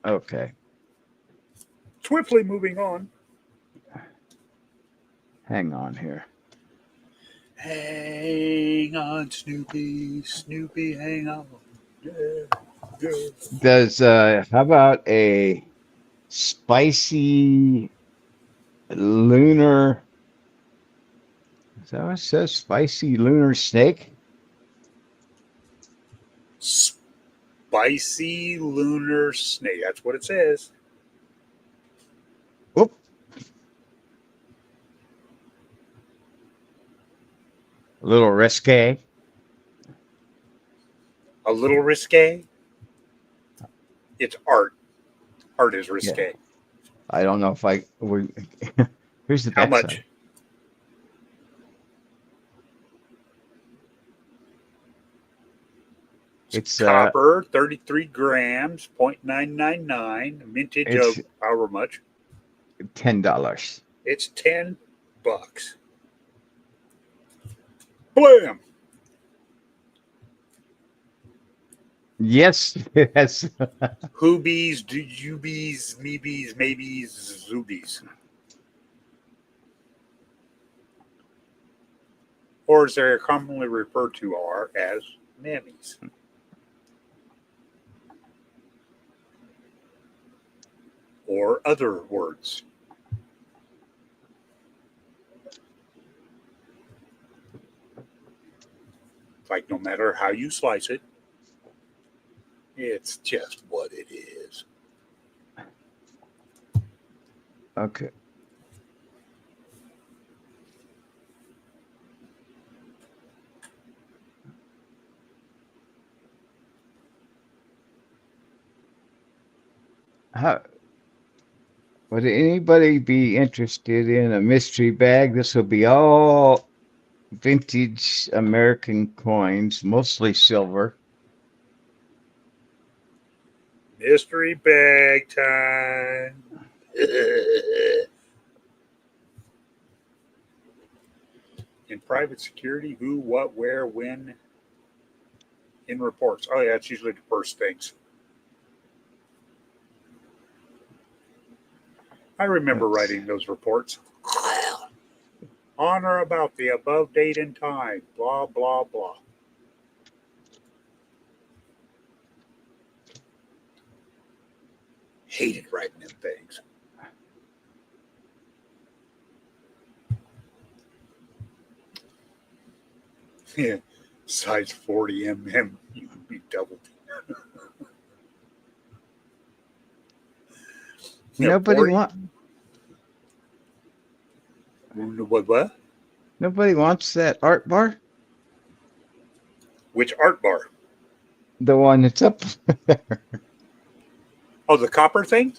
Okay. Swiftly moving on. Hang on here. Hang on, Snoopy. Snoopy, hang on. Yeah, yeah. Does how about a spicy lunar? Is that what it says? Spicy lunar snake? Spicy lunar snake. That's what it says. Whoop. A little risque. A little risque. It's art. Art is risque. Yeah. I don't know if here's the How back much? side. It's copper, 33 grams, 0.999, mintage of however much. $10. It's $10. Blam! Yes, yes. Whobies, doobies, meebies, maybes, zoobies. Or as they're commonly referred to are as mammies. Or other words. Like, no matter how you slice it, it's just what it is. Okay. How would anybody be interested in a mystery bag? This will be all vintage American coins, mostly silver. Mystery bag time. In private security, who, what, where, when, in reports. Oh, yeah, it's usually the first things. I remember Let's, writing those reports. On or about the above date and time, blah, blah, blah. Hated writing them things. Yeah, size 40 mm. You would be doubled. Yeah, nobody 40. want What? nobody wants that art bar. Which art bar? The one that's up there. Oh, the copper thing?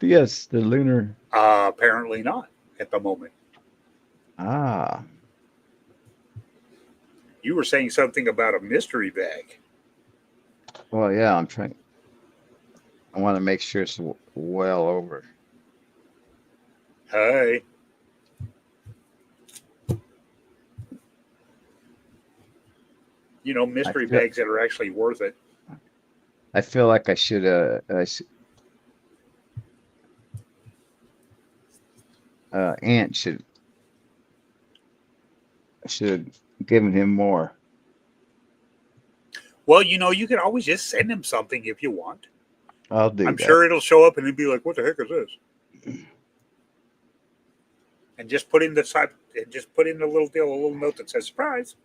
Yes, the lunar. Apparently not at the moment. Ah, You were saying something about a mystery bag. well, yeah. I want to make sure it's well over. Hey, I mystery feel bags that are actually worth it. I feel like I should Ant should have given him more. Well, you can always just send him something if you want. I'll do I'm that. sure it'll show up and he'll be like, "What the heck is this?" And just put in the side, and just put in a little note that says "surprise."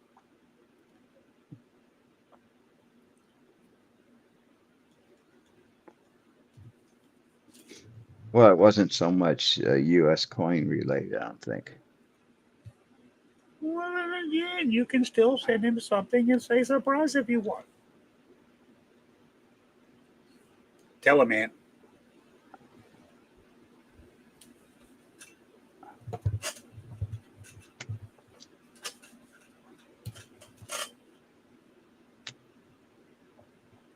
Well, it wasn't so much U.S. coin related, I don't think. Well, again, you can still send him something and say "surprise" if you want. Tell him, man.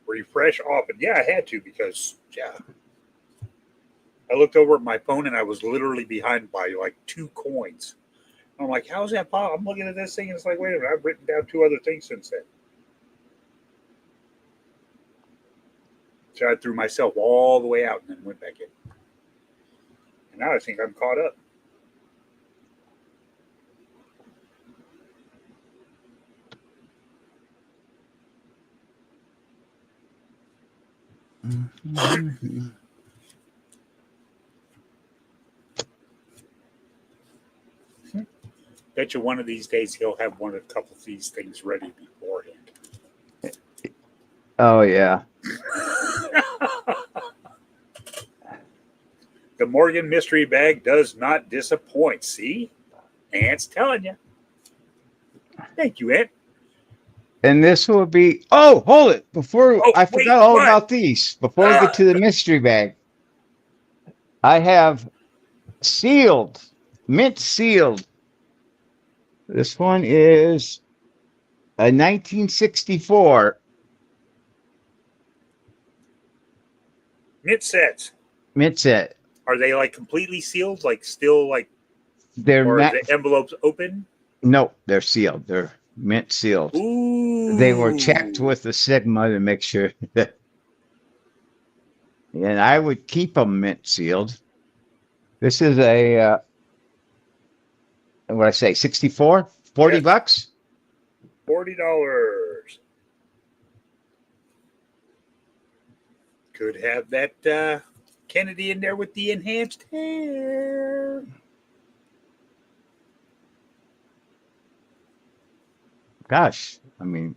Refresh often. Yeah, I had to because I looked over at my phone and I was literally behind by like 2 coins. I'm like, how is that possible? I'm looking at this thing and it's like, wait a minute, I've written down 2 other things since then. So I threw myself all the way out and then went back in. And now I think I'm caught up. Mm-hmm. Bet you one of these days he'll have a couple of these things ready beforehand. Oh yeah. The Morgan mystery bag does not disappoint. See? Ant's telling you. Thank you, Ant. And this will be. Oh, hold it! Before Oh, I wait, forgot all what? about these. Before we get to the mystery bag, I have sealed, mint sealed. This one is a 1964 Mint sets. mint set. Are they like completely sealed? Like still like, They're or are not. the envelopes open? No, they're sealed. They're mint sealed. They were checked Ooh. with the Sigma to make sure that. And I would keep them mint sealed. This is a what I say, 64, 40 Yes. bucks. $40. Could have that Kennedy in there with the enhanced hair. Gosh, I mean,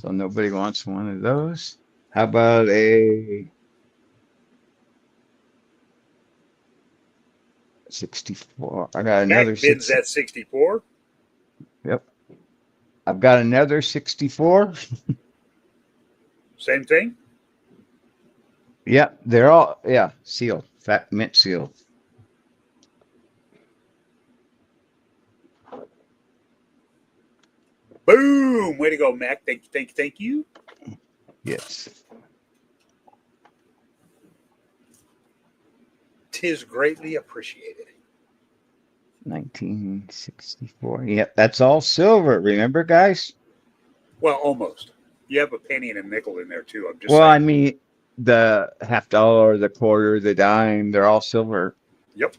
So nobody wants one of those. How about a 64? I got another Mac bids 60. that 64. Yep. I've got another 64. Same thing. Yep. They're all, yeah, sealed. Fat mint sealed. Boom! Way to go, Mac. Thank you. Yes. Tis greatly appreciated. 1964. Yep. That's all silver. Remember, guys? Well, almost. You have a penny and a nickel in there too. I'm just Well, I saying. mean, the half dollar, the quarter, the dime, they're all silver. Yep.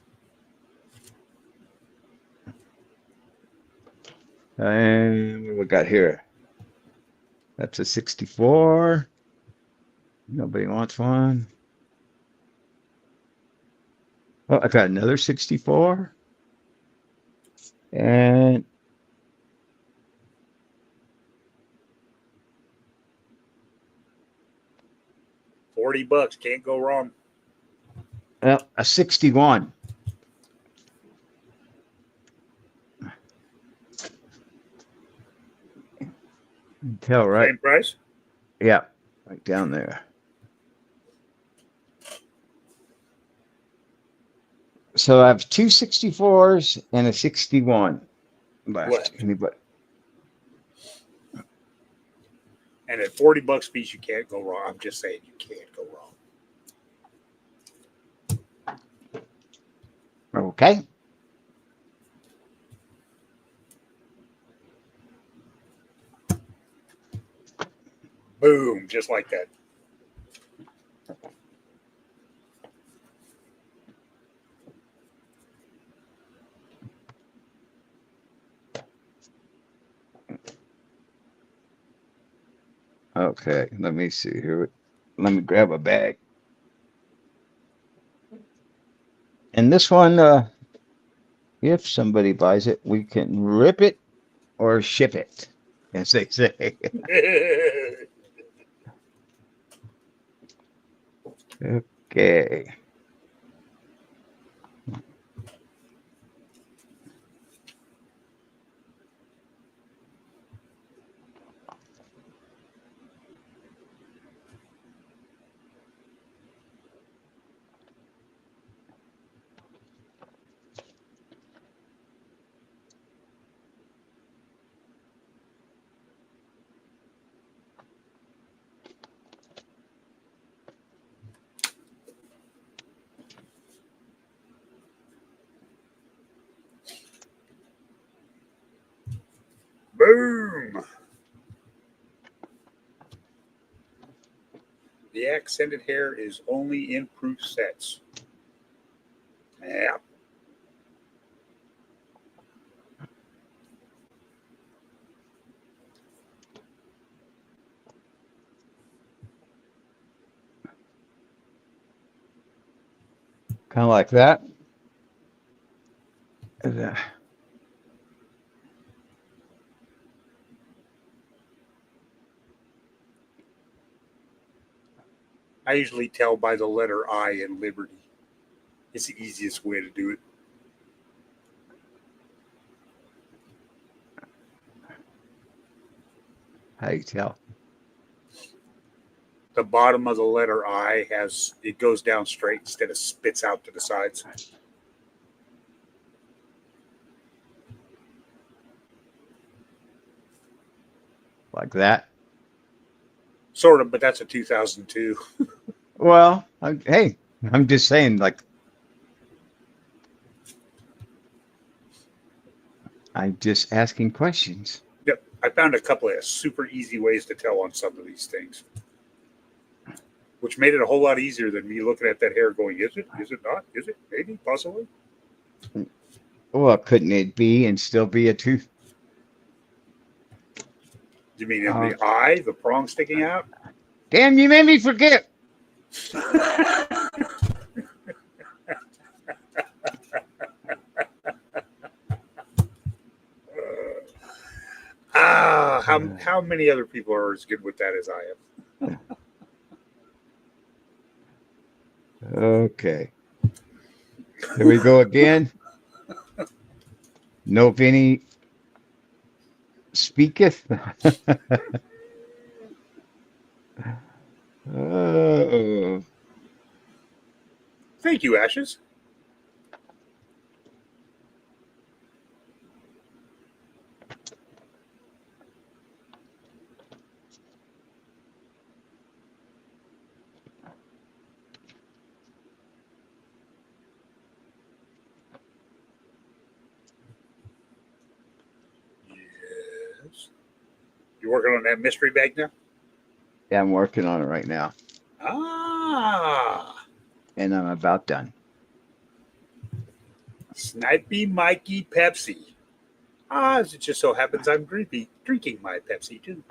And what we got here? That's a 64. Nobody wants one. Oh, I got another 64. And 40 bucks. Can't go wrong. well, a 61. Tell right. Same price. Yeah, right down there. So I have two 64s and a 61 left. Left. Anybody? And at 40 bucks piece, you can't go wrong. I'm just saying you can't go wrong. Okay. Boom, just like that. Okay, let me see here. Let me grab a bag. And this one, if somebody buys it, we can rip it or ship it, as they say. Okay. Boom. The accented hair is only in proof sets. Yeah. Kind of like that. I usually tell by the letter I in Liberty. It's the easiest way to do it. How you tell? The bottom of the letter I it goes down straight instead of spits out to the sides. Like that. Sort of, but that's a 2002. Well, hey, I'm just saying, like, I'm just asking questions. Yep. I found a couple of super easy ways to tell on some of these things, which made it a whole lot easier than me looking at that hair going, is it? Is it not? Is it? Maybe? Possibly? Well, couldn't it be and still be a tooth? You mean in the eye, the prong sticking out? Damn, you made me forget. How How many other people are as good with that as I am? Okay. Here we go again. No Vinny speaketh. Oh. Thank you, Ashes. Yes. You working on that mystery bag now? Yeah, I'm working on it right now. Ah. And I'm about done. Snipey Mikey Pepsi. Ah, as it just so happens I'm drinking my Pepsi too.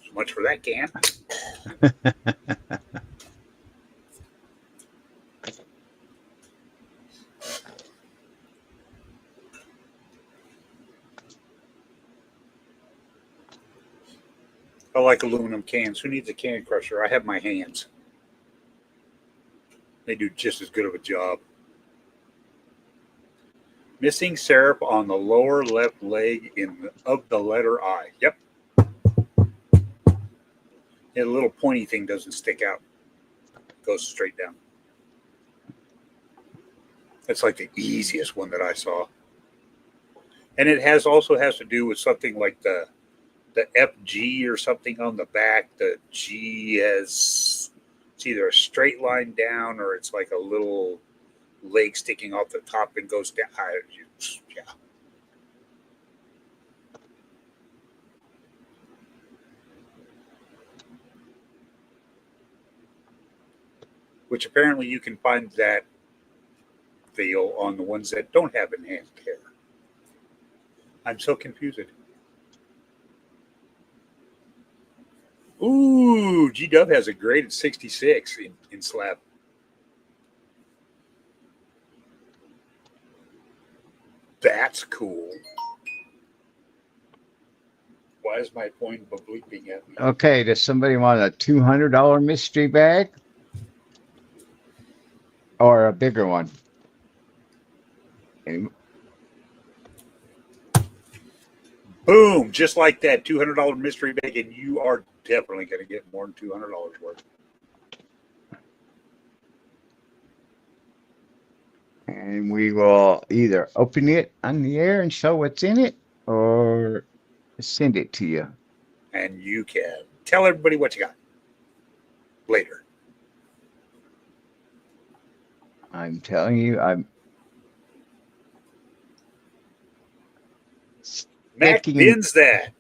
So much for that can. I like aluminum cans. Who needs a can crusher? I have my hands. They do just as good of a job. Missing syrup on the lower left leg of the letter I. Yep. And the little pointy thing doesn't stick out. It goes straight down. That's like the easiest one that I saw. And it also has to do with something like the FG or something on the back. The G has, it's either a straight line down or it's like a little leg sticking off the top and goes down. Yeah. Which apparently you can find that feel on the ones that don't have enhanced hair. I'm so confused. Ooh, G-Dub has a grade at 66 in slab. That's cool. Why is my phone bleeping at me? Okay, does somebody want a $200 mystery bag? Or a bigger one? Boom! Just like that, $200 mystery bag, and you are definitely going to get more than $200 worth. And we will either open it on the air and show what's in it, or send it to you. And you can tell everybody what you got later. I'm telling you, Mac sticking. bins that.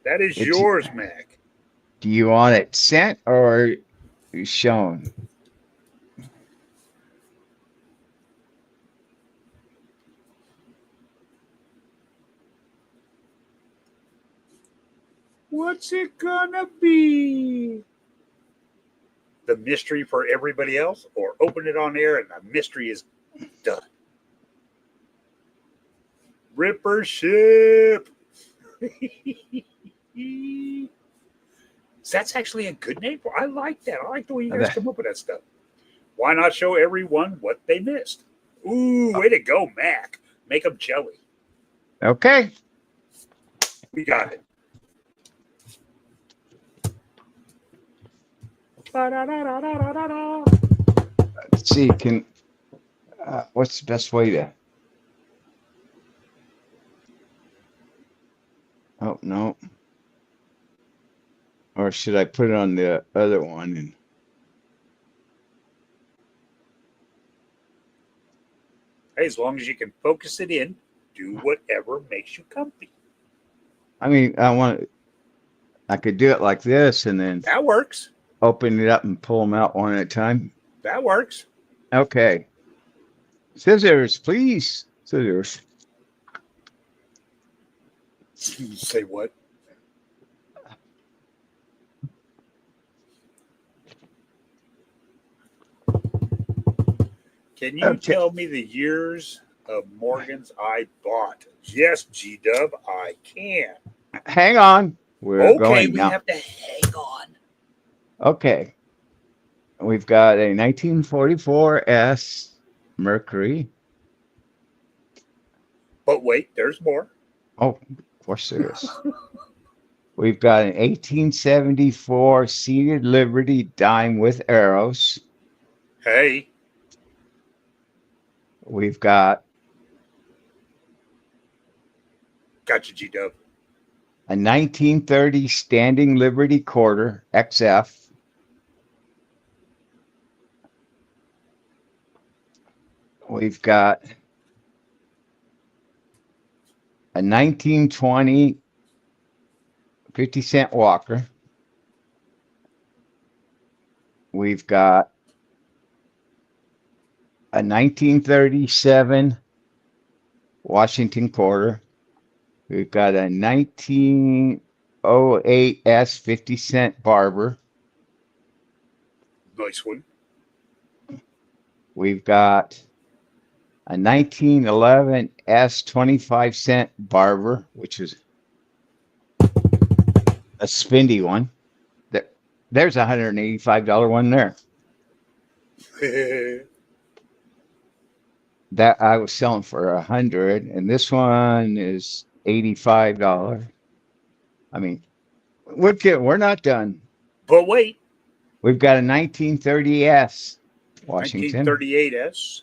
That is yours, Mac. Do you want it sent or shown? What's it gonna be? The mystery for everybody else, or open it on air and the mystery is done. Ripper ship. That's actually a good name for. I like that. I like the way you guys come up with that stuff. Why not show everyone what they missed? Ooh, way to go, Mac. Make them jelly. Okay. We got it. Let's see. What's the best way to? Oh no. Or should I put it on the other one? And hey, as long as you can focus it in, do whatever makes you comfy. I mean, I could do it like this, and then that works. Open it up and pull them out one at a time. That works. Okay. Scissors, please. Scissors. Say what? Can you Okay, tell me the years of Morgans I bought? Yes, G Dub, I can. hang on. We're Okay, going we now. have to hang on. Okay, we've got a 1944 S Mercury. But wait, there's more. Oh, of course there is. We've got an 1874 seated Liberty dime with arrows. Hey, We've got got you, G Dub. a 1930 Standing Liberty quarter XF. We've got a 1920 50-cent Walker. We've got a 1937 Washington quarter. We've got a 1908 S 50-cent Barber. Nice one. We've got a 1911 S 25-cent Barber, which is a spendy one. There's a $185 one there. That I was selling for $100, and this one is $85. I mean, we're not done. But wait, We've got a 1930S Washington. 1938S.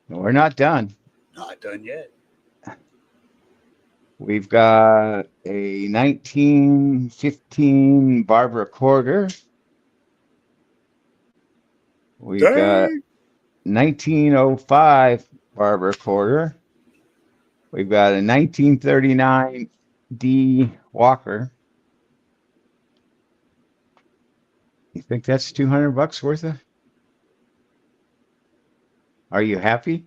We're not done. Not done yet. We've got a 1915 Barbara quarter. We've got Dang. 1905 Barbara quarter. We've got a 1939 D Walker. You think that's $200 worth of? Are you happy?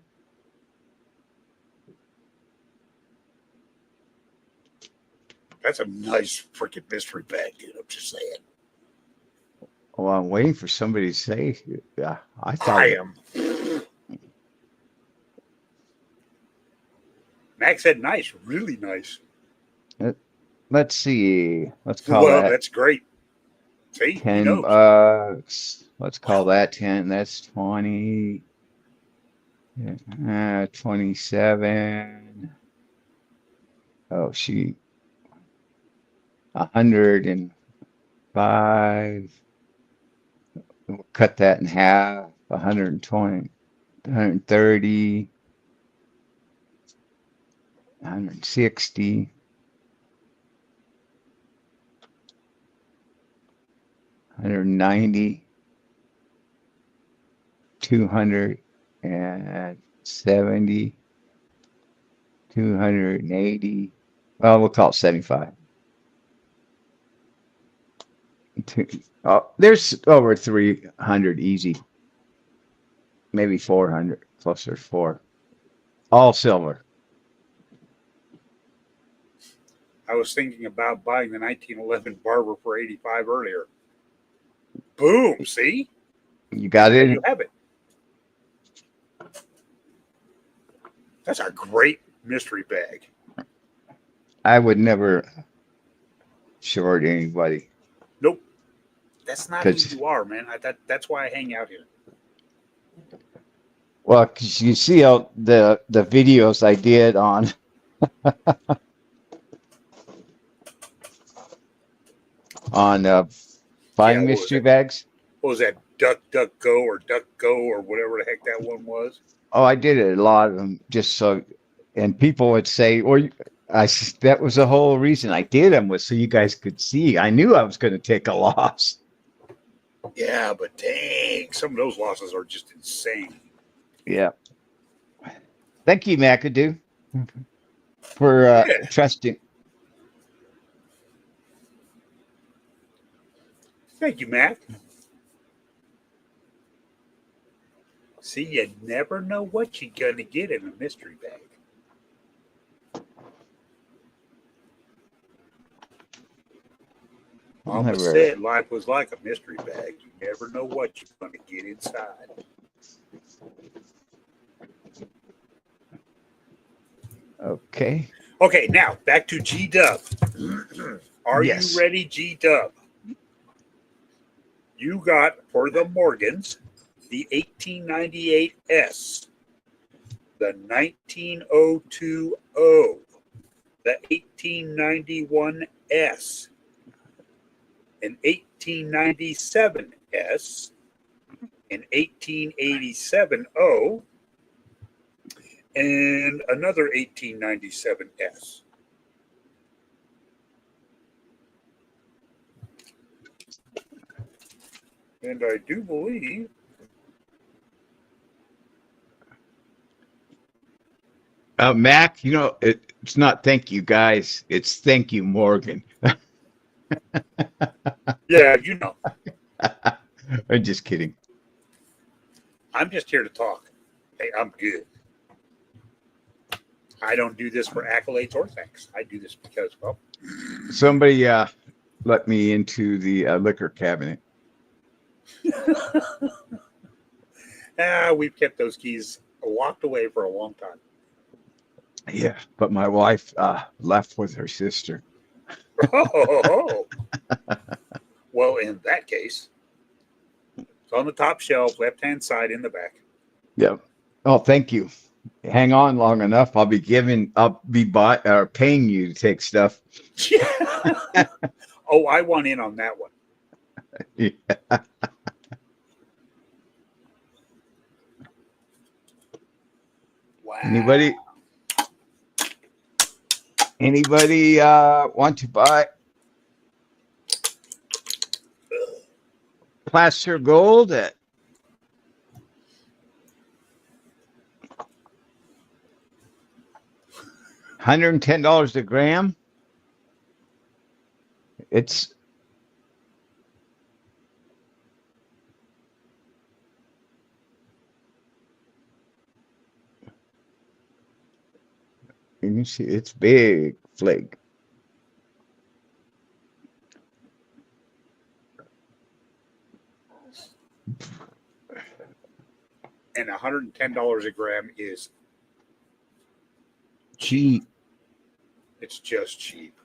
That's a nice freaking mystery bag, dude. I'm just saying. Well, I'm waiting for somebody to say, yeah, I thought I it. am. Max said nice, really nice. Let's see. Let's call Well, that that's great. See, he knows. $10. Let's call Wow. that 10. That's 20. 27. Oh, she 105. We'll cut that in half. 120, 130, 160, 190, 270, 280. Well, we'll call it 75. Oh, there's over 300 easy. Maybe 400, closer to 4. All silver. I was thinking about buying the 1911 Barber for 85 earlier. Boom. See? You got There you it? have it. That's a great mystery bag. I would never short anybody. Nope. That's not who Because, you are, man. That's why I hang out here. well, 'cause you see all the videos I did on on Yeah, buying what was mystery that? bags. What was that? Duck, Duck, Go or Duck Go or whatever the heck that one was. Oh, I did a lot of them just so, and people would say, that was the whole reason I did them was so you guys could see. I knew I was going to take a loss. Yeah, but dang, some of those losses are just insane. Yeah. Thank you, McAdoo, for Yeah. trusting. Thank you, Matt. See, you never know what you're going to get in a mystery bag. Mama Never. said life was like a mystery bag. You never know what you're going to get inside. Okay. Okay, now back to G Dub. Are you Yes. ready, G Dub? You got for the Morgans the 1898S, the 19020, the 1891S, an 1897S, an 1887O, and another 1897S. And I do believe Mac, it's not thank you guys. It's thank you, Morgan. yeah, I'm just kidding. I'm just here to talk. Hey, I'm good. I don't do this for accolades or thanks. I do this because, well, Somebody let me into the liquor cabinet. we've kept those keys locked away for a long time. Yeah, but my wife left with her sister. Oh. Well, in that case, it's on the top shelf, left-hand side in the back. Yep. Oh, thank you. Hang on long enough. I'll be paying you to take stuff. Yeah. Oh, I want in on that one. Yeah. Wow. Anybody want to buy placer gold at $110 a gram? It's you can see it's big flake. And $110 a gram is Cheap. It's just cheap.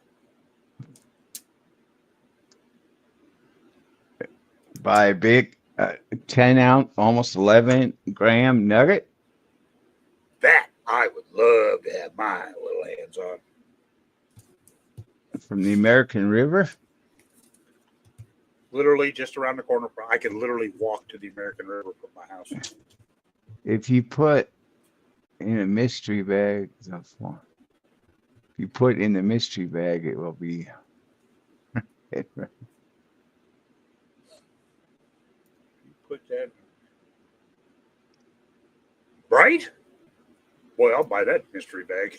Buy a big 10-ounce, almost 11-gram nugget. That I would love to have my little hands on. From the American River. Literally just around the corner. I could literally walk to the American River from my house. If you put in a mystery bag, if you put in the mystery bag, it will be. Put that. Right? Boy, I'll buy that mystery bag.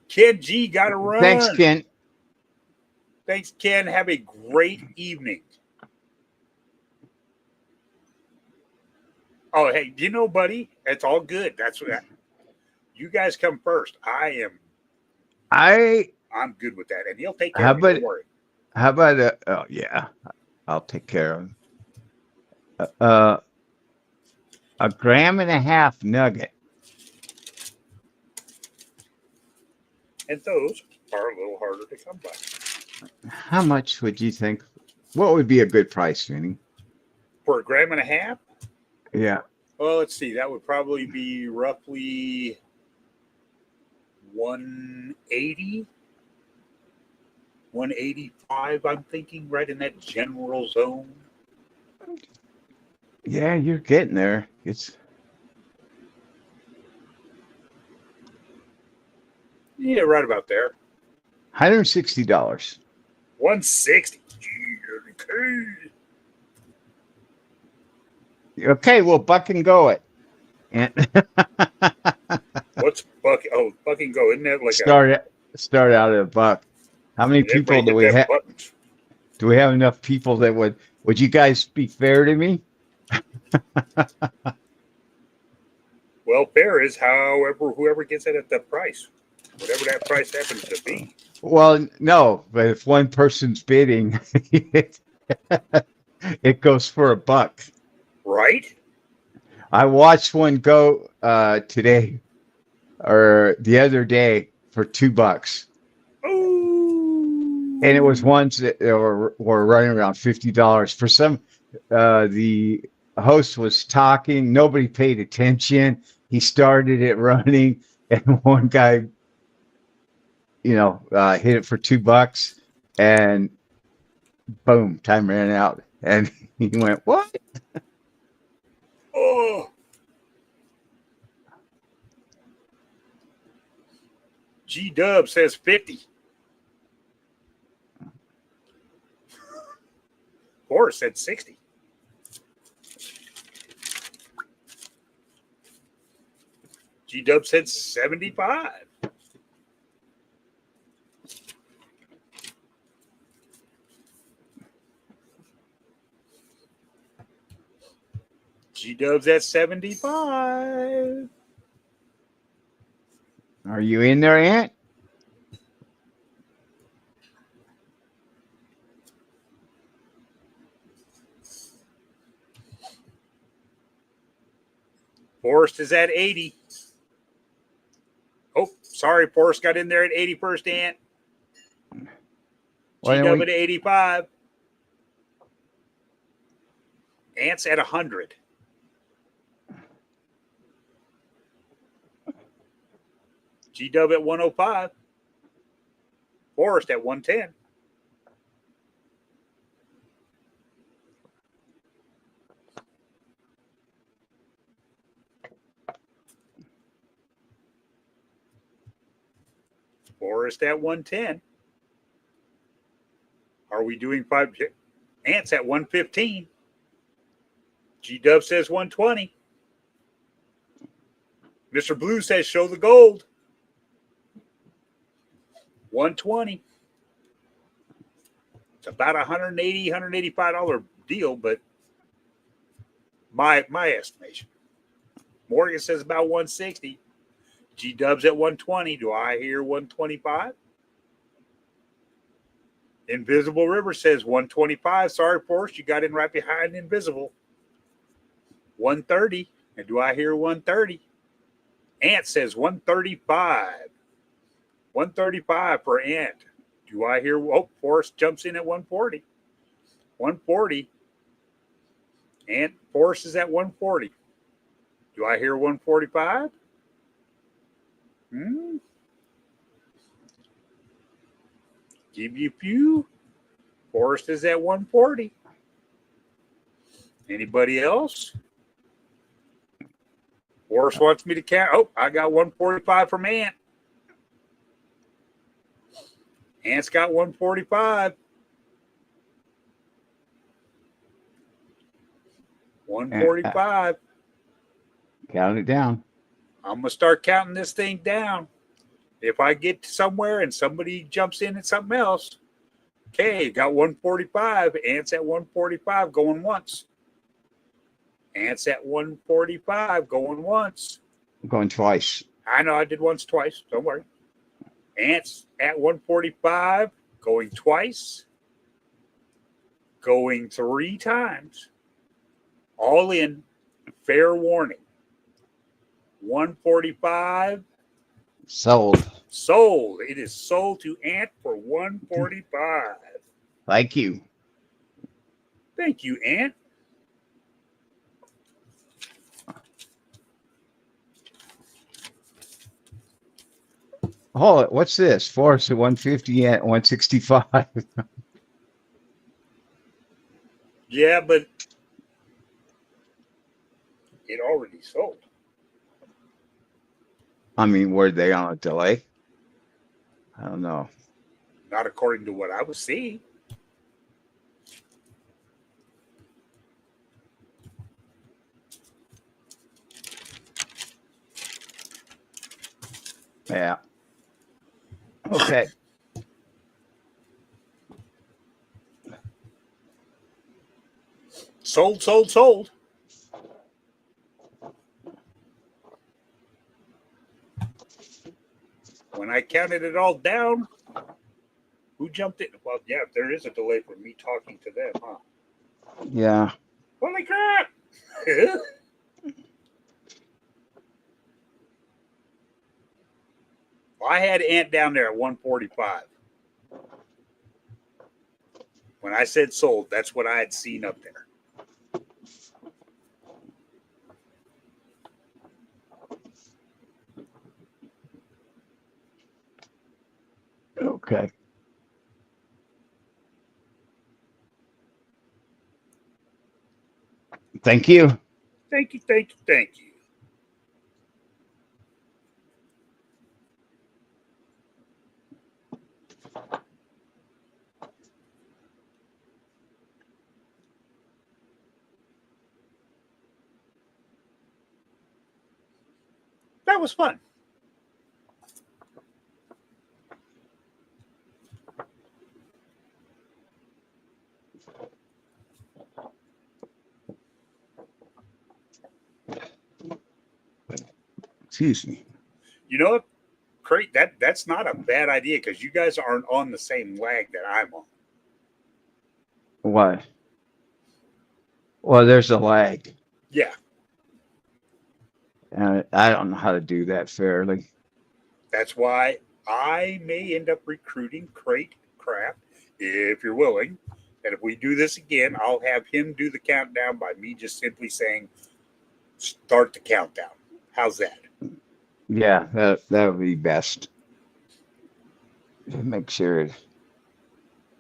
Ken G got to run. Thanks, Ken. Thanks, Ken. Have a great evening. Oh, hey, buddy? It's all good. That's what you guys come first. I'm good with that, and he'll take care of me. Don't worry. How about oh yeah, I'll take care of him. A gram and a half nugget. And those are a little harder to come by. How much would you think? What would be a good price, Vinny? For a gram and a half? Yeah. Well, let's see. That would probably be roughly 180, 185, I'm thinking, right in that general zone. Yeah, you're getting there. Yeah, right about there. $160. 160. Okay, well, buck and go it. And What's buck? Oh, buck and go. Isn't that like start out at a buck? How many people do we have? Do we have enough people that would you guys be fair to me? Well, fair is whoever gets it at that price, whatever that price happens to be. Well, no, but if one person's bidding, it goes for a buck. Right? I watched one go today or the other day for $2. And it was Ooh. ones that were running around $50. For some, the host was talking, nobody paid attention. He started it running, and one guy, hit it for $2, and boom, time ran out. And he went, "What?" Oh. G Dub says 50. Forrest said 60. G Dub said 75. G Dub's at 75. Are you in there, Aunt? Forrest is at 80. Oh, sorry, Forrest got in there at 81st, Ant. Why G don't Dub we? at 85. Ant's at 100. G Dub at 105. Forrest at 110. Forrest at 110. Are we doing 5? Ant's at 115. G Dub says 120. Mr. Blue says show the gold. 120. It's about $180, $185 deal, but my estimation. Morgan says about 160. G Dub's at 120. Do I hear 125? Invisible River says 125. Sorry, Forrest, you got in right behind Invisible. 130. And do I hear 130? Ant says 135. 135 for Ant. Do I hear? Oh, Forrest jumps in at 140. 140. Ant Forrest is at 140. Do I hear 145? Give you a few. Forrest is at 140. Anybody else? Forrest wants me to count. Oh, I got 145 from Ant. Ant's got 145. 145. Count it down. I'm going to start counting this thing down. If I get somewhere and somebody jumps in at something else, okay, got 145. Ant's at 145 going once. Ant's at 145 going once. I'm going twice. I know I did once, twice. Don't worry. Ant's at 145 going twice. Going 3 times. All in. Fair warning. 145. Sold. Sold. It is sold to Ant for 145. Thank you. Thank you, Ant. Oh, what's this? Forrest at 150 at 165. Yeah, but it already sold. I mean, were they on a delay? I don't know. Not according to what I was seeing. Yeah. Okay. Sold, sold, sold. When I counted it all down, who jumped in? Well, yeah, there is a delay for me talking to them, huh? Yeah. Holy crap! I had Ant down there at 145. When I said sold, that's what I had seen up there. Okay. Thank you. Thank you, thank you, thank you. That was fun. Excuse me. You know what? Great. That's not a bad idea because you guys aren't on the same lag that I'm on. Why? Well, there's a lag. Yeah. And I don't know how to do that fairly. That's why I may end up recruiting Crate Craft if you're willing. And if we do this again, I'll have him do the countdown by me just simply saying, start the countdown. How's that? Yeah, that would be best. Make sure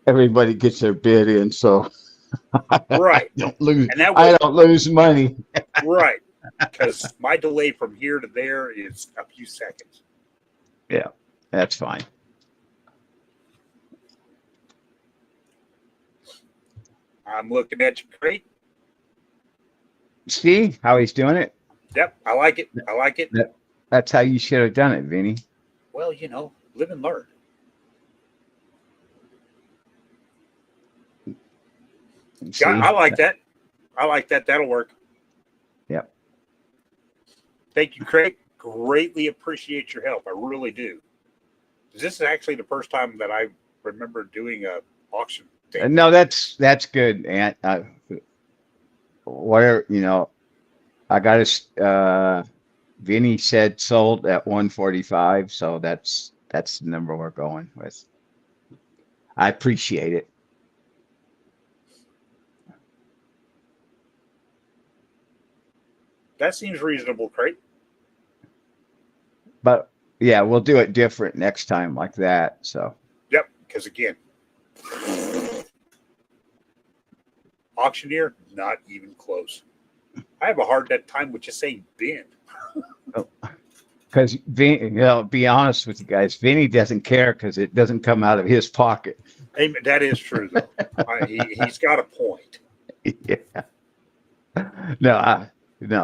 everybody gets their bid in, so Right. I don't lose. And that way, I don't lose money. right. Because my delay from here to there is a few seconds. Yeah, that's fine. I'm looking at you, Crate. See how he's doing it? Yep, I like it. I like it. That's how you should have done it, Vinny. Well, you know, live and learn. See? Yeah, I like that. I like that. That'll work. Yep. Thank you, Craig. Greatly appreciate your help. I really do. This is actually the first time that I remember doing a auction thing. No, that's good, Aunt. Whatever, you know, I got to. Vinny said sold at 145, so that's the number we're going with. I appreciate it. That seems reasonable, Craig. But yeah, we'll do it different next time like that. So. Yep, because again, auctioneer, not even close. I have a hard time with just saying bin. Because you know, be honest with you guys, Vinny doesn't care because it doesn't come out of his pocket. Hey, that is true, though. He's got a point. Yeah. No,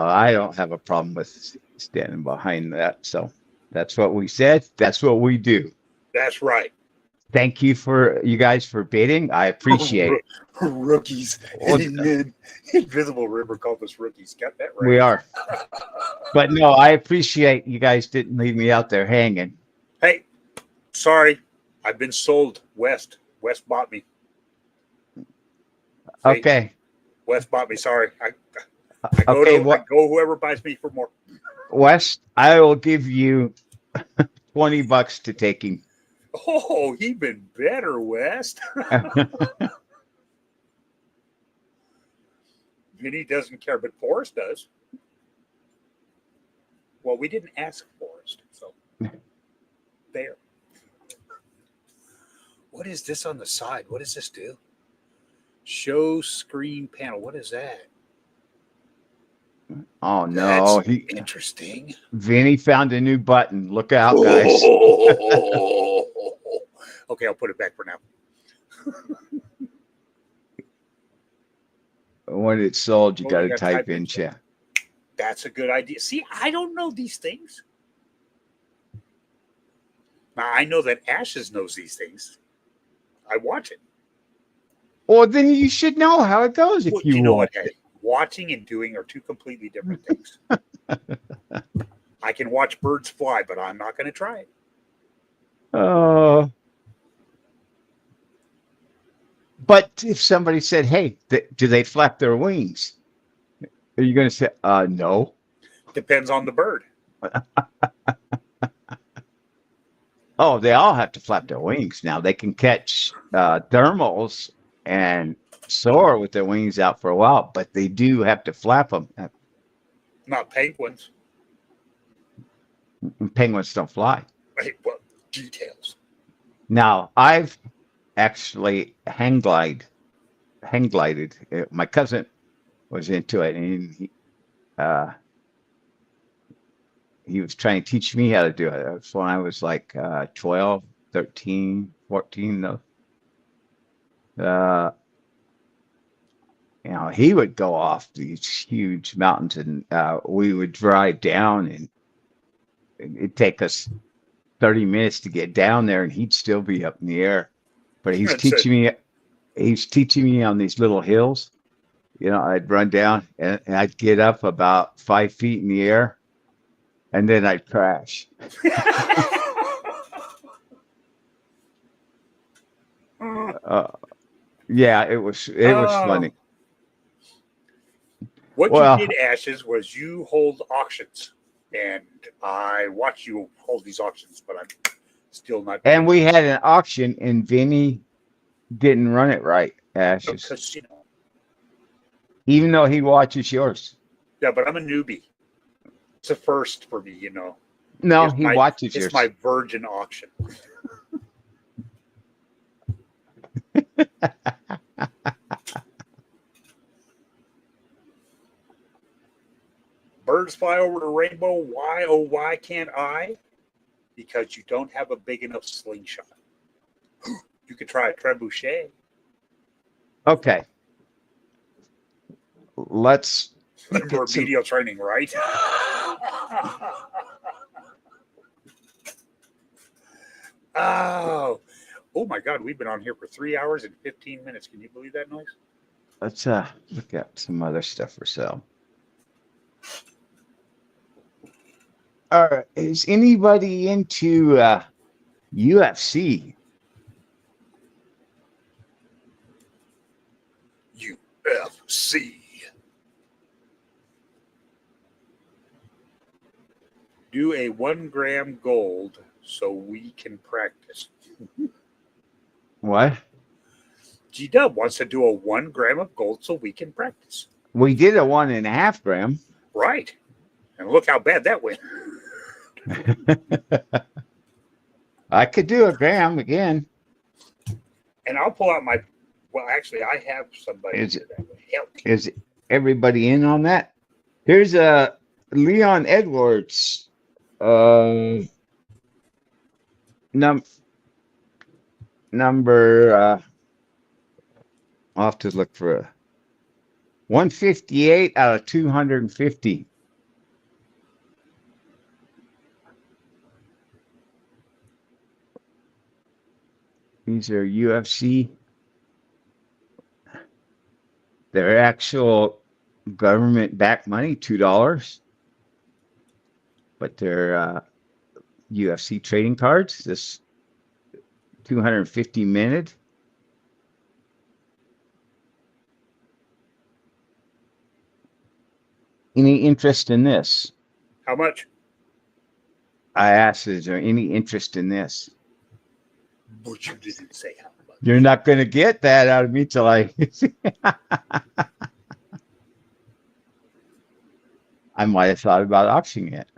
I don't have a problem with standing behind that. So that's what we said. That's what we do. That's right. Thank you for you guys for bidding. I appreciate it. Rookies. Invisible River called us rookies. Got that right. We are. But no, I appreciate you guys didn't leave me out there hanging. Hey, sorry. I've been sold. West bought me. Okay. West bought me. Sorry. I go whoever buys me for more. West, I will give you $20 to take him. Oh, even better, West. Vinny doesn't care, but Forrest does. Well, we didn't ask Forrest, so there. What is this on the side? What does this do? Show screen panel. What is that? Oh no, that's interesting. Vinny found a new button. Look out, guys. Okay, I'll put it back for now. When it's sold, you got to type in chat. That's a good idea. See, I don't know these things. Now, I know that Ashes knows these things. I watch it. Well, then you should know how it goes if you know want. What, hey, watching and doing are two completely different things. I can watch birds fly, but I'm not going to try it. But if somebody said, hey, do they flap their wings? Are you going to say, no? Depends on the bird. Oh, they all have to flap their wings now. They can catch thermals and soar with their wings out for a while, but they do have to flap them. Not penguins. Penguins don't fly. Right, well, details. Now, I've actually hang glided. My cousin was into it, and uh, he was trying to teach me how to do it. That was when I was like 12, 13, 14, though. Uh, he would go off these huge mountains, and we would drive down, and it'd take us 30 minutes to get down there, and he'd still be up in the air. But That's it. He's teaching me on these little hills. I'd run down and I'd get up about 5 feet in the air, and then I'd crash. Uh, yeah, it was funny. What you Well, did, Ashes, was you hold auctions, and I watch you hold these auctions, but I'm still not. and we had an auction, and Vinny didn't run it right, Ashes. Casino. Even though he watches yours. Yeah, but I'm a newbie. It's a first for me, No, he watches yours. It's my virgin auction. Birds fly over the rainbow. Why, oh, why can't I? Because you don't have a big enough slingshot. You could try a trebuchet. Okay. Let's Remedial training, right? Oh my God! We've been on here for 3 hours and 15 minutes. Can you believe that noise? Let's look at some other stuff for sale. All right. Is anybody into UFC? UFC. Do a 1 gram gold so we can practice. What? G-Dub wants to do a 1 gram of gold so we can practice. We did a 1.5 gram. Right. And look how bad that went. I could do a gram again. And I'll pull out my. Well, actually, I have somebody. Is everybody in on that? Here's a Leon Edwards. Number. I'll have to look for a 158 out of 250. These are UFC. They're actual government-backed money, $2. But they're UFC trading cards. This 250 minute. Any interest in this? How much? I asked, is there any interest in this? But you didn't say how much. You're not going to get that out of me till I. I might have thought about auctioning it.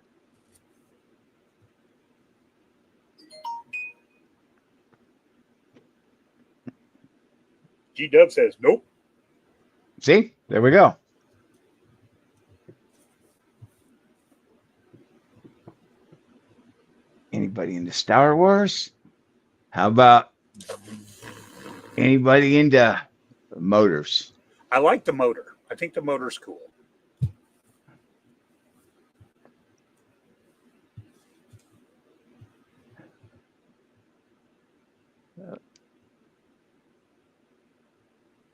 G-Dub says nope. See, there we go. Anybody into Star Wars? How about anybody into motors? I like the motor. I think the motor's cool.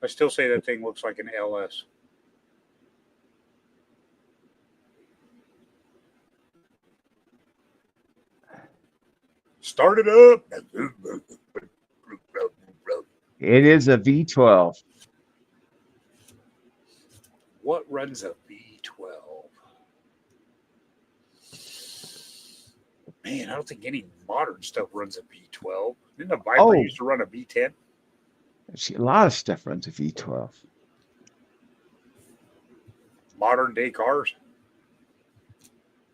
I still say that thing looks like an LS. Start it up. It is a V12. What runs a V12? Man, I don't think any modern stuff runs a V12. Didn't the Viper Oh, used to run a V10? see, a lot of stuff runs a V12. Modern day cars.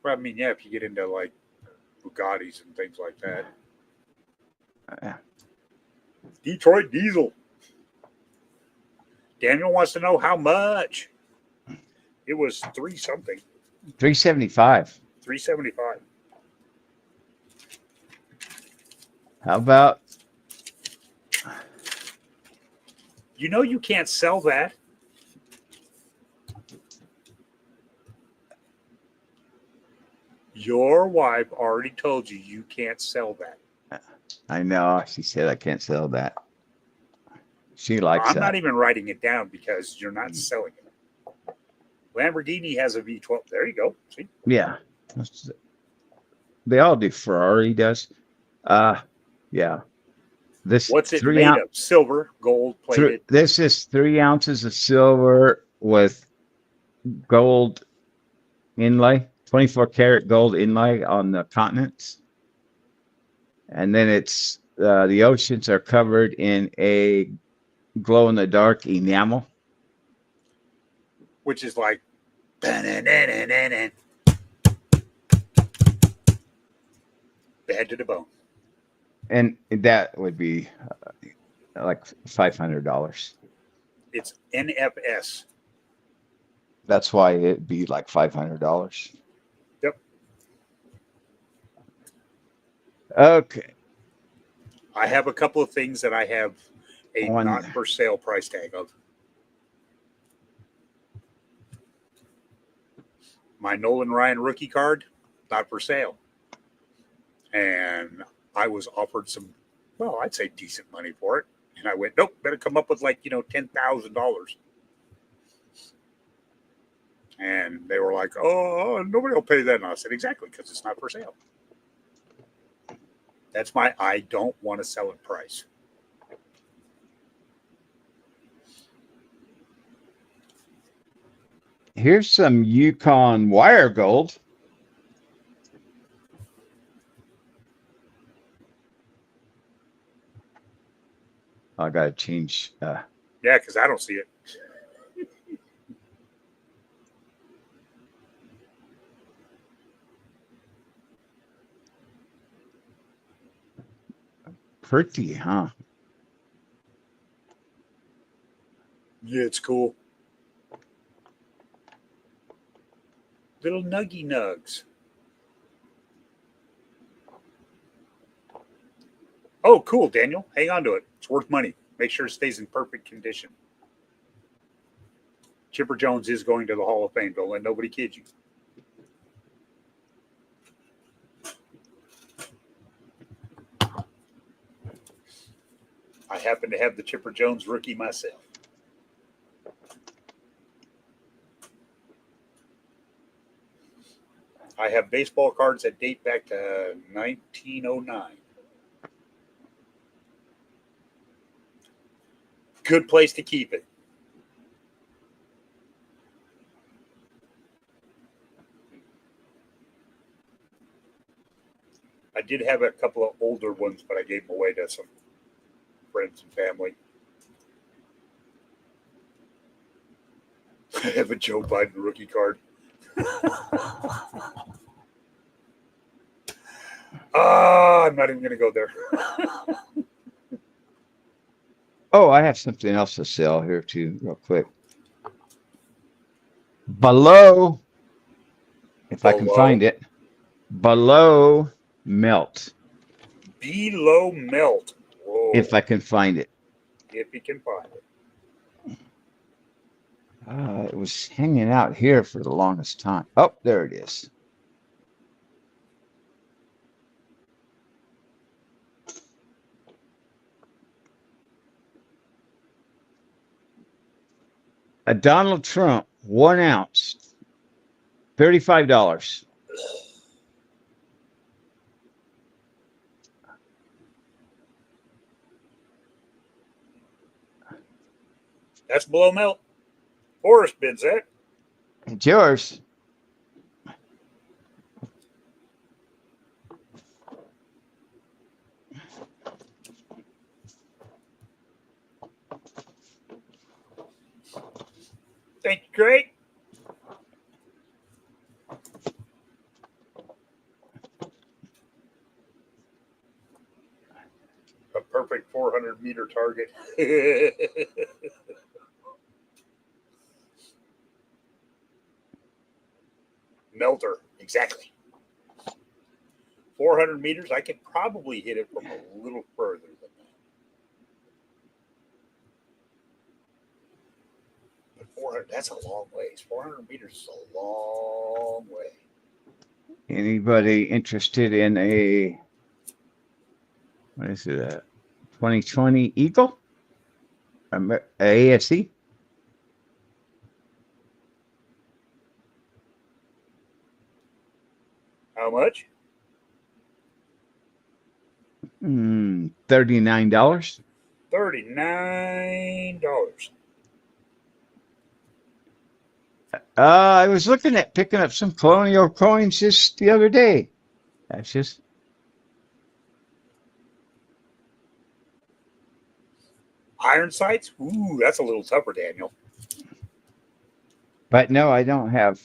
Well, I mean, yeah, if you get into like Bugattis and things like that. Yeah. Detroit diesel. Daniel wants to know how much. It was three something. 375. 375. How about You know you can't sell that. Your wife already told you you can't sell that. I know she said I can't sell that. She likes I'm that. not even writing it down because you're not selling it. Lamborghini has a V12. There you go. See? Yeah. They all do. Ferrari does. Yeah. This What's it 3 made ounce of? Silver, gold plated. this is 3 ounces of silver with gold inlay, 24 karat gold inlay on the continents. And then it's the oceans are covered in a glow in the dark enamel. Which is like bad to the bone. And that would be like $500. It's NFS. That's why it'd be like $500. Yep. Okay. I have a couple of things that I have a not for sale price tag of. My Nolan Ryan rookie card, not for sale. And I was offered some, well, I'd say decent money for it. And I went, nope, better come up with like, $10,000. And they were like, oh, nobody will pay that. And I said, exactly, because it's not for sale. That's my I don't want to sell it price. Here's some Yukon wire gold. I got to change. Yeah, because I don't see it. Pretty, huh? Yeah, it's cool. Little nuggy nugs. Oh, cool, Daniel. Hang on to it. It's worth money. Make sure it stays in perfect condition. Chipper Jones is going to the Hall of Fame. Don't let nobody kid you. I happen to have the Chipper Jones rookie myself. I have baseball cards that date back to 1909. Good place to keep it. I did have a couple of older ones, but I gave them away to some friends and family. I have a Joe Biden rookie card. I'm not even going to go there. Oh, I have something else to sell here too, real quick. Below, if I can find it, below melt. Below melt. Whoa. If I can find it. If you can find it. It was hanging out here for the longest time. Oh, there it is. A Donald Trump, 1 ounce, $35. That's below melt. Forrest bids that. It's yours. Thank you, Craig. A perfect 400-meter target. Melter, exactly. 400 meters, I could probably hit it from a little further than that. But 400, that's a long ways. 400 meters is a long way. Anybody interested in what is it, a 2020 Eagle? ASC? How much? $39. $39. I was looking at picking up some colonial coins just the other day. That's just Iron sights? Ooh, that's a little tougher, Daniel. but no, I don't have.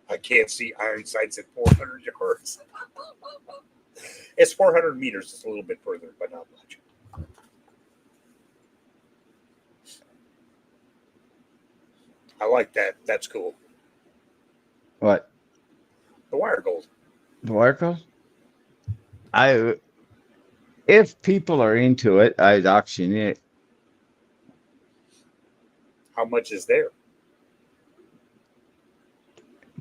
I can't see iron sights at 400 yards. It's 400 meters. It's a little bit further, but not much. I like that. That's cool. What? The wire gold. The Larco? If people are into it, I'd auction it. How much is there?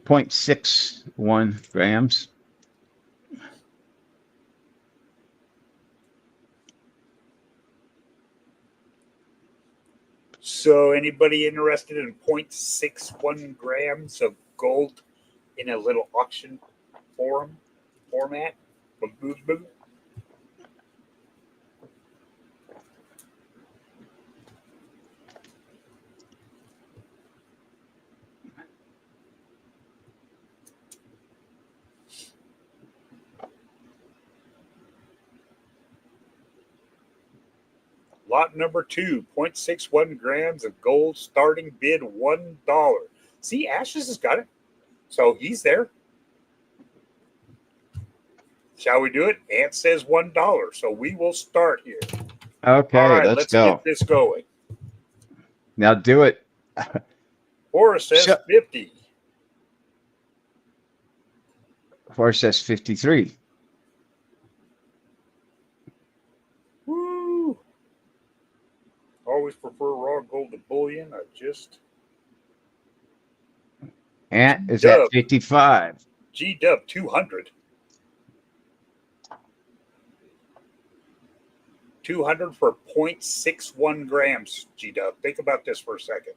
0.61 grams. So anybody interested in 0.61 grams of gold in a little auction format? Boom, boom, boom. Lot number 2, 0.61 grams of gold, starting bid $1. See, Ashes has got it. So he's there. Shall we do it? Ant says $1. So we will start here. Okay, All right, let's let's go. get this going. Now do it. Horace says 50. Horse says 53. Woo! Always prefer raw gold to bullion. I just. Ant is at 55. G-Dub 200. 200 for 0.61 grams, G-Dub. Think about this for a second.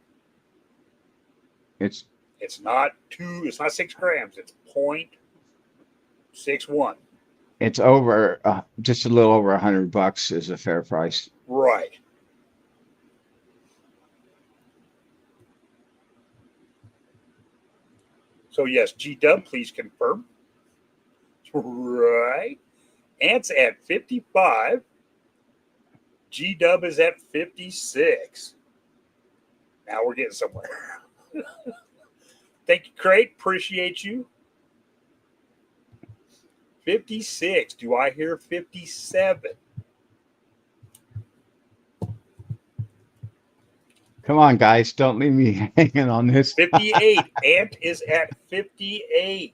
It's not 6 grams. It's 0.61. It's over just a little over $100 is a fair price. Right. So yes, G-Dub, please confirm. Right. Ant's at 55. G-Dub is at 56. Now we're getting somewhere. Thank you, Crate. Appreciate you. 56. Do I hear 57? Come on, guys. Don't leave me hanging on this. 58. Ant is at 58.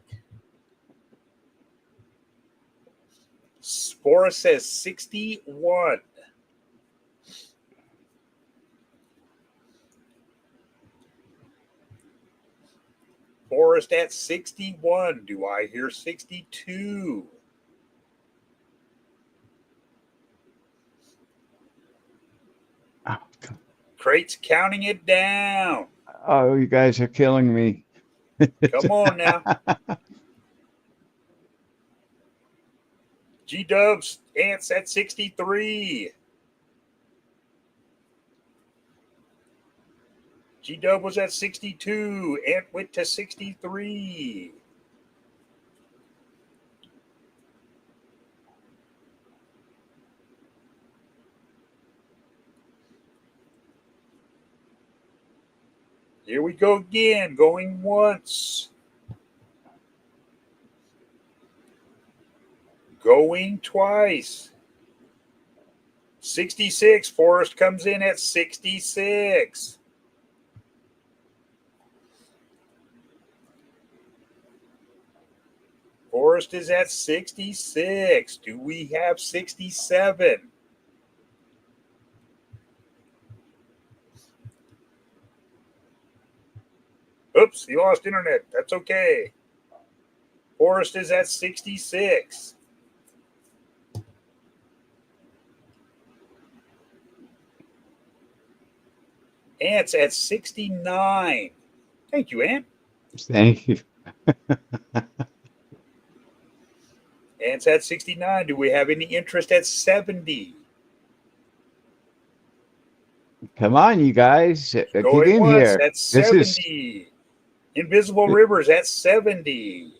Spora says 61. Forrest at 61. Do I hear 62? Oh, Crate's counting it down. oh, you guys are killing me. Come on now. G-Dub's Ant's at 63. G-Dub was at 62. Ant went to 63. Here we go again, going once. Going twice. 66. Forrest comes in at 66. Forrest is at 66. Do we have 67? Oops, he lost internet. That's okay. Forrest is at 66. Ant's at 69. Thank you, Ant. Thank you. Ant's at 69. Do we have any interest at 70? Come on, you guys. Get Going in once here. at 70. Invisible Rivers at 70.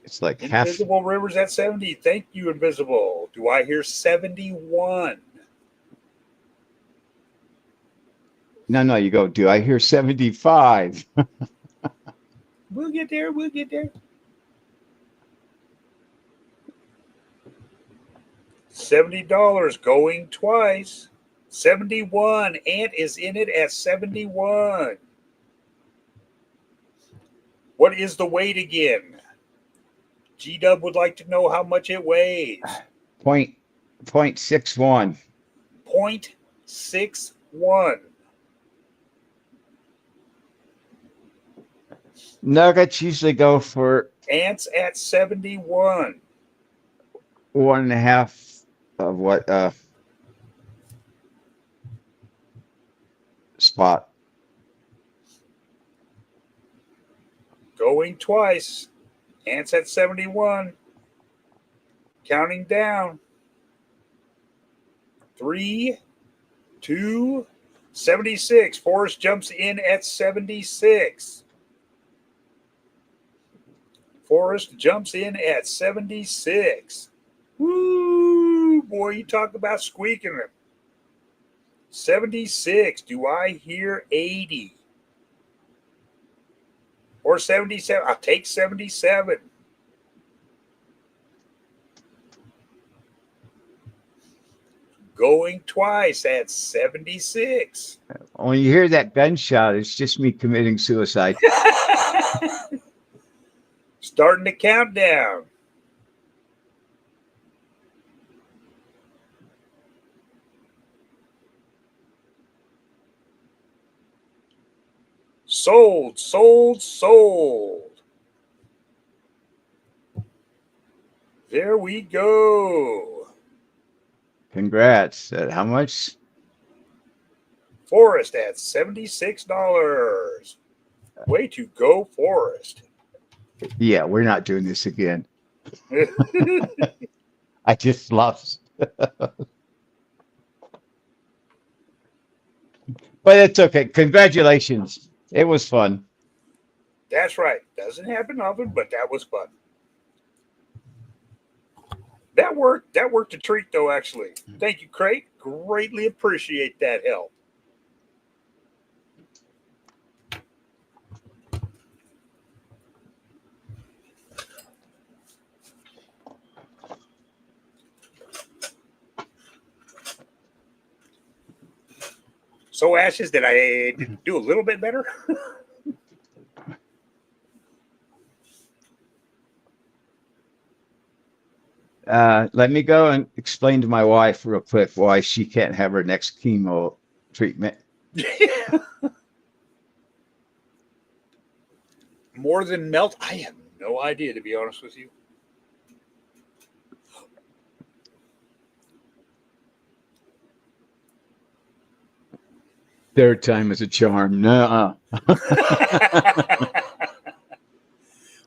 It's like half. Invisible Rivers at 70. Thank you, Invisible. Do I hear 71? No, you go, do I hear 75? We'll get there. We'll get there. $70 going twice. 71. Ant is in it at 71. What is the weight again? G-Dub would like to know how much it weighs. 0.61. 0.61. Nuggets usually go for Ants at 71. 1.5 of what spot. Going twice. Ants at 71. Counting down. 3, 2, 76. Forrest jumps in at 76. Forrest jumps in at 76. Woo! Boy, you talk about squeaking them. 76. Do I hear 80? Or 77? I'll take 77. Going twice at 76. When you hear that gunshot, it's just me committing suicide. Starting the countdown. Sold, sold, sold. There we go. Congrats. How much? Forrest at $76. Way to go, Forrest. Yeah, we're not doing this again. I just lost. But it's okay. Congratulations. It was fun. That's right. Doesn't happen often, but that was fun. That worked a treat, though, actually. Thank you, Crate. Greatly appreciate that help. So, Ashes, did I do a little bit better? Let me go and explain to my wife real quick why she can't have her next chemo treatment. More than melt? I have no idea, to be honest with you. Third time is a charm. No.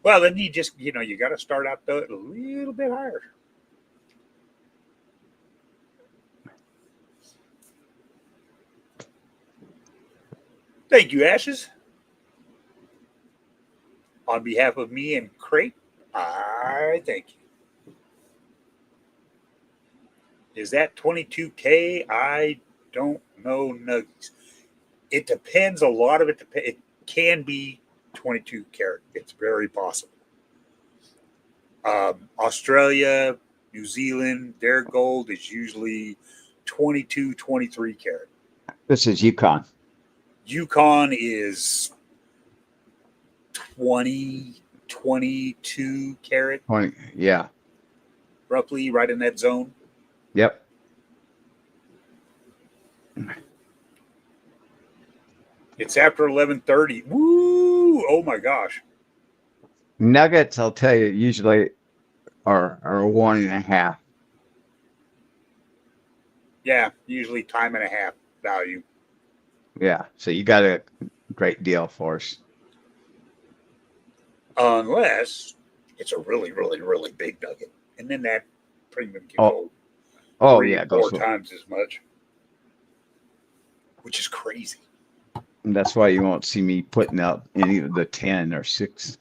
Well, then you just, you got to start out a little bit higher. Thank you, Ashes. On behalf of me and Crate, I thank you. Is that 22K? I don't know, Nuggies. It depends. A lot of it depends. It can be 22 karat. It's very possible. Australia, New Zealand, their gold is usually 22, 23 karat. This is Yukon. Yukon is 20, 22 karat, 20, yeah. roughly right in that zone. Yep. It's after 11:30. Woo! Oh my gosh. Nuggets, I'll tell you, usually are 1.5. Yeah, usually time and a half value. Yeah. So you got a great deal for us. Unless it's a really, really, really big nugget. And then that premium can go Oh, 3 yeah. or 4 times as much. Which is crazy. And that's why you won't see me putting up any of the 10 or 6.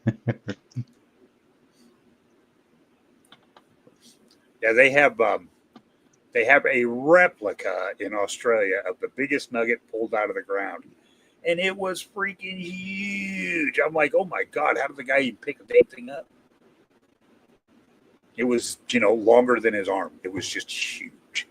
Yeah, they have a replica in Australia of the biggest nugget pulled out of the ground. And it was freaking huge. I'm like, oh my God, how did the guy even pick the damn thing up? It was, longer than his arm. It was just huge.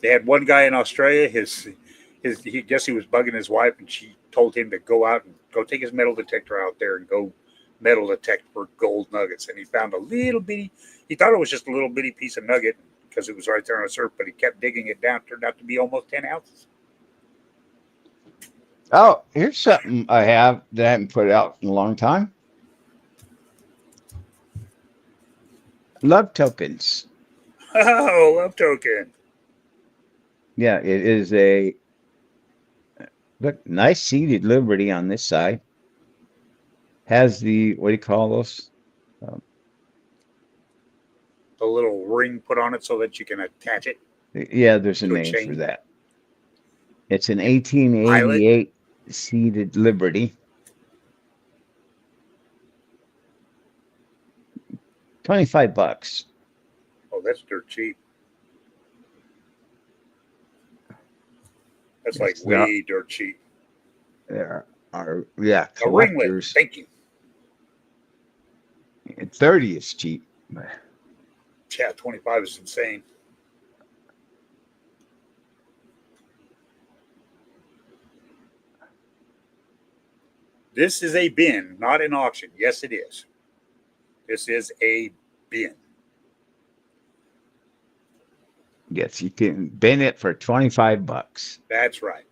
They had one guy in Australia, he guess he was bugging his wife, and she told him to go out and go take his metal detector out there and go metal detect for gold nuggets. And he found a little bitty, he thought it was just a little bitty piece of nugget because it was right there on the surface, but he kept digging it down. It turned out to be almost 10 ounces. Oh, here's something I have that I haven't put out in a long time. Love tokens. Oh, love token. Yeah, it is a look nice seated Liberty on this side. Has the what do you call those? The little ring put on it so that you can attach it. Yeah, there's a to name chain. for that. It's an Pilot. 1888 seated Liberty. 25 bucks. Oh, that's dirt cheap. That's like Yes, way dirt cheap. there are yeah, A ringlet. collectors. Thank you. 30 is cheap. Yeah, 25 is insane. This is a bin, not an auction. Yes, it is. This is a bin. Yes, you can bin it for 25 bucks. That's right.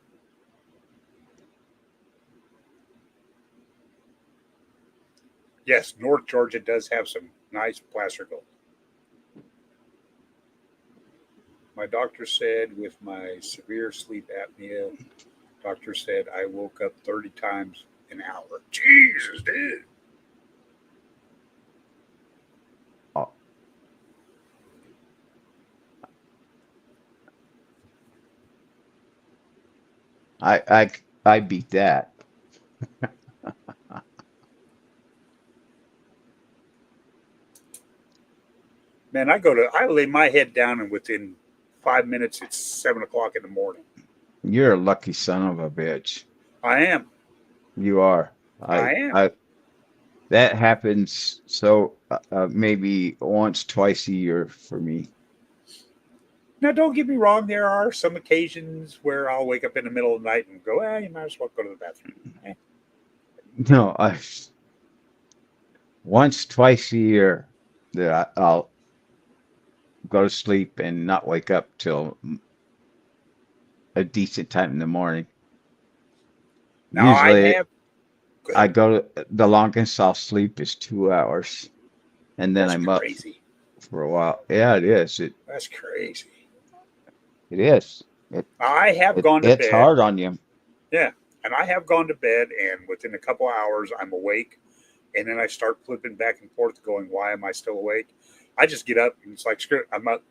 Yes, North Georgia does have some nice placer gold. My doctor said with my severe sleep apnea, doctor said I woke up 30 times an hour. Jesus, dude. Oh. I beat that. Man, I lay my head down and within 5 minutes it's 7 o'clock in the morning. You're a lucky son of a bitch. I am. You are. I am. That happens so maybe once, twice a year for me. Now, don't get me wrong. There are some occasions where I'll wake up in the middle of the night and go, you might as well go to the bathroom. No, once, twice a year that I'll go to sleep and not wake up till a decent time in the morning. Now, Usually, I I go to the longest I'll sleep is 2 hours, and then That's I'm up crazy. for a while. Yeah, it is. That's crazy. It is. I have gone to It's bed. hard on you. Yeah. And I have gone to bed, and within a couple of hours, I'm awake. And then I start flipping back and forth, going, why am I still awake? I just get up, and it's like, screw it, I'm up.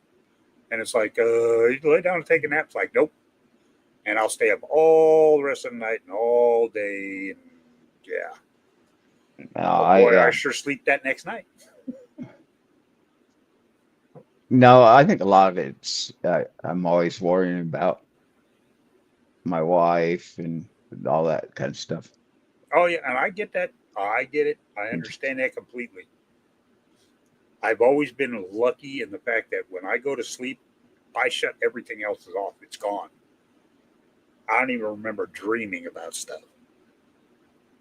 And it's like, you lay down and take a nap. It's like, nope. and I'll stay up all the rest of the night and all day. And yeah, No, oh boy, I sure sleep that next night. no, I think a lot of it's I'm always worrying about my wife and all that kind of stuff. Oh yeah, and I get that. I get it. I understand that completely. I've always been lucky in the fact that when I go to sleep, I shut everything else off. It's gone. I don't even remember dreaming about stuff.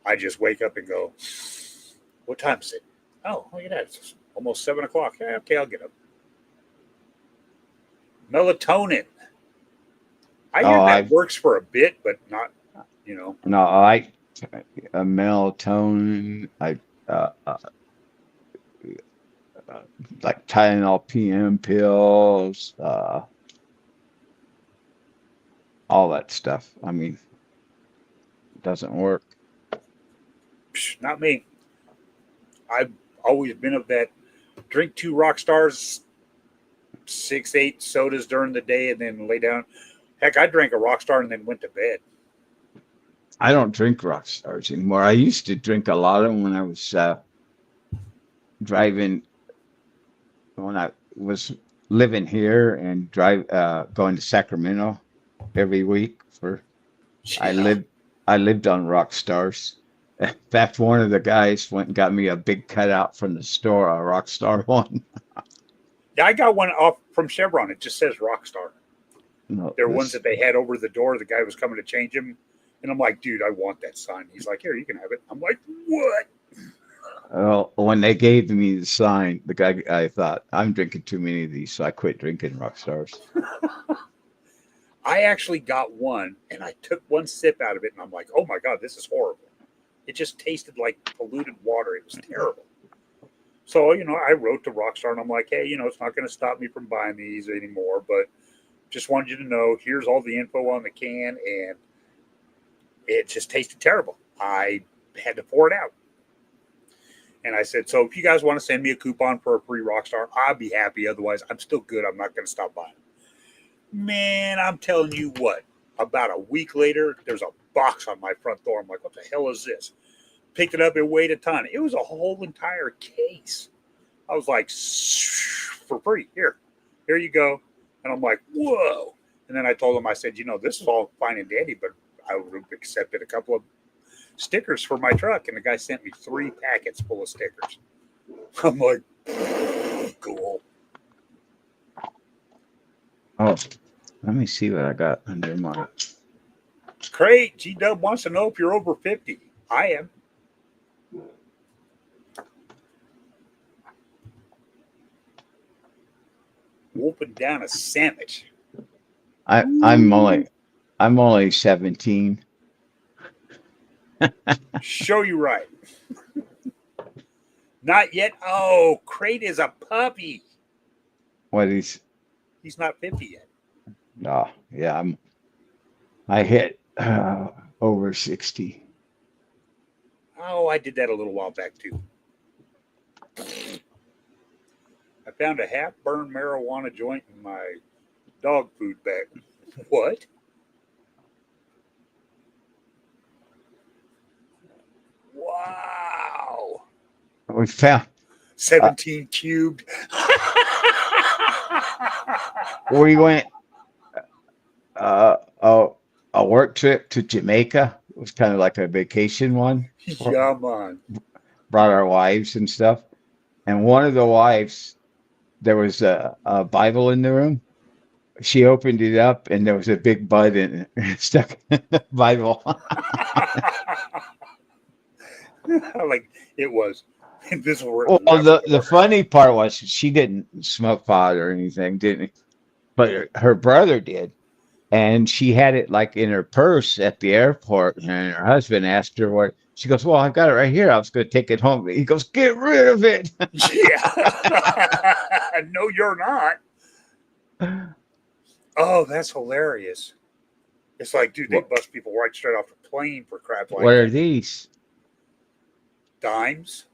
I just wake up and go, "What time is it? Oh, look at that! It's almost 7 o'clock. Yeah, okay, I'll get up." Melatonin. I Oh, hear that I works for a bit, but not. You know. no, I melatonin. I uh, uh, uh, like Tylenol PM pills, all that stuff. I mean, it doesn't work. Not me. I've always been of that. Drink two rock stars, 6, 8 sodas during the day, and then lay down. Heck, I drank a rock star and then went to bed. I don't drink rock stars anymore. I used to drink a lot of them when I was driving, when I was living here and going to Sacramento every week for I Yeah. lived I lived on rock stars. In fact, one of the guys went and got me a big cutout from the store, a rock star one. Yeah, I got one off from Chevron. It just says Rockstar. No, They're ones this that they had over the door. The guy was coming to change them. And I'm like, dude, I want that sign. He's like, here, you can have it. I'm like, what? well, when they gave me the sign, the guy I thought I'm drinking too many of these, so I quit drinking rock stars. I actually got one and I took one sip out of it and I'm like, oh my God, this is horrible. It just tasted like polluted water. It was terrible. So, I wrote to Rockstar and I'm like, hey, it's not going to stop me from buying these anymore, but just wanted you to know here's all the info on the can, and it just tasted terrible. I had to pour it out. And I said, so if you guys want to send me a coupon for a free Rockstar, I'll be happy. Otherwise, I'm still good. I'm not going to stop buying. Man, I'm telling you what, about a week later, there's a box on my front door. I'm like, what the hell is this? Picked it up, it weighed a ton. It was a whole entire case. I was like, for free, here you go. And I'm like, whoa. And then I told him, I said, this is all fine and dandy, but I would have accepted a couple of stickers for my truck. And the guy sent me 3 packets full of stickers. I'm like, cool. Oh, let me see what I got under my. Great. G Dub wants to know if you're over 50. I am. Wolfing down a sandwich. I'm only 17. Show you right. Not yet. Oh, Crate is a puppy. What is? He's not 50 yet. Oh, yeah, I hit over 60. Oh, I did that a little while back too. I found a half-burned marijuana joint in my dog food bag. What? Wow. We found 17 cubed. we went a work trip to Jamaica. It was kind of like a vacation one. Yeah, man. Brought our wives and stuff. And one of the wives, there was a Bible in the room. She opened it up and there was a big bud in it stuck in the Bible. Like it was. And this is where it Well, left. the funny part was she didn't smoke pot or anything, didn't, but her brother did. And she had it like in her purse at the airport. And her husband asked her what. She goes, "Well, I've got it right here. I was going to take it home." He goes, "Get rid of it." Yeah. No, you're not. Oh, that's hilarious. It's like, dude, they What, bust people right straight off the plane for crap what like are that. these? Dimes,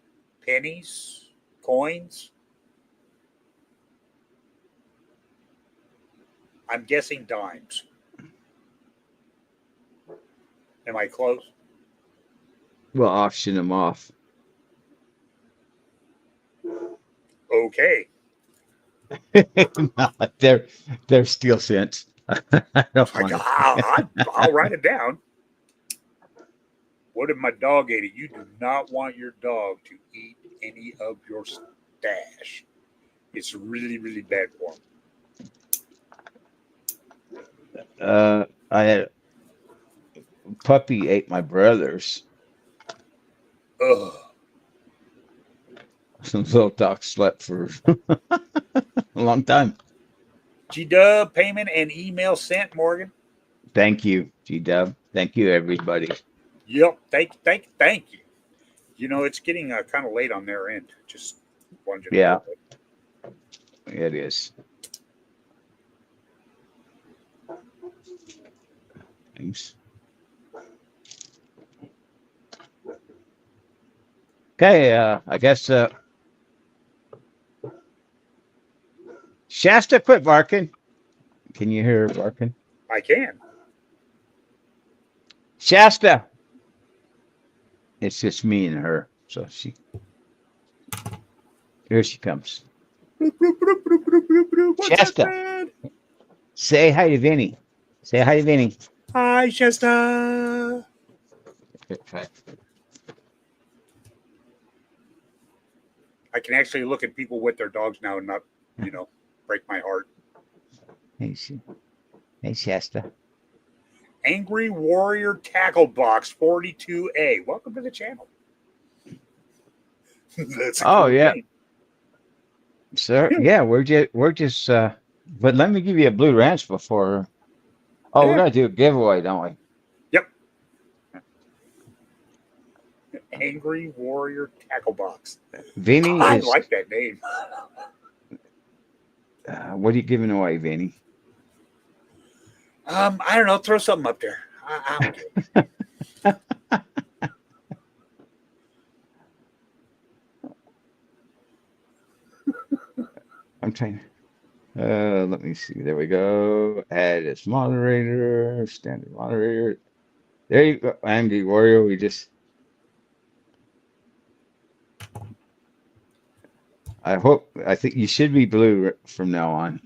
pennies, coins. I'm guessing dimes. Am I close? We'll auction them off. Okay. No, they're steel cents. I don't want it. I'll write it down. What if my dog ate it? You do not want your dog to eat any of your stash. It's really, really bad for him. I had a puppy ate my brother's. Ugh. Some little dog slept for a long time. G-Dub, payment and email sent, Morgan. Thank you, G-Dub. Thank you, everybody. Yep. Thank you. You know, it's getting kind of late on their end. Just wanted you to Yeah, know. it is. Thanks. Okay, I guess Shasta, quit barking. Can you hear her barking? I can. Shasta. It's just me and her. So here she comes. What's Shasta, up, man? say hi to Vinny. Say hi to Vinny. Hi, Shasta. I can actually look at people with their dogs now and not, break my heart. Hey, Shasta. Angry Warrior Tackle Box 42A. Welcome to the channel. That's a cool Yeah. name. Sir, yeah, we're just but let me give you a blue ranch before. Oh, we Yeah. gotta do a giveaway, don't we? Yep. Angry Warrior Tackle Box. Vinny I is like that name. what are you giving away, Vinny? I don't know. Throw something up there. I'm good. I'm trying. Let me see. There we go. Add as moderator, standard moderator. There you go, Angry Warrior. I think you should be blue from now on.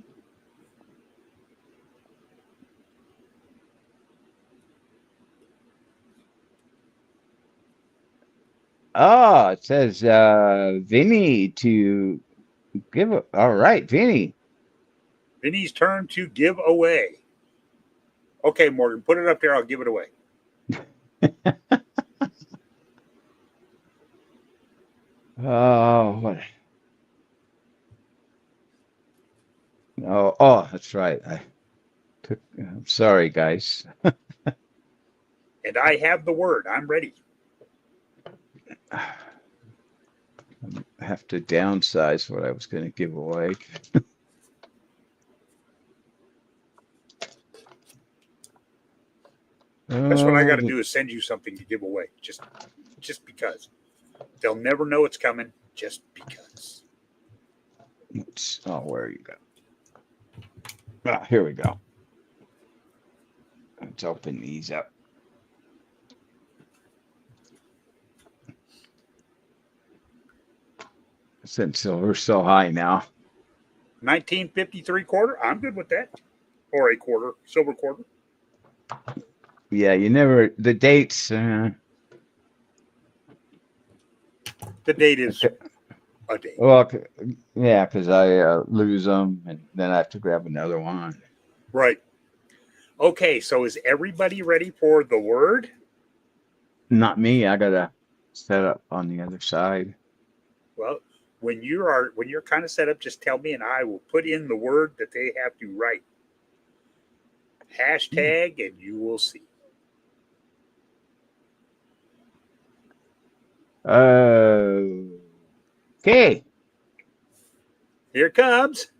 Oh, it says Vinny to all right, Vinny. Vinny's turn to give away. Okay, Morgan, put it up there. I'll give it away. Oh, what? Oh, that's right. I'm sorry, guys. And I have the word. I'm ready. I have to downsize what I was going to give away. That's what I got to do is send you something to give away. Just because. They'll never know it's coming. Just because. Where you go? Here we go. Let's open these up. Since silver's so high now. 1953 quarter. I'm good with that. Or a quarter. Silver quarter. Yeah, the dates. The date is a date. Well, yeah, because I lose them and then I have to grab another one. Right. Okay, so is everybody ready for the word? Not me. I gotta set up on the other side. Well, when you're kind of set up, just tell me and I will put in the word that they have to write. Hashtag and you will see. Okay. Here it comes.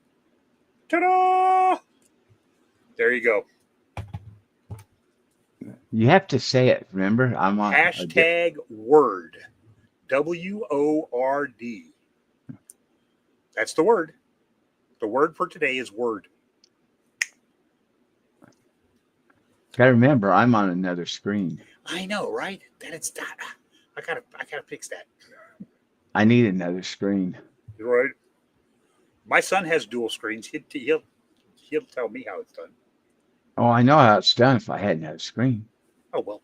Ta-da! There you go. You have to say it. Remember, I'm on Hashtag word. WORD. That's the word. The word for today is word. Gotta remember, I'm on another screen. I know, right? That it's that. I gotta fix that. I need another screen. You're right. My son has dual screens. He'll tell me how it's done. Oh, I know how it's done if I had another screen. Oh well.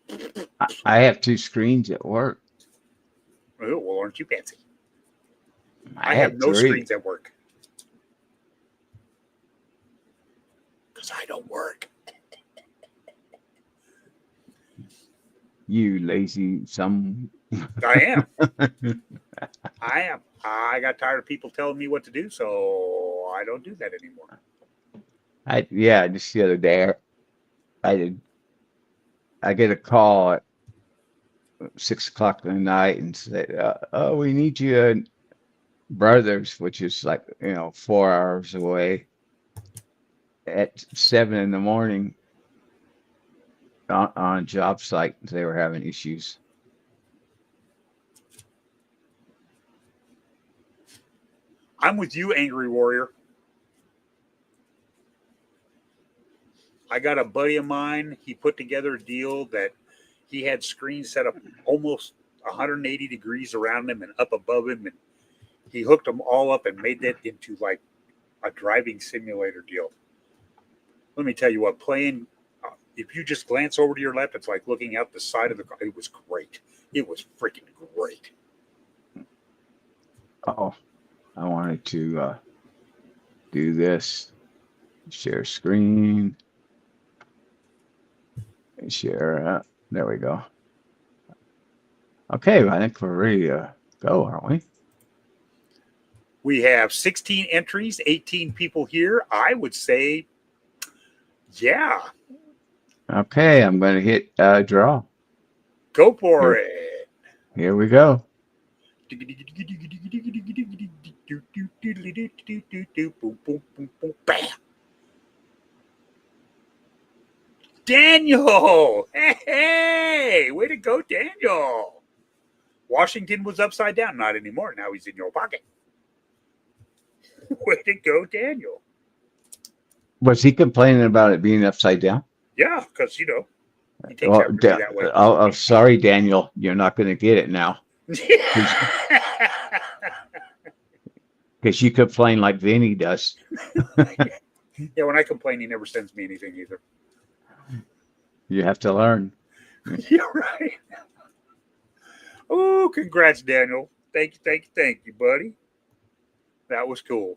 I have two screens at work. Oh, well, aren't you fancy? I I have had no three. screens at work because I don't work. You lazy some. I am. I am. I got tired of people telling me what to do, so I don't do that anymore. Yeah, just the other day, I did. I get a call at 6 o'clock in the night and say, "Oh, we need you at Brothers," which is like 4 hours away, at 7 in the morning on a job site. They were having issues. I'm with you, Angry Warrior. I got a buddy of mine. He put together a deal that he had screens set up almost 180 degrees around him and up above him, and he hooked them all up and made that into like a driving simulator deal. Let me tell you what, playing. If you just glance over to your left, it's like looking out the side of the car. It was great. It was freaking great. Oh, I wanted to do this. Share screen. Share. There we go. Okay, I think we're ready to go, aren't we? We have 16 entries, 18 people here. I would say, yeah, Okay, I'm going to hit draw. go for it. Here we go. Bam. Daniel! Hey, way to go, Daniel! Washington was upside down. Not anymore. Now he's in your pocket. Way to go, Daniel. Was he complaining about it being upside down? Yeah, because, he takes everybody that way. Oh, sorry, Daniel. You're not going to get it now. Because you complain like Vinny does. Yeah, when I complain, he never sends me anything either. You have to learn. You're right. Oh, congrats, Daniel. Thank you, buddy. That was cool.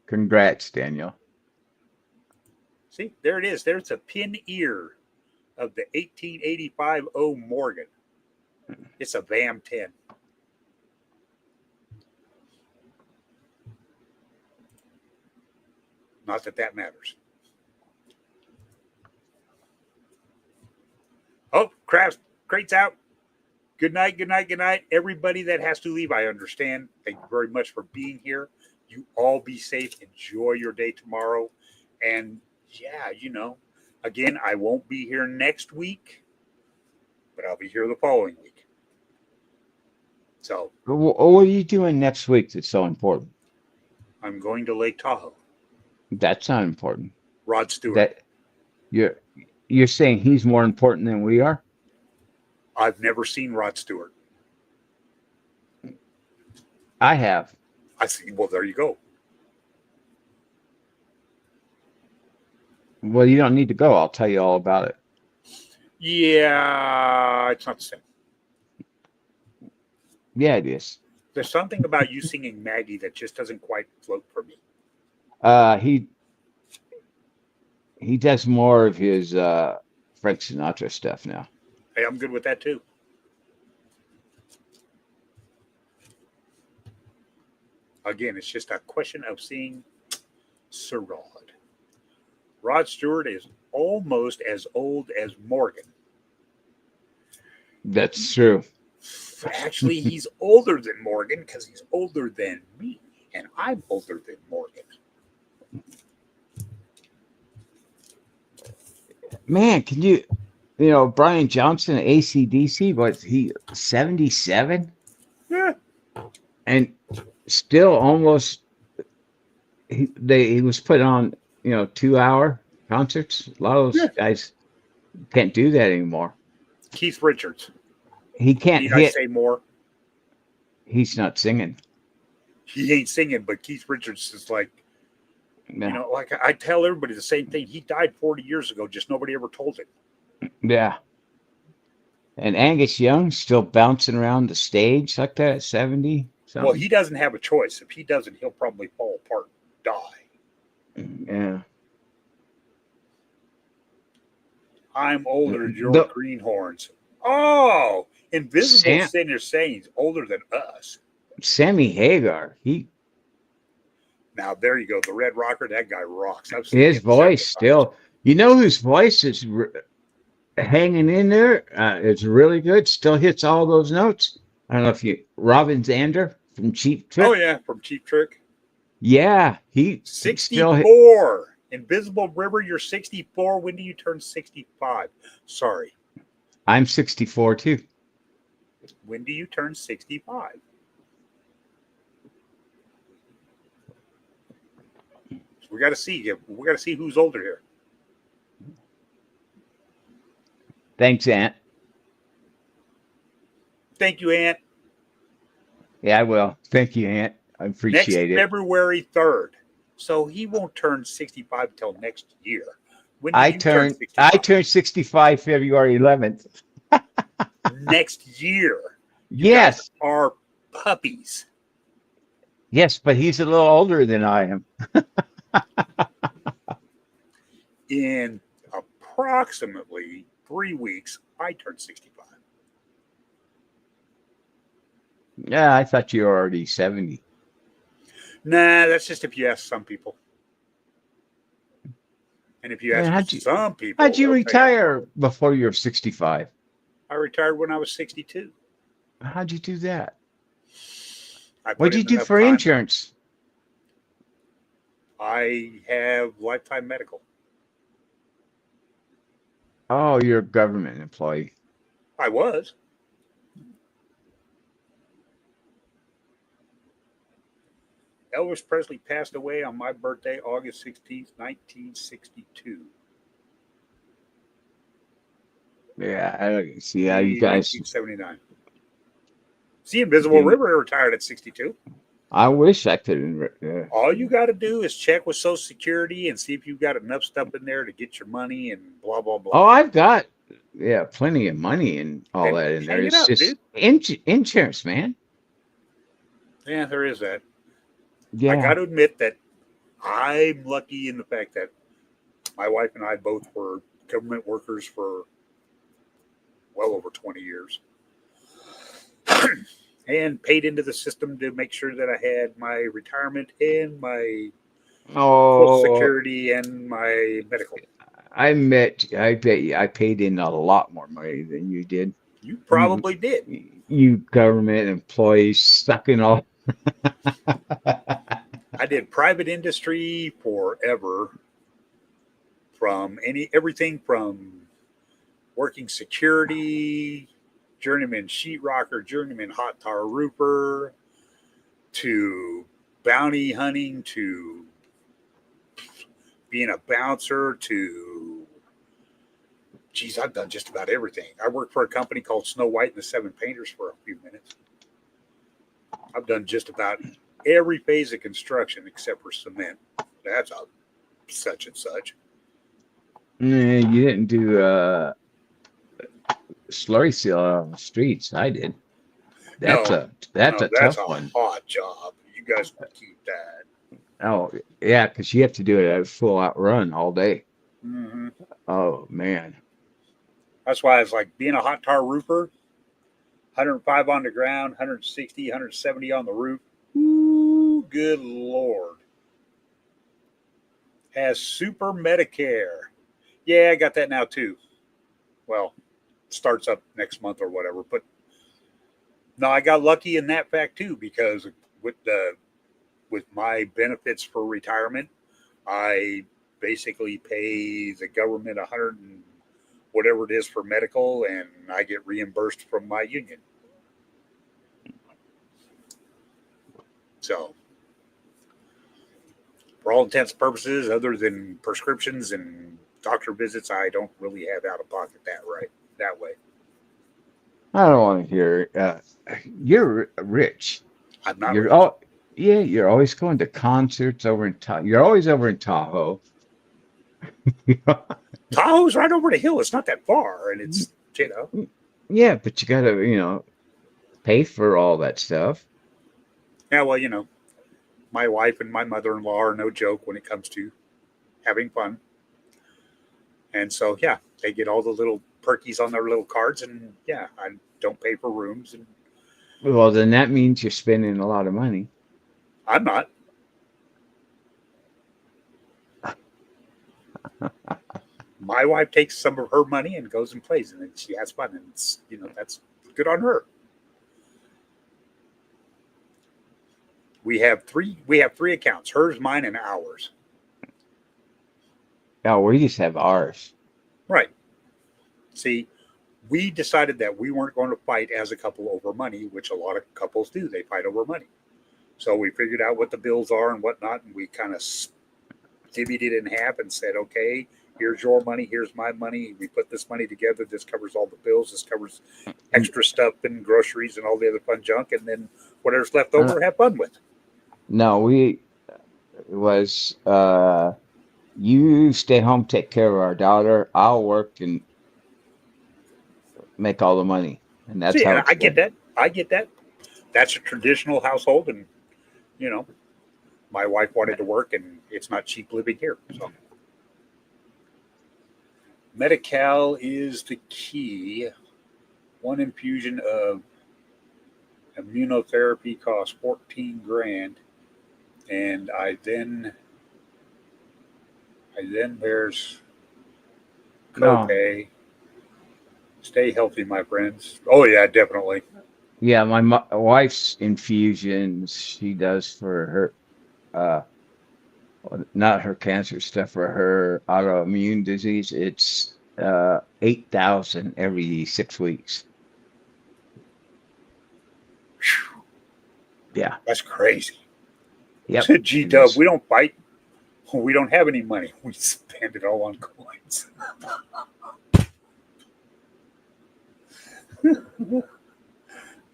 Congrats, Daniel. See, there it is. There's a pin ear of the 1885 O Morgan. It's a VAM 10. Not that that matters. Oh, crate's out. Good night. Everybody that has to leave, I understand. Thank you very much for being here. You all be safe. Enjoy your day tomorrow. And yeah, again, I won't be here next week, but I'll be here the following week. So, what are you doing next week that's so important? I'm going to Lake Tahoe. That's not important. Rod Stewart. That you're saying he's more important than we are? I've never seen Rod Stewart. I have. I see. Well, there you go. Well, you don't need to go. I'll tell you all about it. Yeah, it's not the same. Yeah, it is. There's something about you singing Maggie that just doesn't quite float for me. He does more of his Frank Sinatra stuff now. Hey, I'm good with that too. Again, it's just a question of seeing Sir Rod. Rod Stewart is almost as old as Morgan. That's true. Actually, he's older than Morgan because he's older than me, and I'm older than Morgan. Man, can you Brian Johnson, AC/DC, was he 77? Yeah. and still almost he was put on 2-hour concerts. A lot of those Yeah. guys can't do that anymore. Keith Richards. He can't Need I hit. say more? He's not singing. He ain't singing, but Keith Richards is like, Yeah, like I tell everybody the same thing. He died 40 years ago, just nobody ever told it. yeah. And Angus Young still bouncing around the stage like that at 70 Well, something. he doesn't have a choice. If he doesn't, he'll probably fall apart and die. Yeah. I'm older than your The greenhorns. Oh, Invisible Sam Senior saying he's older than us. Sammy Hagar, Now, there you go. The Red Rocker, that guy rocks. I've seen his him several voice times. still. You know whose voice is hanging in there? It's really good. Still hits all those notes. I don't know if Robin Zander from Cheap Oh, Trick. yeah, from Cheap Trick. Yeah, he still hit. 64. Invisible River, you're 64. When do you turn 65? Sorry. I'm 64 too. When do you turn 65? So we got to see. We got to see who's older here. Thanks, Aunt. Thank you, Aunt. Yeah, I will. Thank you, Aunt. I Next appreciate it. February 3rd. So he won't turn 65 until next year. When do I you turn turned I 65? turned 65 February 11th. Next year. You guys Yes. are puppies. Yes, but he's a little older than I am. In approximately 3 weeks, I turn 65. Yeah, I thought you were already 70. Nah, that's just if you ask some people. And if you Man, ask how'd you some how'd people, you they'll tell you I'm retire old. before you were 65? I retired when I was 62. How'd you do that? I put What'd you in do enough for time. insurance? I have lifetime medical. Oh, you're a government employee. I was. Elvis Presley passed away on my birthday, August 16th, 1962. Yeah, I see how you The guys 1979. See, Invisible didn't. River retired at 62. I wish I could. All you got to do is check with Social Security and see if you've got enough stuff in there to get your money and blah, blah, Oh, blah. I've got plenty of money and all Then that in there. hang it It's up, just dude. insurance, man. Yeah, there is that. I got Yeah. to admit that I'm lucky in the fact that my wife and I both were government workers for well over 20 years and paid into the system to make sure that I had my retirement and my Social Oh, Security and my medical. I bet you I paid in a lot more money than you did. You You, probably did. you government employees sucking all. I did private industry forever, from everything from working security, journeyman sheetrocker, journeyman hot tar roofer, to bounty hunting, to being a bouncer, to geez, I've done just about everything. I worked for a company called Snow White and the Seven Painters for a few minutes. I've done just about every phase of construction except for cement. That's a such and such. You didn't do slurry seal on the streets. I did. That's No, a that's tough a one. hot job. You guys can keep that. Oh yeah, because you have to do it at a full out run all day. Hmm. Oh man. That's why it's like being a hot tar roofer, 105 on the ground, 160, 170 on the roof. Ooh, good Lord. Has super Medicare. Yeah, I got that now too. Well, starts up next month or whatever. But no, I got lucky in that fact too, because with my benefits for retirement, I basically pay the government 100 and whatever it is for medical, and I get reimbursed from my union. So, for all intents and purposes, other than prescriptions and doctor visits, I don't really have out of pocket that way. I don't want to hear. You're rich. I'm not You're rich. all. Yeah, you're always going to concerts over in Tahoe. You're always over in Tahoe. Tahoe's right over the hill. It's not that far, and it's Yeah, but you gotta, pay for all that stuff. yeah. Well, my wife and my mother-in-law are no joke when it comes to having fun, and so yeah, they get all the little perkies on their little cards, and yeah, I don't pay for rooms, and Well, then that means you're spending a lot of money. I'm not. My wife takes some of her money and goes and plays, and then she has fun, and it's that's good on her. We have three accounts: hers, mine, and ours. Oh, we just have ours. Right. See, we decided that we weren't going to fight as a couple over money, which a lot of couples do. They fight over money. So we figured out what the bills are and whatnot, and we kind of divvied it in half and said, okay, here's your money, here's my money. We put this money together. This covers all the bills. This covers extra stuff and groceries and all the other fun junk. And then whatever's left over, have fun with. No, it was you stay home, take care of our daughter. I'll work and make all the money, and that's See, how and it's I get been. that. I get that. That's a traditional household, and you know, my wife wanted to work, and it's not cheap living here. So, Medi-Cal is the key. One infusion of immunotherapy costs 14 grand, and I then there's No, copay. Stay healthy, my friends. Oh yeah, definitely. yeah, my wife's infusions she does for her, uh, not her cancer stuff, for her autoimmune disease. It's 8,000 every 6 weeks. Whew, Yeah, that's crazy. yep, Said G it Dub, is. we don't fight. We don't have any money. We spend it all on coins.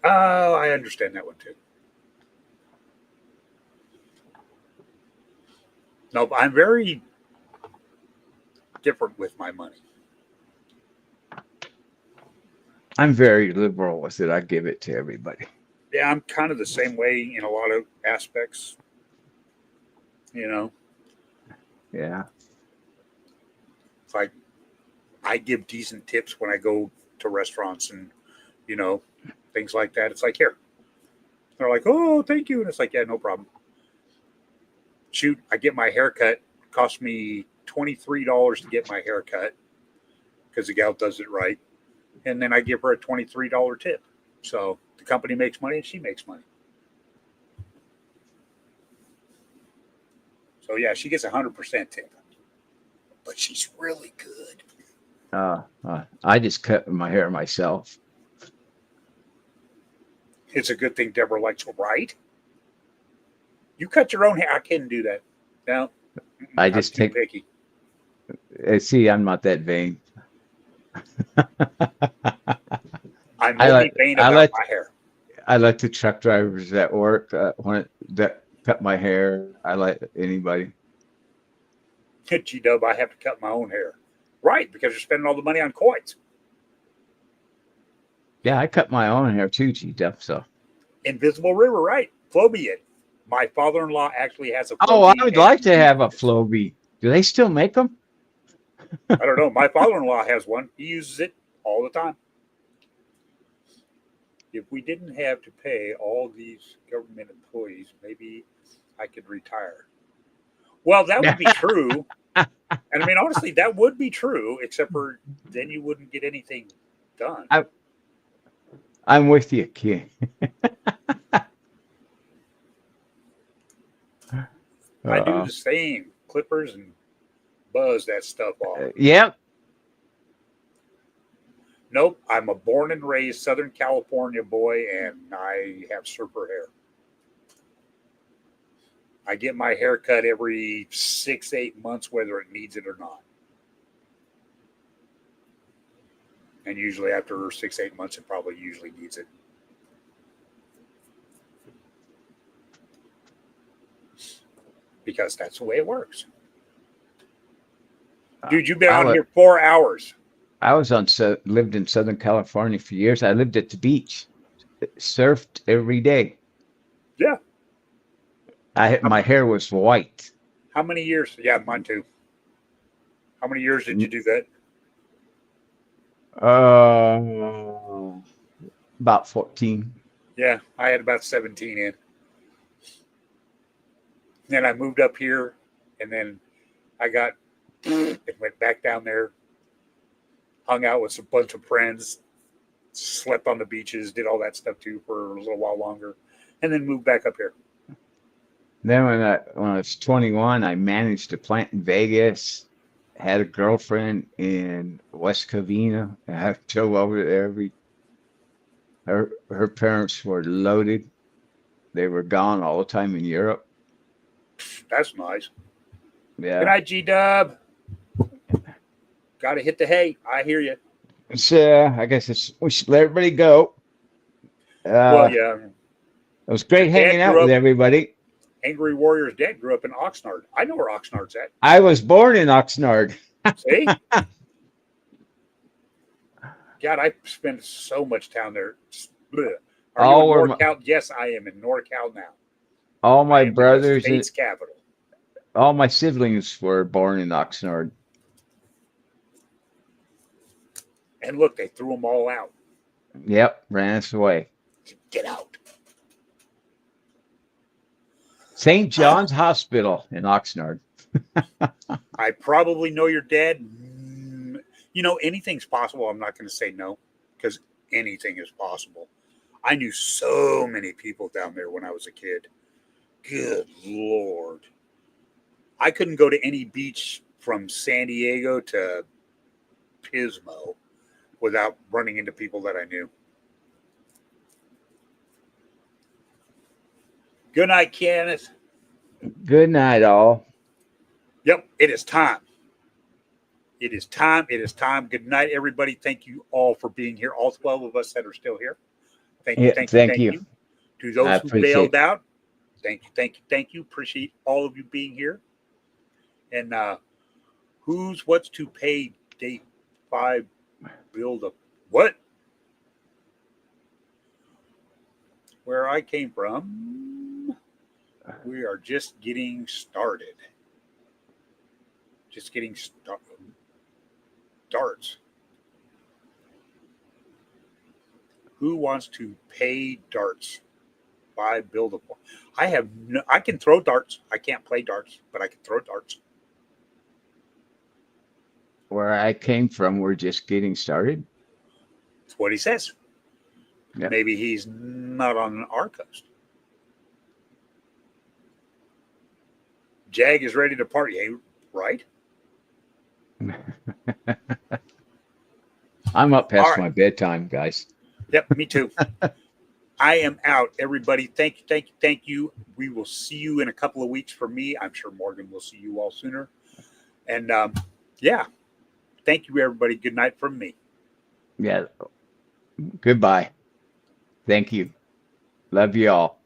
Oh, I understand that one too. No, but I'm very different with my money. I'm very liberal with it. I give it to everybody. Yeah, I'm kind of the same way in a lot of aspects. You know, Yeah. it's like I give decent tips when I go to restaurants and you know things like that. It's like here, they're like, "Oh, thank you," and it's like, "Yeah, no problem." Shoot, I get my haircut. It cost me $23 to get my haircut because the gal does it right, and then I give her a $23 tip. So the company makes money and she makes money. So yeah, she gets 100% tip, but she's really good. I just cut my hair myself. It's a good thing Deborah likes to write. You cut your own hair. I couldn't do that. No, I I'm just too take. picky. See, I'm not that vain. I'm I only let vain I about let my hair. I let the truck drivers at work that cut my hair. I let anybody. G Dub, I have to cut my own hair. Right, because you're spending all the money on coins. Yeah, I cut my own hair too, G-Duff. So. Invisible River, right? Flowbee it. My father in law actually has a Oh, I Flowbee would and like he to have a uses it. Flowbee. Do they still make them? I don't know. My father in law has one. He uses it all the time. If we didn't have to pay all these government employees, maybe I could retire. Well, that would be true. And I mean, honestly, that would be true, except for then you wouldn't get anything done. I, I'm with you, King. I do Uh, the same. Clippers and buzz that stuff off. yep. Nope, I'm a born and raised Southern California boy, and I have surfer hair. I get my hair cut every 6-8 months, whether it needs it or not. And usually after 6-8 months, it probably usually needs it. Because that's the way it works. Dude, you've been I on was here 4 hours. I was lived in Southern California for years. I lived at the beach, surfed every day. Yeah. My hair was white. How many years? Yeah, mine too. How many years did you do that? About 14. Yeah, I had about 17 in. Then I moved up here, and then I got and went back down there, hung out with a bunch of friends, slept on the beaches, did all that stuff too for a little while longer, and then moved back up here. Then when I was 21, I managed a plant in Vegas. Had a girlfriend in West Covina. I drove over there her parents were loaded. They were gone all the time in Europe. That's nice. Yeah. Good night, G-Dub. Got to hit the hay. I hear you. So I guess we should let everybody go. Well, yeah. It was great Your dad hanging out grew with up- everybody. Angry Warrior's dad grew up in Oxnard. I know where Oxnard's at. I was born in Oxnard. See? God, I spent so much time there. Blech. Are All you were in NorCal? Yes, I am in NorCal now. all I my am in the brothers state's capital. all my siblings were born in Oxnard. And look, they threw them all out. Yep, ran us away. Get out. St. John's Hospital in Oxnard. I probably know your dad. You know, anything's possible. I'm not going to say no because anything is possible. I knew so many people down there when I was a kid. Good Lord. I couldn't go to any beach from San Diego to Pismo without running into people that I knew. Good night, Kenneth. Good night, all. Yep, it is time. It is time. It is time. Good night, everybody. Thank you all for being here. All 12 of us that are still here. Thank you. Yeah, Thank you. thank Thank you. you. To those I who appreciate bailed it. out, thank you. Thank you. Thank you. Appreciate all of you being here. And what's to pay date 5 build up? What? Where I came from, we are just getting started. Just getting started. Darts. Who wants to pay darts? Buy buildable. I can throw darts. I can't play darts, but I can throw darts. Where I came from, we're just getting started. That's what he says. Yep. Maybe he's not on our coast. Jag is ready to party, hey, right? I'm up past All right. my bedtime, guys. Yep, me too. I am out, everybody. Thank you, thank you, thank you. We will see you in a couple of weeks for me. I'm sure Morgan will see you all sooner. And yeah, thank you, everybody. Good night from me. Yeah. Goodbye. Thank you. Love you all.